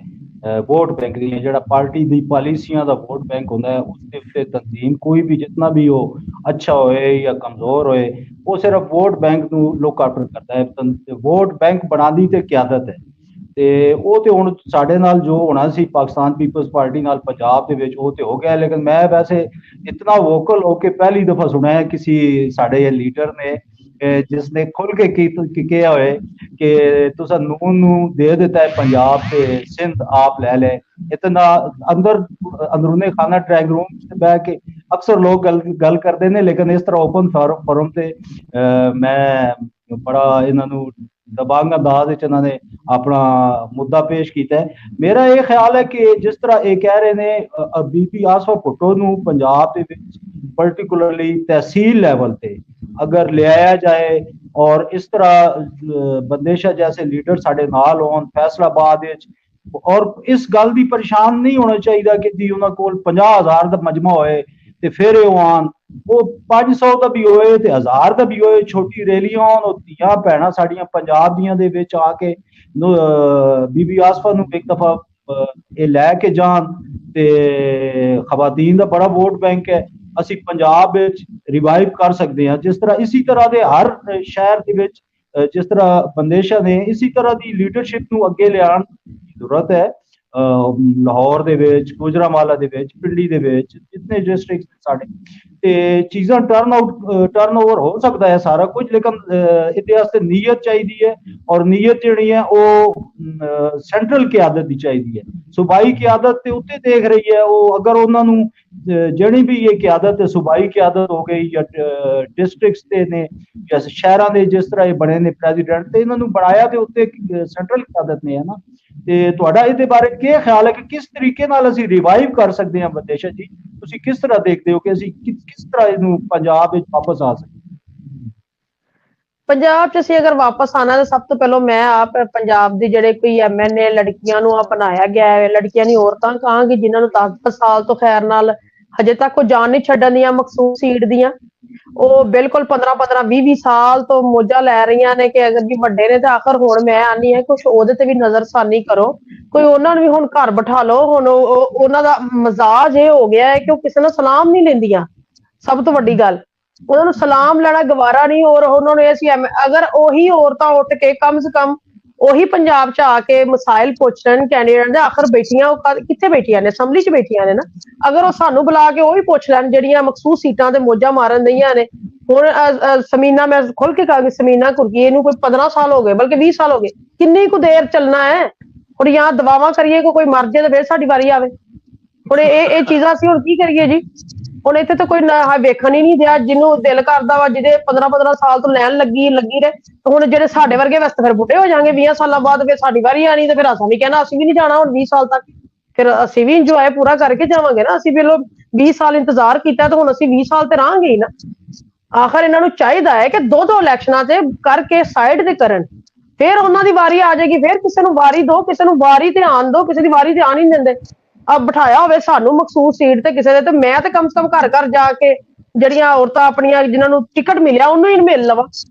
वोट बैंक दी, जिहड़ा पार्टी दी पॉलिसियां दा वोट बैंक होंदा है, उसके उत्ते तंजीम कोई भी जितना भी हो अच्छा होए या कमजोर होए, वो सिर्फ वोट बैंक नू लुक आफ्टर करता है। वोट बैंक बनानी ते क्यादत है, ਤੇ ਉਹ ਤੇ ਹੁਣ ਸਾਡੇ ਨਾਲ ਜੋ ਹੋਣਾ ਸੀ ਪਾਕਿਸਤਾਨ ਪੀਪਲਸ ਪਾਰਟੀ ਨਾਲ ਪੰਜਾਬ ਦੇ ਵਿੱਚ, ਉਹ ਤੇ ਹੋ ਗਿਆ। ਲੇਕਿਨ ਮੈਂ ਵੈਸੇ ਇਤਨਾ ਵੋਕਲ ਹੋ ਕੇ ਪਹਿਲੀ ਦਫਾ ਸੁਣਿਆ ਕਿਸੇ ਸਾਡੇ ਲੀਡਰ ਨੇ जिसने खुल के किया होए कि तुसा नून नू दे देता है पंजाब से सिंध आप ले ले। इतना अंदरूने खाना ड्राइंग रूम से बह के अक्सर लोग गल करते हैं, लेकिन इस तरह ओपन फोरम से मैं बड़ा इन्होंने दबांग अंदाज इन्होंने अपना मुद्दा पेश किया है। मेरा ये ख्याल है कि जिस तरह ये कह रहे हैं बीपी आसफा भुट्टो नू पंजाब दे विच पर्टिकुलरली तहसील लेवल पे अगर ले आया जाए और इस तरह बंदेशा जैसे लीडर साडे नाल होन फैसलाबाद विच, और इस गल दी परेशान नहीं होना चाहिए कि जी उन्हां कोल 50,000 दा मजमा होए ते फिर वो आन, वो 500 दा भी होए ते 1000 दा भी होए, छोटी रैलियां होन, और धीआं भैणां साडियां पंजाब दियां दे विच आके बीबी आसफा नू एक दफा ये लैके जान ते खवातीन दा बड़ा वोट बैंक है, ਅਸੀਂ ਪੰਜਾਬ ਵਿੱਚ ਰਿਵਾਈਵ ਕਰ ਸਕਦੇ ਹਾਂ। ਜਿਸ ਤਰ੍ਹਾਂ ਇसी ਤਰ੍ਹਾਂ ਦੇ ਹਰ ਸ਼ਹਿਰ ਦੇ ਵਿੱਚ ਜਿਸ ਤਰ੍ਹਾਂ ਬੰਦੇਸ਼ਾ ਨੇ ਇसी ਤਰ੍ਹਾਂ ਦੀ ਲੀਡਰਸ਼ਿਪ ਨੂੰ ਅੱਗੇ ਲਿਆਉਣ ਦੀ ਜ਼ਰੂਰਤ ਹੈ। ਲਾਹੌਰ ਦੇ ਵਿੱਚ, ਗੁਜਰਾਂਵਾਲਾ ਦੇ ਵਿੱਚ, ਪਿੰਡੀ ਦੇ ਵਿੱਚ, ਜਿੰਨੇ ਡਿਸਟ੍ਰਿਕਟ ਸਾਡੇ ਤੇ ਚੀਜ਼ਾਂ ਟਰਨ ਓਵਰ ਹੋ ਸਕਦਾ ਹੈ ਸਾਰਾ ਕੁਝ, ਲੇਕਿਨ ਇਹਦੇ ਵਾਸਤੇ ਨੀਅਤ ਚਾਹੀਦੀ ਹੈ, ਔਰ ਨੀਅਤ ਜਿਹੜੀ ਹੈ ਉਹ ਸੈਂਟਰਲ ਕਿਆਦਤ ਦੀ ਚਾਹੀਦੀ ਹੈ। ਸੂਬਾਈ ਕਿਆਦਤ ਤੇ ਉੱਤੇ ਦੇਖ ਰਹੀ ਹੈ, ਉਹ ਅਗਰ ਉਹਨਾਂ ਨੂੰ ਜਿਹੜੀ ਵੀ ਇਹ ਕਿਆਦਤ ਹੈ, ਸੂਬਾਈ ਕਿਆਦਤ ਹੋ ਗਈ ਜਾਂ ਡਿਸਟ੍ਰਿਕਟਸ ਤੇ ਨੇ ਜਾਂ ਸ਼ਹਿਰਾਂ ਦੇ ਜਿਸ ਤਰ੍ਹਾਂ ਇਹ ਬਣੇ ਨੇ ਪ੍ਰੈਜ਼ੀਡੈਂਟ, ਤੇ ਇਹਨਾਂ ਨੂੰ ਬਣਾਇਆ ਤੇ ਉੱਤੇ ਸੈਂਟਰਲ ਕਿਆਦਤ ਨੇ, ਹੈ ਨਾ। ਤੇ ਤੁਹਾਡਾ ਇਹਦੇ ਬਾਰੇ ਕੀ ਖਿਆਲ ਹੈ ਕਿ ਕਿਸ ਤਰੀਕੇ ਨਾਲ ਅਸੀਂ ਰਿਵਾਈਵ ਕਰ ਸਕਦੇ ਹਾਂ ਬੰਦੇਸ਼ਾ ਜੀ? ਤੁਸੀਂ ਕਿਸ ਤਰ੍ਹਾਂ ਦੇਖਦੇ ਹੋ ਕਿ ਅਸੀਂ ਕਿਸ ਤਰ੍ਹਾਂ ਇਹਨੂੰ ਪੰਜਾਬ ਵਿੱਚ ਵਾਪਸ ਆ ਸਕਦੇ? ਪੰਜਾਬ 'ਚ ਅਸੀਂ ਅਗਰ ਵਾਪਸ ਆਣਾ ਤਾਂ ਸਭ ਤੋਂ ਪਹਿਲਾਂ ਮੈਂ ਆਪ ਪੰਜਾਬ ਦੀ ਜਿਹੜੇ ਕੋਈ MNA ਲੜਕੀਆਂ ਨੂੰ ਬਣਾਇਆ ਗਿਆ ਹੈ, ਲੜਕੀਆਂ ਨਹੀਂ ਔਰਤਾਂ ਕਹਾਂਗੀ, ਜਿਨ੍ਹਾਂ ਨੂੰ 10 ਸਾਲ ਤੋਂ ਖੈਰ ਨਾਲ ਹਜੇ ਤੱਕ ਉਹ ਜਾਨ ਨਹੀਂ ਛੱਡਣ ਦੀਆਂ ਮਖਸੂਸ ਸੀਟ ਦੀਆਂ। ਉਹ ਬਿਲਕੁਲ 15 20 ਸਾਲ ਤੋਂ ਮੋਜਾਂ ਲੈ ਰਹੀਆਂ ਨੇ ਕਿ ਅਗਰ ਜੀ ਵੱਡੇ ਨੇ ਤੇ ਆਖਰ ਹੁਣ ਮੈਂ ਆਨੀ ਹੈ ਕੁਛ ਉਹਦੇ ਤੇ ਵੀ ਨਜ਼ਰਸਾਨੀ ਕਰੋ, ਕੋਈ ਉਹਨਾਂ ਨੂੰ ਵੀ ਹੁਣ ਘਰ ਬਿਠਾ ਲਓ। ਹੁਣ ਉਹਨਾਂ ਦਾ ਮਜ਼ਾਜ ਇਹ ਹੋ ਗਿਆ ਹੈ ਕਿ ਉਹ ਕਿਸੇ ਨੂੰ ਸਲਾਮ ਨਹੀਂ ਲੈਂਦੀਆਂ। ਸਭ ਤੋਂ ਵੱਡੀ ਗੱਲ, ਉਹਨਾਂ ਨੂੰ ਸਲਾਮ ਲੈਣਾ ਗਵਾਰਾ ਨਹੀਂ। ਔਰ ਉਹਨਾਂ ਨੂੰ ਅਸੀਂ ਅਗਰ ਉਹੀ ਔਰਤਾਂ ਉੱਠ ਕੇ ਕਮ ਸੇ ਕਮ ਉਹੀ ਪੰਜਾਬ ਚ ਆ ਕੇ ਮਸਾਇਲ ਪੁੱਛ ਲੈਣ ਕੈਂਡੀਡੇਟ ਦੇ, ਆਖਰ ਬੈਠੀਆਂ ਉਹ ਕਿੱਥੇ ਬੈਠੀਆਂ ਨੇ? ਅਸੈਂਬਲੀ ਚ ਬੈਠੀਆਂ ਨੇ ਨਾ। ਅਗਰ ਉਹ ਸਾਨੂੰ ਬੁਲਾ ਕੇ ਉਹ ਵੀ ਪੁੱਛ ਲੈਣ ਜਿਹੜੀਆਂ ਮਖਸੂਸ ਸੀਟਾਂ ਤੇ ਮੋਜਾਂ ਮਾਰਨ ਦਈਆਂ ਨੇ। ਹੁਣ ਸਮੀਨਾ, ਮੈਂ ਖੁੱਲ ਕੇ ਕਹਾਂਗੀ, ਸਮੀਨਾ ਕੁਰਕੀ ਇਹਨੂੰ ਕੋਈ 15 ਸਾਲ ਹੋ ਗਏ, ਬਲਕਿ 20 ਸਾਲ ਹੋ ਗਏ। ਕਿੰਨੀ ਕੁ ਦੇਰ ਚੱਲਣਾ ਹੈ? ਹੁਣ ਜਾਂ ਦਵਾਵਾਂ ਕਰੀਏ ਕਿ ਕੋਈ ਮਰ ਜਾਏ ਤੇ ਫਿਰ ਸਾਡੀ ਵਾਰੀ ਆਵੇ। ਹੁਣ ਇਹ ਚੀਜ਼ਾਂ ਅਸੀਂ ਹੁਣ ਕੀ ਕਰੀਏ ਜੀ? ਹੁਣ ਇੱਥੇ ਤਾਂ ਕੋਈ ਵੇਖਣ ਹੀ ਨਹੀਂ ਦਿਆ। ਜਿਹਨੂੰ ਦਿਲ ਕਰਦਾ ਵਾ, ਜਿਹਦੇ 15 ਸਾਲ ਤੋਂ ਲੈਣ ਲੱਗੀ ਰਹੇ, ਹੁਣ ਜਿਹੜੇ ਸਾਡੇ ਵਰਗੇ ਵਾਸਤੇ ਫਿਰ ਬੁੱਢੇ ਹੋ ਜਾਣਗੇ 20 ਸਾਲਾਂ ਬਾਅਦ, ਫਿਰ ਸਾਡੀ ਵਾਰੀ ਆਣੀ ਤੇ ਫਿਰ ਅਸੀਂ ਵੀ ਕਹਿਣਾ ਅਸੀਂ ਵੀ ਨਹੀਂ ਜਾਣਾ ਹੁਣ 20 ਸਾਲ ਤੱਕ। ਫਿਰ ਅਸੀਂ ਵੀ ਇੰਜੋਏ ਪੂਰਾ ਕਰਕੇ ਜਾਵਾਂਗੇ ਨਾ। ਅਸੀਂ ਪਹਿਲਾਂ 20 ਸਾਲ ਇੰਤਜ਼ਾਰ ਕੀਤਾ ਤੇ ਹੁਣ ਅਸੀਂ 20 ਸਾਲ ਤੇ ਰਹਾਂਗੇ ਹੀ ਨਾ। ਆਖਰ ਇਹਨਾਂ ਨੂੰ ਚਾਹੀਦਾ ਹੈ ਕਿ ਦੋ ਇਲੈਕਸ਼ਨਾਂ ਤੇ ਕਰਕੇ ਸਾਈਡ ਤੇ ਕਰਨ, ਫਿਰ ਉਹਨਾਂ ਦੀ ਵਾਰੀ ਆ ਜਾਏਗੀ। ਫਿਰ ਕਿਸੇ ਨੂੰ ਵਾਰੀ ਦੋ, ਕਿਸੇ ਨੂੰ ਵਾਰੀ ਤੇ ਆਣ ਦੋ, ਕਿਸੇ ਦੀ ਵਾਰੀ ਤੇ ਆਣ ਹੀ ਨਹੀਂ ਦਿੰਦੇ। ਬਿਠਾਇਆ ਹੋਵੇ ਸਾਨੂੰ ਮਖਸੂਸ ਸੀਟ ਤੇ ਕਿਸੇ ਦੇ, ਤੇ ਮੈਂ ਤੇ ਕਮ ਸੇ ਕਮ ਘਰ ਘਰ ਜਾ ਕੇ ਜਿਹੜੀਆਂ ਔਰਤਾਂ ਆਪਣੀਆਂ ਜਿਨ੍ਹਾਂ ਨੂੰ ਟਿਕਟ ਮਿਲਿਆ ਉਹਨੂੰ ਹੀ ਮਿਲ ਲਵਾਂ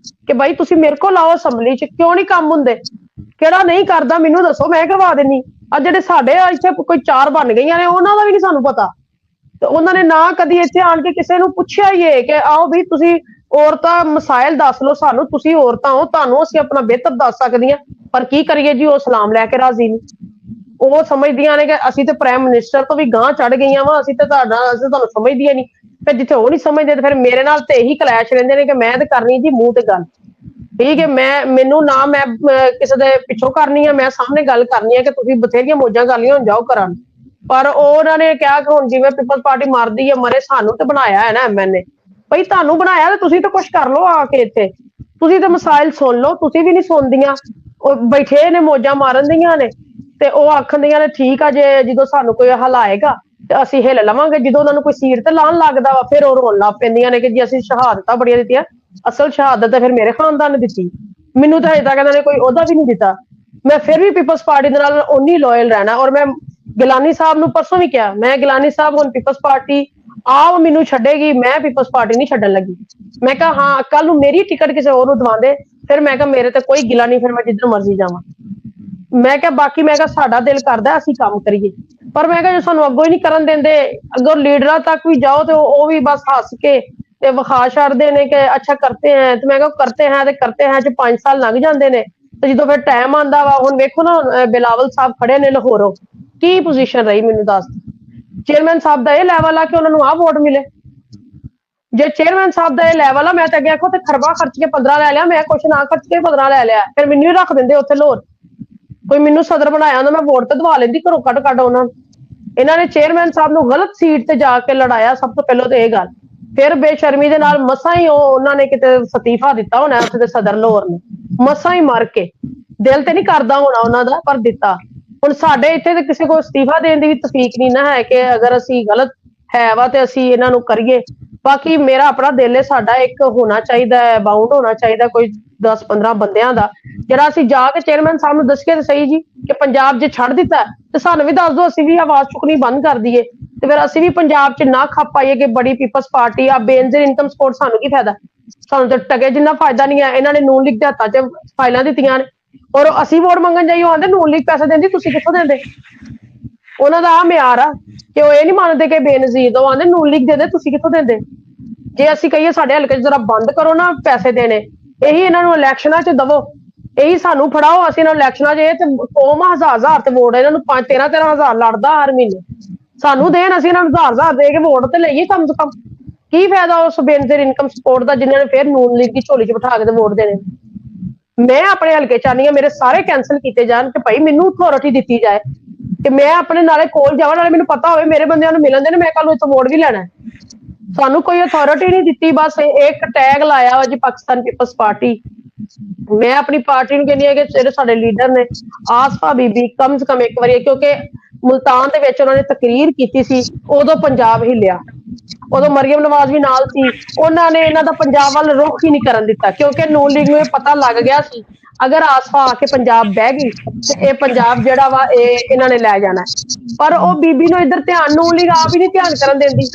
ਕਿ ਬਾਈ ਤੁਸੀਂ ਮੇਰੇ ਕੋਲ ਆਓ ਅਸੈਂਬਲੀ ਚ। ਕਿਉਂ ਨਹੀਂ ਕੰਮ ਹੁੰਦੇ? ਕਿਹੜਾ ਨਹੀਂ ਕਰਦਾ ਮੈਨੂੰ ਦੱਸੋ, ਮੈਂ ਕਰਵਾ ਦੇਣੀ। ਆ ਜਿਹੜੇ ਸਾਡੇ ਇੱਥੇ ਕੋਈ 4 ਬਣ ਗਈਆਂ ਨੇ ਉਹਨਾਂ ਦਾ ਵੀ ਨਹੀਂ ਸਾਨੂੰ ਪਤਾ, ਤੇ ਉਹਨਾਂ ਨੇ ਨਾ ਕਦੀ ਇੱਥੇ ਆਣ ਕੇ ਕਿਸੇ ਨੂੰ ਪੁੱਛਿਆ ਹੀ ਹੈ ਕਿ ਆਓ ਵੀ ਤੁਸੀਂ ਔਰਤਾਂ ਮਸਾਇਲ ਦੱਸ ਲਓ ਸਾਨੂੰ, ਤੁਸੀਂ ਔਰਤਾਂ ਹੋ, ਤੁਹਾਨੂੰ ਅਸੀਂ ਆਪਣਾ ਬਿਹਤਰ ਦੱਸ ਸਕਦੀਆਂ। ਪਰ ਕੀ ਕਰੀਏ ਜੀ, ਉਹ ਸਲਾਮ ਲੈ ਕੇ ਰਾਜ਼ੀ ਨਹੀਂ। ਉਹ ਸਮਝਦੀਆਂ ਨੇ ਕਿ ਅਸੀਂ ਤੇ ਪ੍ਰਾਈਮ ਮਿਨਿਸਟਰ ਤੋਂ ਵੀ ਗਾਂਹ ਚੜ ਗਈਆਂ ਵਾ, ਅਸੀਂ ਤੁਹਾਨੂੰ ਸਮਝਦੀਆਂ ਨਹੀਂ। ਫਿਰ ਜਿੱਥੇ ਉਹ ਨਹੀਂ ਸਮਝਦੇ ਤੇ ਫਿਰ ਮੇਰੇ ਨਾਲ ਤੇ ਇਹੀ ਕਲੈਸ਼ ਰਹਿੰਦੇ ਨੇ ਕਿ ਮੈਂ ਤੇ ਕਰਨੀ ਜੀ ਮੂੰਹ ਤੇ ਗੱਲ, ਠੀਕ ਹੈ। ਮੈਨੂੰ ਨਾ ਮੈਂ ਕਿਸੇ ਦੇ ਪਿੱਛੋਂ ਕਰਨੀ ਆ, ਮੈਂ ਸਾਹਮਣੇ ਗੱਲ ਕਰਨੀ ਆ ਕਿ ਤੁਸੀਂ ਬਥੇਰੀਆਂ ਮੋਜਾਂ ਕਰ ਲਈਆਂ, ਹੁਣ ਜਾਓ ਕਰਨ। ਪਰ ਉਹਨਾਂ ਨੇ ਕਿਹਾ ਕਿ ਹੁਣ ਜਿਵੇਂ ਪੀਪਲਸ ਪਾਰਟੀ ਮਰਦੀ ਹੈ ਮਰੇ, ਸਾਨੂੰ ਤੇ ਬਣਾਇਆ ਹੈ ਨਾ ਐਮਐਨਏ। ਬਈ ਤੁਹਾਨੂੰ ਬਣਾਇਆ ਤੇ ਤੁਸੀਂ ਤਾਂ ਕੁਛ ਕਰ ਲਓ ਆ ਕੇ ਇੱਥੇ, ਤੁਸੀਂ ਤੇ ਮਸਾਇਲ ਸੁਣ ਲਓ। ਤੁਸੀਂ ਵੀ ਨਹੀਂ ਸੁਣਦੀਆਂ, ਉਹ ਬੈਠੇ ਨੇ ਮੋਜਾਂ ਮਾਰਨ ਦੀਆਂ ਨੇ ਤੇ ਉਹ ਆਖਣ ਦੀਆਂ ਨੇ ਠੀਕ ਆ, ਜੇ ਜਦੋਂ ਸਾਨੂੰ ਕੋਈ ਹਲਾਏਗਾ ਤੇ ਅਸੀਂ ਹਿੱਲ ਲਵਾਂਗੇ। ਜਦੋਂ ਉਹਨਾਂ ਨੂੰ ਕੋਈ ਸੀਟ ਤੇ ਲਾਉਣ ਲੱਗਦਾ ਵਾ ਫਿਰ ਉਹ ਰੋਣ ਲੱਗ ਪੈਂਦੀਆਂ ਨੇ ਕਿ ਜੀ ਅਸੀਂ ਸ਼ਹਾਦਤਾਂ ਬੜੀਆਂ ਦਿੱਤੀਆਂ। ਅਸਲ ਸ਼ਹਾਦਤ ਤਾਂ ਫਿਰ ਮੇਰੇ ਖਾਨਦਾਨ ਨੇ ਦਿੱਤੀ, ਮੈਨੂੰ ਤਾਂ ਹਜੇ ਤੱਕ ਇਹਨਾਂ ਨੇ ਕੋਈ ਉਹਦਾ ਵੀ ਨਹੀਂ ਦਿੱਤਾ। ਮੈਂ ਫਿਰ ਵੀ ਪੀਪਲਸ ਪਾਰਟੀ ਦੇ ਨਾਲ ਉਨੀ ਲੋਇਲ ਰਹਿਣਾ। ਔਰ ਮੈਂ ਗਿਲਾਨੀ ਸਾਹਿਬ ਨੂੰ ਪਰਸੋਂ ਵੀ ਕਿਹਾ, ਮੈਂ ਗਿਲਾਨੀ ਸਾਹਿਬ ਹੁਣ ਪੀਪਲਸ ਪਾਰਟੀ ਆਪ ਮੈਨੂੰ ਛੱਡੇਗੀ, ਮੈਂ ਪੀਪਲਸ ਪਾਰਟੀ ਨਹੀਂ ਛੱਡਣ ਲੱਗੀ। ਮੈਂ ਕਿਹਾ ਹਾਂ ਕੱਲ ਨੂੰ ਮੇਰੀ ਟਿਕਟ ਕਿਸੇ ਹੋਰ ਨੂੰ ਦਵਾਉਂਦੇ ਫਿਰ ਮੈਂ ਕਿਹਾ ਮੇਰੇ ਤੇ ਕੋਈ ਗਿਲਾ ਨਹੀਂ, ਫਿਰ ਮੈਂ ਜਿੱਧਰ ਮਰਜ਼ੀ ਜਾਵਾਂ। ਮੈਂ ਕਿਹਾ ਬਾਕੀ ਮੈਂ ਕਿਹਾ ਸਾਡਾ ਦਿਲ ਕਰਦਾ ਅਸੀਂ ਕੰਮ ਕਰੀਏ, ਪਰ ਮੈਂ ਕਿਹਾ ਜੇ ਸਾਨੂੰ ਅੱਗੋਂ ਹੀ ਨਹੀਂ ਕਰਨ ਦਿੰਦੇ, ਅੱਗੋਂ ਲੀਡਰਾਂ ਤੱਕ ਵੀ ਜਾਓ ਤੇ ਉਹ ਵੀ ਬਸ ਹੱਸ ਕੇ ਤੇ ਵਿਖਾ ਛੱਡਦੇ ਨੇ ਕਿ ਅੱਛਾ ਕਰਤੇ ਹੈ। ਤੇ ਮੈਂ ਕਿਹਾ ਕਰਤੇ ਹੈ ਤੇ ਕਰਤੇ ਹੈ ਚ 5 ਸਾਲ ਲੰਘ ਜਾਂਦੇ ਨੇ ਤੇ ਜਦੋਂ ਫਿਰ ਟਾਈਮ ਆਉਂਦਾ ਵਾ, ਹੁਣ ਵੇਖੋ ਨਾ ਬਿਲਾਵਲ ਸਾਹਿਬ ਖੜੇ ਨੇ ਲਾਹੌਰੋਂ, ਕੀ ਪੋਜੀਸ਼ਨ ਰਹੀ ਮੈਨੂੰ ਦੱਸ। ਚੇਅਰਮੈਨ ਸਾਹਿਬ ਦਾ ਇਹ ਲੈਵਲ ਆ ਕਿ ਉਹਨਾਂ ਨੂੰ ਆਹ ਵੋਟ ਮਿਲੇ। ਜੇ ਚੇਅਰਮੈਨ ਸਾਹਿਬ ਦਾ ਇਹ ਲੈਵਲ ਆ, ਮੈਂ ਤਾਂ ਅੱਗੇ ਆਖੋ ਤੇ ਖਰਬਾ ਖਰਚ ਕੇ 15 ਲੈ ਲਿਆ, ਮੈਂ ਕੁਛ ਨਾ ਖਰਚ ਕੇ 15 ਲੈ ਲਿਆ, ਫਿਰ ਮੈਨੂੰ ਹੀ ਰੱਖ ਦਿੰਦੇ ਉੱਥੇ ਲਾਹੌਰ। ਕੋਈ ਮੈਨੂੰ ਸਦਰ ਬਣਾਇਆ ਹੁੰਦਾ ਮੈਂ ਵੋਟ ਤੇ ਦਵਾ ਲੈਂਦੀ ਘਰੋਂ ਕੱਢ ਉਹਨਾਂ। ਇਹਨਾਂ ਨੇ ਚੇਅਰਮੈਨ ਸਾਹਿਬ ਨੂੰ ਗਲਤ ਸੀਟ ਤੇ ਜਾ ਕੇ ਲੜਾਇਆ ਸਭ ਤੋਂ ਪਹਿਲਾਂ ਤੇ ਇਹ ਗੱਲ, ਫਿਰ ਬੇਸ਼ਰਮੀ ਦੇ ਨਾਲ ਮਸਾਂ ਹੀ ਉਹਨਾਂ ਨੇ ਕਿਤੇ ਅਸਤੀਫਾ ਦਿੱਤਾ ਹੋਣਾ ਉੱਥੇ ਦੇ ਸਦਰ ਲਾਹੌਰ ਨੇ, ਮਸਾਂ ਹੀ ਮਰ ਕੇ। ਦਿਲ ਤੇ ਨਹੀਂ ਕਰਦਾ ਹੋਣਾ ਉਹਨਾਂ ਦਾ, ਪਰ ਦਿੱਤਾ। ਹੁਣ ਸਾਡੇ ਇੱਥੇ ਤੇ ਕਿਸੇ ਕੋਲ ਅਸਤੀਫਾ ਦੇਣ ਦੀ ਵੀ ਤਫੀਕ ਨਹੀਂ ਨਾ ਹੈ ਕਿ ਅਗਰ ਅਸੀਂ ਗਲਤ ਹੈ ਵਾ ਤੇ ਅਸੀਂ ਇਹਨਾਂ ਨੂੰ ਕਰੀਏ। ਬਾਕੀ ਮੇਰਾ ਆਪਣਾ ਦਿਲ ਹੈ, ਸਾਡਾ ਇੱਕ ਹੋਣਾ ਚਾਹੀਦਾ ਹੈ, ਬਾਉਂਡ ਹੋਣਾ ਚਾਹੀਦਾ ਕੋਈ 10-15 ਬੰਦਿਆਂ ਦਾ, ਜਿਹੜਾ ਅਸੀਂ ਜਾ ਕੇ ਚੇਅਰਮੈਨ ਸਾਹਿਬ ਨੂੰ ਦੱਸੀਏ ਤੇ ਸਹੀ ਜੀ ਕਿ ਪੰਜਾਬ ਜੇ ਛੱਡ ਦਿੱਤਾ ਤੇ ਸਾਨੂੰ ਵੀ ਦੱਸ ਦਿਓ, ਅਸੀਂ ਵੀ ਆਵਾਜ਼ ਚੁੱਕਣੀ ਬੰਦ ਕਰ ਦਈਏ ਤੇ ਫਿਰ ਅਸੀਂ ਵੀ ਪੰਜਾਬ 'ਚ ਨਾ ਖੱਪ ਪਾਈਏ ਕਿ ਬੜੀ ਪੀਪਲਸ ਪਾਰਟੀ ਆ ਬੇਨਜ਼ੀਰ ਇਨਕਮ ਸਪੋਰਟ। ਸਾਨੂੰ ਕੀ ਫਾਇਦਾ? ਸਾਨੂੰ ਤੇ ਟਕੇ ਜਿੰਨਾ ਫਾਇਦਾ ਨਹੀਂ ਹੈ। ਇਹਨਾਂ ਨੇ ਨੂਨ ਲੀਗ ਦੇ ਹੱਥਾਂ 'ਚ ਫਾਈਲਾਂ ਦਿੱਤੀਆਂ ਨੇ ਔਰ ਅਸੀਂ ਵੋਟ ਮੰਗਣ ਜਾਈਏ ਆਉਂਦੇ ਨੂਨ ਲੀਗ ਪੈਸੇ ਦਿੰਦੀ, ਤੁਸੀਂ ਕਿੱਥੋਂ ਦਿੰਦੇ? ਉਹਨਾਂ ਦਾ ਆਹ ਮਿਆਰ ਆ ਕਿ ਉਹ ਇਹ ਨਹੀਂ ਮੰਨਦੇ ਕਿ ਬੇਨਜ਼ੀਰ ਤੋਂ ਆਉਂਦੇ ਨੂਨ ਲੀਗ ਦੇ, ਤੁਸੀਂ ਕਿੱਥੋਂ ਦਿੰਦੇ? ਜੇ ਅਸੀਂ ਕਹੀਏ ਸਾਡੇ ਹਲਕੇ 'ਚ ਜ਼ਰਾ ਬੰਦ ਕਰੋ ਨਾ ਪੈਸੇ ਦੇਣੇ, ਇਹੀ ਇਹਨਾਂ ਨੂੰ ਇਲੈਕਸ਼ਨਾਂ 'ਚ ਦਵੋ, ਇਹੀ ਸਾਨੂੰ ਫੜਾਓ, ਅਸੀਂ ਇਹਨਾਂ ਨੂੰ ਇਲੈਕਸ਼ਨਾਂ 'ਚ ਇਹ ਤੇ ਕੌਮ 1000 ਤੇ ਵੋਟ ਇਹਨਾਂ ਨੂੰ 13 ਹਜ਼ਾਰ ਲੜਦਾ ਹਰ ਮਹੀਨੇ, ਸਾਨੂੰ ਦੇਣ ਅਸੀਂ ਇਹਨਾਂ ਨੂੰ 1000 ਦੇ ਕੇ ਵੋਟ ਤੇ ਲਈਏ ਕਮ ਸੇ ਕਮ। ਕੀ ਫਾਇਦਾ ਉਸ ਬੇਨਜ਼ੀਰ ਇਨਕਮ ਸਪੋਰਟ ਦਾ ਜਿਨ੍ਹਾਂ ਨੇ ਫਿਰ ਨੂਨ ਲੀਗ ਦੀ ਝੋਲੀ 'ਚ ਬਿਠਾ ਕੇ ਤੇ ਵੋਟ ਦੇਣੇ। ਮੈਂ ਆਪਣੇ ਹਲਕੇ ਚਾਹੁੰਦੀ ਹਾਂ ਮੇਰੇ ਸਾਰੇ ਕੈਂਸਲ ਕੀਤੇ ਜਾਣ ਕਿ ਭਾਈ ਮੈਨੂੰ ਅਥਾਰਟੀ ਦਿੱਤੀ ਜਾਏ ਕਿ ਮੈਂ ਆਪਣੇ ਨਾਲੇ ਕੋਲ ਜਾਵਾਂ, ਨਾਲੇ ਮੈਨੂੰ ਪਤਾ ਹੋਵੇ ਮੇਰੇ ਬੰਦਿਆਂ ਨੂੰ ਮਿਲਣ ਦੇ ਨੇ, ਮੈਂ ਕੱਲ ਨੂੰ ਇੱਥੋਂ ਵੋਟ ਵੀ ਲੈਣਾ। ਸਾਨੂੰ ਕੋਈ ਅਥਾਰਟੀ ਨਹੀਂ ਦਿੱਤੀ, ਬਸ ਇੱਕ ਟੈਗ ਲਾਇਆ ਵਾ ਜੀ ਪਾਕਿਸਤਾਨ ਪੀਪਲਸ ਪਾਰਟੀ। ਮੈਂ ਆਪਣੀ ਪਾਰਟੀ ਨੂੰ ਕਹਿੰਦੀ ਹਾਂ ਕਿ ਜਿਹੜੇ ਸਾਡੇ ਲੀਡਰ ਨੇ ਆਸਫਾ ਬੀਬੀ ਕਮ ਸੇ ਕਮ ਇੱਕ ਵਾਰੀ, ਕਿਉਂਕਿ ਮੁਲਤਾਨ ਦੇ ਵਿੱਚ ਉਹਨਾਂ ਨੇ ਤਕਰੀਰ ਕੀਤੀ ਸੀ ਉਦੋਂ ਪੰਜਾਬ ਹਿੱਲਿਆ, ਉਦੋਂ ਮਰੀਅਮ ਨਵਾਜ਼ ਵੀ ਨਾਲ ਸੀ, ਉਹਨਾਂ ਨੇ ਇਹਨਾਂ ਦਾ ਪੰਜਾਬ ਵੱਲ ਰੁਖ ਹੀ ਨਹੀਂ ਕਰਨ ਦਿੱਤਾ ਕਿਉਂਕਿ ਨੂਨ ਲੀਗ ਨੂੰ ਇਹ ਪਤਾ ਲੱਗ ਗਿਆ ਸੀ ਅਗਰ ਆਸਫਾ ਆ ਕੇ ਪੰਜਾਬ ਬਹਿ ਗਈ ਤੇ ਇਹ ਪੰਜਾਬ ਜਿਹੜਾ ਵਾ ਇਹਨਾਂ ਨੇ ਲੈ ਜਾਣਾ ਪਰ ਉਹ ਬੀਬੀ ਨੂੰ ਇੱਧਰ ਧਿਆਨ ਨੂੰ ਲਈ ਆਪ ਹੀ ਨਹੀਂ ਧਿਆਨ ਕਰਨ ਦਿੰਦੀ।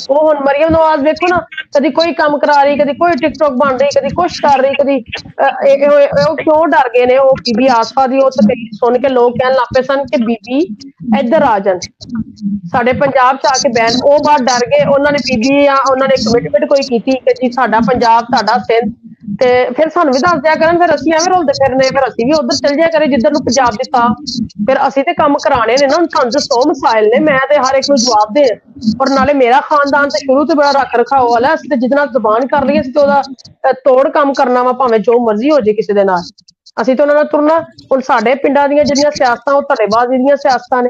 ਉਹ ਹੁਣ ਮਰੀਮ ਨਵਾਜ਼ ਵੇਖੋ ਨਾ, ਕਦੀ ਕੋਈ ਕੰਮ ਕਰਾ ਰਹੀ, ਕਦੀ ਕੋਈ ਟਿਕਟੋਕ ਬਣ ਰਹੀ, ਕਦੀ ਕੁਛ ਕਰ ਰਹੀ, ਕਦੀ ਉਹ ਕਿਉਂ ਡਰ ਗਏ ਨੇ ਉਹ ਬੀਬੀ ਆਸਫਾ ਦੀ ਉਹ ਤਕਰੀਰ ਸੁਣ ਕੇ ਲੋਕ ਕਹਿਣ ਲੱਗ ਪਏ ਸਨ ਕਿ ਬੀਬੀ ਇੱਧਰ ਆ ਜਾਣ, ਸਾਡੇ ਪੰਜਾਬ ਚ ਆ ਕੇ ਬਹਿਣ। ਉਹ ਬਾਅਦ ਡਰ ਗਏ, ਉਹਨਾਂ ਨੇ ਬੀਬੀ ਆ ਉਹਨਾਂ ਨੇ ਕਮਿਟਮੈਂਟ ਕੋਈ ਕੀਤੀ ਕਿ ਜੀ ਸਾਡਾ ਪੰਜਾਬ ਸਾਡਾ ਸਿੰਧ, ਤੇ ਫਿਰ ਸਾਨੂੰ ਵੀ ਦੱਸ ਦਿਆ ਕਰਨ, ਫਿਰ ਅਸੀਂ ਐਵੇਂ ਰੁਲਦੇ ਫਿਰਨੇ, ਫਿਰ ਅਸੀਂ ਵੀ ਉਧਰ ਚਲ ਜਾਇਆ ਕਰੇ ਜਿੱਧਰ ਨੂੰ ਪੰਜਾਬ ਦਿੱਤਾ, ਫਿਰ ਅਸੀਂ ਤੇ ਕੰਮ ਕਰਾਣੇ ਨੇ ਨਾ। ਹੁਣ ਸਾਨੂੰ 100 ਮਸਾਇਲ ਨੇ, ਮੈਂ ਤੇ ਹਰ ਇੱਕ ਨੂੰ ਜਵਾਬ ਦੇ, ਔਰ ਨਾਲੇ ਮੇਰਾ ਖਾਨਦਾਨ ਤੇ ਸ਼ੁਰੂ ਤੋਂ ਬੜਾ ਰੱਖ ਰਖਾਓ ਵਾਲਾ, ਅਸੀਂ ਤੇ ਜਿਹਦੇ ਨਾਲ ਜ਼ੁਬਾਨ ਕਰ ਲਈਏ ਅਸੀਂ ਤੇ ਉਹਦਾ ਤੋੜ ਕੰਮ ਕਰਨਾ ਵਾ, ਭਾਵੇਂ ਜੋ ਮਰਜ਼ੀ ਹੋ ਜੇ ਕਿਸੇ ਦੇ ਨਾਲ, ਅਸੀਂ ਤੇ ਉਹਨਾਂ ਨਾਲ ਤੁਰਨਾ। ਹੁਣ ਸਾਡੇ ਪਿੰਡਾਂ ਦੀਆਂ ਜਿਹੜੀਆਂ ਸਿਆਸਤਾਂ ਉਹ ਧੜੇਬਾਜ਼ੀ ਦੀਆਂ ਸਿਆਸਤਾਂ ਨੇ,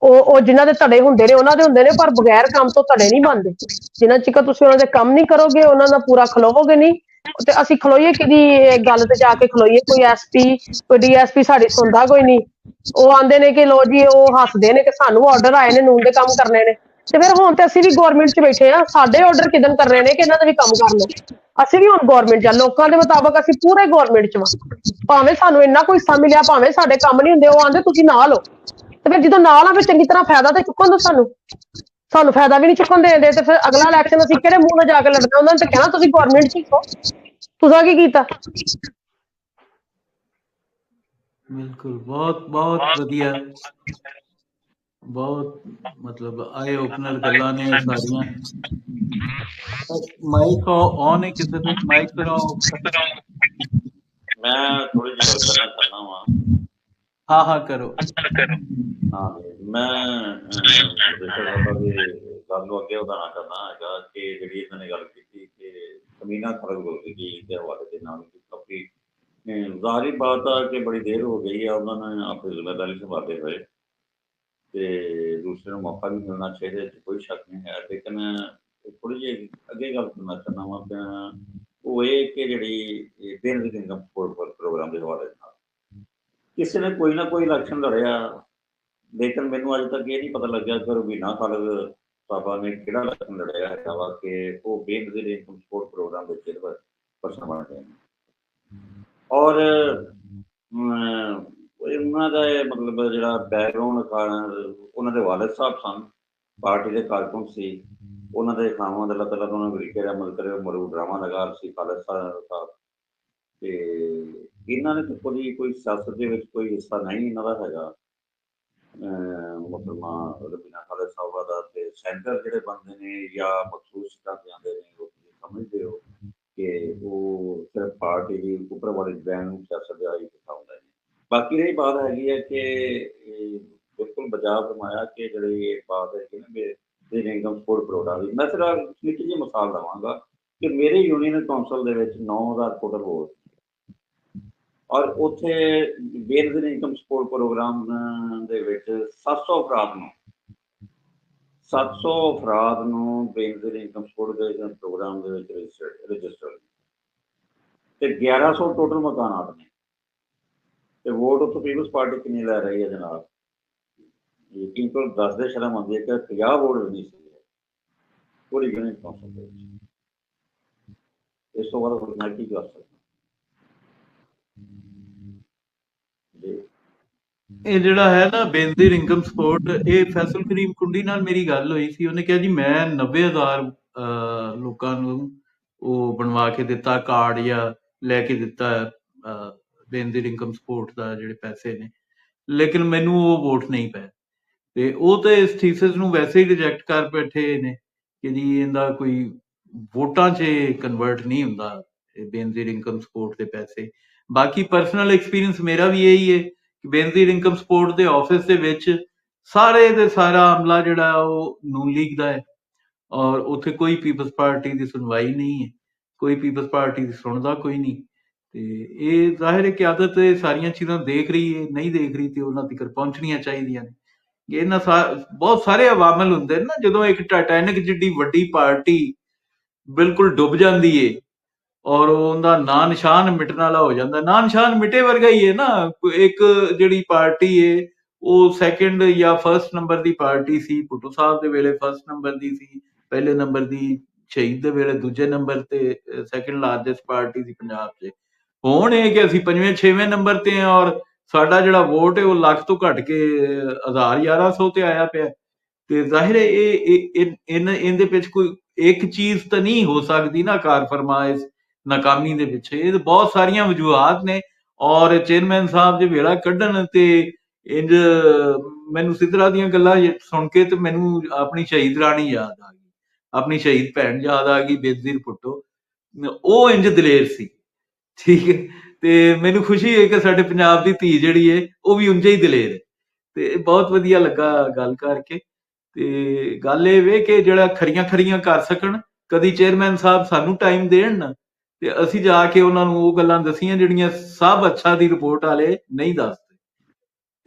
ਉਹ ਜਿਨ੍ਹਾਂ ਦੇ ਧੜੇ ਹੁੰਦੇ ਨੇ ਉਹਨਾਂ ਦੇ ਹੁੰਦੇ ਨੇ, ਪਰ ਬਗੈਰ ਕੰਮ ਤੋਂ ਧੜੇ ਨਹੀਂ ਬਣਦੇ। ਜਿੰਨਾ ਚਿਕਰ ਤੁਸੀਂ ਉਹਨਾਂ ਦੇ ਕੰਮ ਨਹੀਂ ਕਰੋਗੇ, ਉਹਨਾਂ ਦਾ ਪੂਰਾ ਖਲੋਵੋਗੇ ਨਹੀਂ, ਤੇ ਅਸੀਂ ਖਲੋਈਏ ਕਿਹਦੀ ਗੱਲ ਤੇ ਜਾ ਕੇ ਖਲੋਈਏ? ਕੋਈ ਐਸਪੀ ਕੋਈ ਡੀਐਸਪੀ ਸਾਡੀ ਸੁਣਦਾ ਕੋਈ ਨਹੀਂ। ਉਹ ਆਂਦੇ ਨੇ ਕਿ ਲੋ ਜੀ, ਉਹ ਹੱਸਦੇ ਨੇ ਕਿ ਸਾਨੂੰ ਆਰਡਰ ਆਏ ਨੇ ਨੂਨ ਦੇ ਕੰਮ ਕਰਨੇ ਨੇ, ਤੇ ਫਿਰ ਹੁਣ ਤੇ ਅਸੀਂ ਵੀ ਗੌਰਮੈਂਟ 'ਚ ਬੈਠੇ ਆ, ਸਾਡੇ ਆਰਡਰ ਕਿਦਨ ਕਰਨੇ ਨੇ ਕਿ ਇਹਨਾਂ ਦਾ ਵੀ ਕੰਮ ਕਰ ਲਓ। ਅਸੀਂ ਵੀ ਹੁਣ ਗੌਰਮੈਂਟ 'ਚ ਆ, ਲੋਕਾਂ ਦੇ ਮੁਤਾਬਕ ਅਸੀਂ ਪੂਰੇ ਗੌਰਮੈਂਟ 'ਚ ਵਾਂ, ਭਾਵੇਂ ਸਾਨੂੰ ਇੰਨਾ ਕੋਈ ਹਿੱਸਾ ਮਿਲਿਆ, ਭਾਵੇਂ ਸਾਡੇ ਕੰਮ ਨਹੀਂ ਹੁੰਦੇ, ਉਹ ਆਂਦੇ ਤੁਸੀਂ ਨਾਲ ਹੋ, ਤੇ ਫਿਰ ਜਦੋਂ ਨਾਲ ਆ ਫਿਰ ਚੰਗੀ ਤਰ੍ਹਾਂ ਫਾਇਦਾ ਤੇ ਚੁੱਕਣ ਦੋ ਸਾਨੂੰ ਫਾਇਦਾ ਵੀ ਨਹੀਂ ਚੁੱਕਣ ਦੇਂਦੇ, ਤੇ ਫਿਰ ਅਗਲਾ ਇਲੈਕਸ਼ਨ ਅਸੀਂ ਕਿਹੜੇ ਮੂੰਹ ਨਾਲ ਜਾ ਕੇ ਲੜਨਾ? ਉਹਨਾਂ ਨੇ ਤਾਂ ਕਹਿਣਾ ਤੁਸੀਂ ਗੌਰਮੈਂਟ 'ਚ ਹੀ ਹੋ, ਤੁਸੀਂ ਕੀ ਕੀਤਾ? ਬਿਲਕੁਲ, ਬਹੁਤ ਬਹੁਤ ਵਧੀਆ, ਬਹੁਤ ਮਤਲਬ ਆਏ ਓਪਨਰ ਗੱਲਾਂ ਨੇ ਸਾਰੀਆਂ। ਮਾਈਕ ਔਨ ਹੈ ਕਿਸੇ ਦੇ? ਮਾਈਕ ਕਰਾਓ। ਮੈਂ ਥੋੜੀ ਜਿਹੀ ਗੱਲ ਕਰਨਾ ਚਾਹੁੰਦਾ ਵਾਂ। ਹਾਂ ਹਾਂ ਕਰੋ। ਹਾਂ, ਮੈਂ ਬਾਬਾ ਦੀ ਗੱਲ ਨੂੰ ਅੱਗੇ ਵਧਾਉਣਾ ਚਾਹੁੰਦਾ ਹੈਗਾ ਕਿ ਜਿਹੜੀ ਇਹਨਾਂ ਨੇ ਗੱਲ ਕੀਤੀ ਕਿ ਕਮੀਨਾ ਖੜਗ ਗੁਰਦਗੀ ਦੇ ਹਵਾਲੇ ਦੇ ਨਾਲ ਕਾਫੀ ਜ਼ਾਹਰੀ ਬਾਤ ਆ ਕਿ ਬੜੀ ਦੇਰ ਹੋ ਗਈ ਆ ਉਹਨਾਂ ਨੇ ਆਪਣੀ ਜ਼ਿੰਮੇਦਾਰੀ ਸੰਭਾਲਦੇ ਹੋਏ, ਤੇ ਦੂਸਰੇ ਨੂੰ ਮੌਕਾ ਵੀ ਮਿਲਣਾ ਚਾਹੀਦਾ, ਇਹ 'ਚ ਕੋਈ ਸ਼ੱਕ ਨਹੀਂ ਹੈ। ਲੇਕਿਨ ਥੋੜ੍ਹੀ ਜਿਹੀ ਅੱਗੇ ਗੱਲ ਕਰਨਾ ਚਾਹੁੰਦਾ ਵਾਂ, ਉਹ ਇਹ ਕਿ ਜਿਹੜੀ ਬੇਨਜ਼ੀਰ ਇਨਕਮ ਸਪੋਰਟ ਪ੍ਰੋਗਰਾਮ ਦੇ ਹਵਾਲੇ ਨਾਲ ਕਿਸੇ ਨੇ ਕੋਈ ਨਾ ਕੋਈ ਇਲੈਕਸ਼ਨ ਲੜਿਆ, ਲੇਕਿਨ ਮੈਨੂੰ ਅੱਜ ਤੱਕ ਇਹ ਨਹੀਂ ਪਤਾ ਲੱਗਿਆ ਕਿ ਰਬੀਨਾ ਖਾਲਦ ਸਾਹਿਬਾ ਨੇ ਕਿਹੜਾ ਇਲੈਕਸ਼ਨ ਲੜਿਆ ਹੈਗਾ ਵਾ ਕਿ ਉਹ ਬੇਨਜ਼ੀਰ ਇਨਕਮ ਸਪੋਰਟ ਪ੍ਰੋਗਰਾਮ ਦੇ ਚੇਅਰਪਰਸਨ ਬਣ ਗਏ। ਔਰ ਉਹਨਾਂ ਦਾ ਮਤਲਬ ਜਿਹੜਾ ਬੈਕਗਰਾਊਂਡ ਉਹਨਾਂ ਦੇ ਵਾਲਿਦ ਸਾਹਿਬ ਸਨ, ਪਾਰਟੀ ਦੇ ਕਾਰਕੁਨ ਸੀ, ਉਹਨਾਂ ਦੇ ਖਾਵਾਂ ਦਾ ਅੱਲਾਹ ਤਾਲਾ ਉਹਨਾਂ ਨੂੰ ਵਰੀਕੇ ਰਹਿਮਤ ਕਰੇ, ਮਰੂ ਡਰਾਮਾ ਲਗਾਰ ਸੀ ਖਾਲਦ ਸਾਹਿਬ, ਤੇ ਇਹਨਾਂ ਨੇ ਤਾਂ ਕੋਈ ਸਿਆਸਤ ਦੇ ਵਿੱਚ ਕੋਈ ਹਿੱਸਾ ਨਹੀਂ ਇਹਨਾਂ ਦਾ ਹੈਗਾ। ਮੁਸਲਮਾਨ ਰਬੀਨਾ ਖਾਲਦ ਸਾਹਿਬਾ ਦਾ ਤੇ ਸੈਂਟਰ ਜਿਹੜੇ ਬਣਦੇ ਨੇ ਜਾਂ ਮਖਸੂਸ ਸੀਟਾਂ ਤੇ ਆਉਂਦੇ ਨੇ, ਉਹ ਤੁਸੀਂ ਸਮਝਦੇ ਹੋ ਕਿ ਉਹ ਸਿਰਫ ਪਾਰਟੀ ਦੀ ਉੱਪਰ ਵਾਲੀ ਬੈਨ ਨੂੰ ਸਿਆਸਤ ਦੇ ਆਈ ਦਿਖਾਉਂਦਾ ਹੈ। ਬਾਕੀ ਰਹੀ ਬਾਤ ਹੈਗੀ ਹੈ ਕਿ ਬਿਲਕੁਲ ਬਜਾ ਫਰਮਾਇਆ ਕਿ ਜਿਹੜੀ ਇਹ ਬਾਤ ਹੈ ਨਾ ਇਨਕਮ ਸਪੋਰਟ ਪ੍ਰੋਗਰਾਮ ਦੀ, ਮੈਂ ਸਿਰਫ ਨਿੱਕੀ ਜਿਹੀ ਮਿਸਾਲ ਦੇਵਾਂਗਾ ਕਿ ਮੇਰੇ ਯੂਨੀਅਨ ਕੌਂਸਲ ਦੇ ਵਿੱਚ 9000 ਟੋਟਲ ਵੋਟ, ਔਰ ਉੱਥੇ ਬੇਨਜ਼ੀਰ ਇਨਕਮ ਸਪੋਰਟ ਪ੍ਰੋਗਰਾਮ ਦੇ ਵਿੱਚ 700 ਅਫਰਾਦ ਨੂੰ ਬੇਨਜ਼ੀਰ ਇਨਕਮ ਸਪੋਰਟ ਦੇ ਪ੍ਰੋਗਰਾਮ ਦੇ ਵਿੱਚ ਰਜਿਸਟਰ, ਤੇ 1100 ਟੋਟਲ ਮਕਾਨਾਤ ਨੇ, ਤੇ ਵੋਟ ਉੱਥੋਂ ਪੀਪਲਸ ਪਾਰਟੀ ਕਿੰਨੀ ਲੈ ਰਹੀ ਹੈ ਜਨਾਬ? ਯਕੀਨ ਕਰੋ, ਦੱਸਦੇ ਸ਼ਰਮ ਆਉਂਦੀ ਹੈ ਕਿ 50 ਵੋਟ ਵੀ ਨਹੀਂ ਸੀ ਪੂਰੀ ਯੂਨੀਅਨ ਕੌਂਸਲ ਦੇ ਵਿੱਚ। ਇਸ ਤੋਂ ਬਾਅਦ ਮੈਂ ਕੀ ਕਰ ਸਕਦਾ? ਇਹ ਜਿਹੜਾ ਹੈ ਨਾ ਬੇਨਜ਼ੀਰ ਇਨਕਮ ਸਪੋਰਟ, ਇਹ ਫੈਸਲ ਕਰੀਮ ਕੁੰਡੀ ਨਾਲ ਮੇਰੀ ਗੱਲ ਹੋਈ ਸੀ, ਉਹਨੇ ਕਿਹਾ ਜੀ ਮੈਂ 90,000 ਲੋਕਾਂ ਨੂੰ ਉਹ ਬਣਵਾ ਕੇ ਦਿੱਤਾ ਕਾਰਡ ਜਾਂ ਲੈ ਕੇ ਦਿੱਤਾ ਬੇਨਜ਼ੀਰ ਇਨਕਮ ਸਪੋਰਟ ਦਾ ਜਿਹੜੇ ਪੈਸੇ ਨੇ, ਲੇਕਿਨ ਮੈਨੂੰ ਉਹ ਵੋਟ ਨਹੀਂ ਪਏ, ਤੇ ਉਹ ਤੇ ਇਸ ਥੀਸਿਸ ਨੂੰ ਵੈਸੇ ਹੀ ਰਿਜੈਕਟ ਕਰ ਬੈਠੇ ਨੇ ਕਿ ਜੀ ਇਹਦਾ ਕੋਈ ਵੋਟਾਂ 'ਚ ਕਨਵਰਟ ਨਹੀਂ ਹੁੰਦਾ ਬੇਨਜ਼ੀਰ ਇਨਕਮ ਸਪੋਰਟ ਦੇ ਪੈਸੇ। ਬਾਕੀ ਪਰਸਨਲ ਐਕਸਪੀਰੀਅੰਸ ਮੇਰਾ ਵੀ ਇਹੀ ਹੈ ਕਿ ਬੇਨਜ਼ੀਰ ਇਨਕਮ ਸਪੋਰਟ ਦੇ ਆਫਿਸ ਦੇ ਵਿੱਚ ਸਾਰੇ ਦੇ ਸਾਰਾ ਅਮਲਾ ਜਿਹੜਾ ਉਹ ਨੂਨ ਲੀਗ ਦਾ ਹੈ, ਔਰ ਉੱਥੇ ਕੋਈ ਪੀਪਲਸ ਪਾਰਟੀ ਦੀ ਸੁਣਵਾਈ ਨਹੀਂ ਹੈ, ਕੋਈ ਪੀਪਲਸ ਪਾਰਟੀ ਦੀ ਸੁਣਦਾ ਕੋਈ ਨਹੀਂ। ਤੇ ਇਹ ਜ਼ਾਹਿਰ ਹੈ ਕਿ ਆਦਤ ਇਹ ਸਾਰੀਆਂ ਚੀਜ਼ਾਂ ਦੇਖ ਰਹੀ ਹੈ, ਨਹੀਂ ਦੇਖ ਰਹੀ ਤੇ ਉਹਨਾਂ ਤੱਕ ਪਹੁੰਚਣੀਆਂ ਚਾਹੀਦੀਆਂ ਨੇ। ਇਹਨਾਂ ਬਹੁਤ ਸਾਰੇ ਅਵਾਮਲ ਹੁੰਦੇ ਨੇ ਨਾ, ਜਦੋਂ ਇੱਕ ਟਾਈਟੈਨਿਕ ਜਿੱਡੀ ਵੱਡੀ ਪਾਰਟੀ ਬਿਲਕੁਲ ਡੁੱਬ ਜਾਂਦੀ ਏ ਔਰ ਉਹਦਾ ਨਾਂ ਨਿਸ਼ਾਨ ਮਿਟਣ ਵਾਲਾ ਹੋ ਜਾਂਦਾ, ਨਾਂ ਨਿਸ਼ਾਨ ਮਿਟੇ ਵਰਗਾ ਹੀ ਹੈ ਨਾ। ਇੱਕ ਜਿਹੜੀ ਪਾਰਟੀ ਏ ਉਹ ਸੈਕਿੰਡ ਜਾਂ ਫਸਟ ਨੰਬਰ ਦੀ ਪਾਰਟੀ ਸੀ, ਭੁੱਟੋ ਸਾਹਿਬ ਦੇ ਵੇਲੇ ਫਸਟ ਨੰਬਰ ਦੀ ਸੀ, ਪਹਿਲੇ ਨੰਬਰ ਦੀ ਸ਼ਹੀਦ ਦੇ ਵੇਲੇ ਦੂਜੇ ਨੰਬਰ ਤੇ ਸੈਕਿੰਡ ਲਾਰਜੈਸਟ ਪਾਰਟੀ ਸੀ ਪੰਜਾਬ 'ਚ। ਹੁਣ ਇਹ ਕਿ ਅਸੀਂ 5ਵੇਂ 6ਵੇਂ ਨੰਬਰ ਤੇ ਹਾਂ ਔਰ ਸਾਡਾ ਜਿਹੜਾ ਵੋਟ ਹੈ ਉਹ ਲੱਖ ਤੋਂ ਘਟ ਕੇ 1000-1100 ਤੇ ਆਇਆ ਪਿਆ। ਤੇ ਜ਼ਾਹਿਰ ਹੈ ਇਹਦੇ ਵਿੱਚ ਕੋਈ ਇੱਕ ਚੀਜ਼ ਤਾਂ ਨਹੀਂ ਹੋ ਸਕਦੀ ਨਾ ਕਾਰ ਫਰਮਾ ਇਸ ਨਾਕਾਮੀ ਦੇ ਪਿੱਛੇ। ਇਹ ਤਾਂ ਬਹੁਤ ਸਾਰੀਆਂ ਵਜੂਹਾਤ ਨੇ ਔਰ ਚੇਅਰਮੈਨ ਸਾਹਿਬ ਜੇ ਵੇਲਾ ਕੱਢਣ ਤੇ ਇੰਜ ਮੈਨੂੰ ਸਿੱਧਰਾ ਦੀਆਂ ਗੱਲਾਂ ਸੁਣ ਕੇ ਤੇ ਮੈਨੂੰ ਆਪਣੀ ਸ਼ਹੀਦ ਰਾਣੀ ਯਾਦ ਆ ਗਈ, ਆਪਣੀ ਸ਼ਹੀਦ ਭੈਣ ਯਾਦ ਆ ਗਈ ਬੇਨਜ਼ੀਰ ਭੁੱਟੋ। ਉਹ ਇੰਜ ਦਲੇਰ ਸੀ, ਠੀਕ ਹੈ। ਤੇ ਮੈਨੂੰ ਖੁਸ਼ੀ ਹੈ ਕਿ ਸਾਡੇ ਪੰਜਾਬ ਦੀ ਧੀ ਜਿਹੜੀ ਹੈ ਉਹ ਵੀ ਉਂਝੇ ਹੀ ਦਲੇਰ ਹੈ। ਤੇ ਬਹੁਤ ਵਧੀਆ ਲੱਗਾ ਗੱਲ ਕਰਕੇ। ਤੇ ਗੱਲ ਇਹ ਵੇ ਕਿ ਜਿਹੜਾ ਖਰੀਆਂ ਕਰ ਸਕਣ, ਕਦੀ ਚੇਅਰਮੈਨ ਸਾਹਿਬ ਸਾਨੂੰ ਟਾਈਮ ਦੇਣ ਨਾ ਤੇ ਅਸੀਂ ਜਾ ਕੇ ਉਹਨਾਂ ਨੂੰ ਉਹ ਗੱਲਾਂ ਦਸੀਆਂ ਜਿਹੜੀਆਂ ਸਭ ਅੱਛਾ ਦੀ ਰਿਪੋਰਟ ਵਾਲੇ ਨਹੀਂ ਦੱਸਦੇ।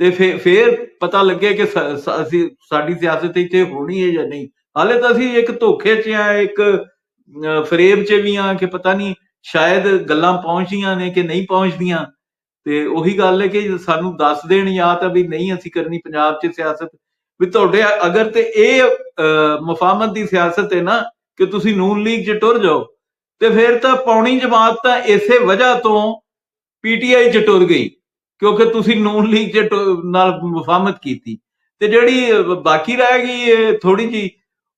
ਤੇ ਫੇਰ ਪਤਾ ਲੱਗੇ ਕਿ ਅਸੀਂ ਸਾਡੀ ਸਿਆਸਤ ਇੱਥੇ ਹੋਣੀ ਹੈ ਜਾਂ ਨਹੀਂ। ਹਾਲੇ ਤਾਂ ਅਸੀਂ ਇੱਕ ਧੋਖੇ 'ਚ ਆ, ਇੱਕ ਫਰੇਬ 'ਚ ਵੀ ਆ ਕਿ ਪਤਾ ਨਹੀਂ ਸ਼ਾਇਦ ਗੱਲਾਂ ਪਹੁੰਚਦੀਆਂ ਨੇ ਕਿ ਨਹੀਂ ਪਹੁੰਚਦੀਆਂ। ਤੇ ਉਹੀ ਗੱਲ ਹੈ ਕਿ ਸਾਨੂੰ ਦੱਸ ਦੇਣ ਜਾਂ ਤਾਂ ਵੀ ਨਹੀਂ ਅਸੀਂ ਕਰਨੀ ਪੰਜਾਬ 'ਚ ਸਿਆਸਤ, ਵੀ ਤੁਹਾਡੇ ਅਗਰ ਤੇ ਇਹ ਮੁਫਾਹਮਤ ਦੀ ਸਿਆਸਤ ਹੈ ਨਾ ਕਿ ਤੁਸੀਂ ਨੂਨ ਲੀਗ 'ਚ ਟੁਰ ਜਾਓ, ਤੇ ਫਿਰ ਤਾਂ ਪੌਣੀ ਜਮਾਤ ਤਾਂ ਇਸੇ ਵਜ੍ਹਾ ਤੋਂ ਪੀਟੀਆਈ 'ਚ ਟੁਰ ਗਈ ਕਿਉਂਕਿ ਤੁਸੀਂ ਨੂਨ ਲੀਗ 'ਚ ਨਾਲ ਮੁਫਾਹਮਤ ਕੀਤੀ। ਤੇ ਜਿਹੜੀ ਬਾਕੀ ਰਹਿ ਗਈ ਥੋੜੀ ਜੀ,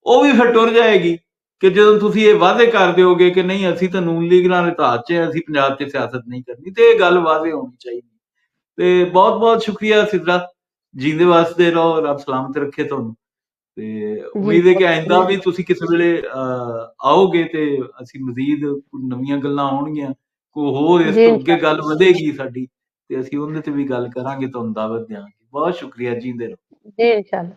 ਉਹ ਵੀ ਫਿਰ ਟੁਰ ਜਾਏਗੀ ਕਿ ਜਦੋਂ ਤੁਸੀਂ ਇਹ ਵਾਅਦੇ ਕਰ ਦਿਓਗੇ ਕਿ ਨਹੀਂ ਅਸੀਂ ਤਾਂ ਨੂਨ ਲੀਗ ਨਾਲ ਇਤਿਹਾਦ 'ਚ ਅਸੀਂ ਪੰਜਾਬ 'ਚ ਸਿਆਸਤ ਨਹੀਂ ਕਰਨੀ। ਤੇ ਇਹ ਗੱਲ ਵਾਜ਼ੇ ਹੋਣੀ ਚਾਹੀਦੀ। ਤੇ ਬਹੁਤ ਬਹੁਤ ਸ਼ੁਕਰੀਆ ਸਿੱਧਰਾ, ਜੀਂਦੇ ਵਾਸਤੇ ਰਹੋ, ਰੱਬ ਸਲਾਮਤ ਰੱਖੇ ਤੁਹਾਨੂੰ। ਤੇ ਜੀ ਉਮੀਦ ਹੈ ਕਿ बहुत ਆਇੰਦਾ शुक्रिया। ਵੀ ਤੁਸੀਂ ਕਿਸੇ ਵੇਲੇ ਆਓਗੇ ਤੇ ਅਸੀਂ ਮਜ਼ੀਦ ਨਵੀਆਂ ਗੱਲਾਂ ਆਉਣਗੀਆਂ, ਕੋਈ ਹੋਰ ਇਸ जी ਤੋਂ ਅੱਗੇ इंशाल्लाह। ਗੱਲ ਵਧੇਗੀ ਸਾਡੀ ਤੇ ਅਸੀਂ ਉਹਦੇ ਤੇ ਵੀ ਗੱਲ ਕਰਾਂਗੇ, ਤੁਹਾਨੂੰ ਦਾਵਤ ਦਿਆਂਗੇ। ਬਹੁਤ ਸ਼ੁਕਰੀਆ, ਜੀਂਦੇ ਰਹੋ। जी इंशाल्लाह।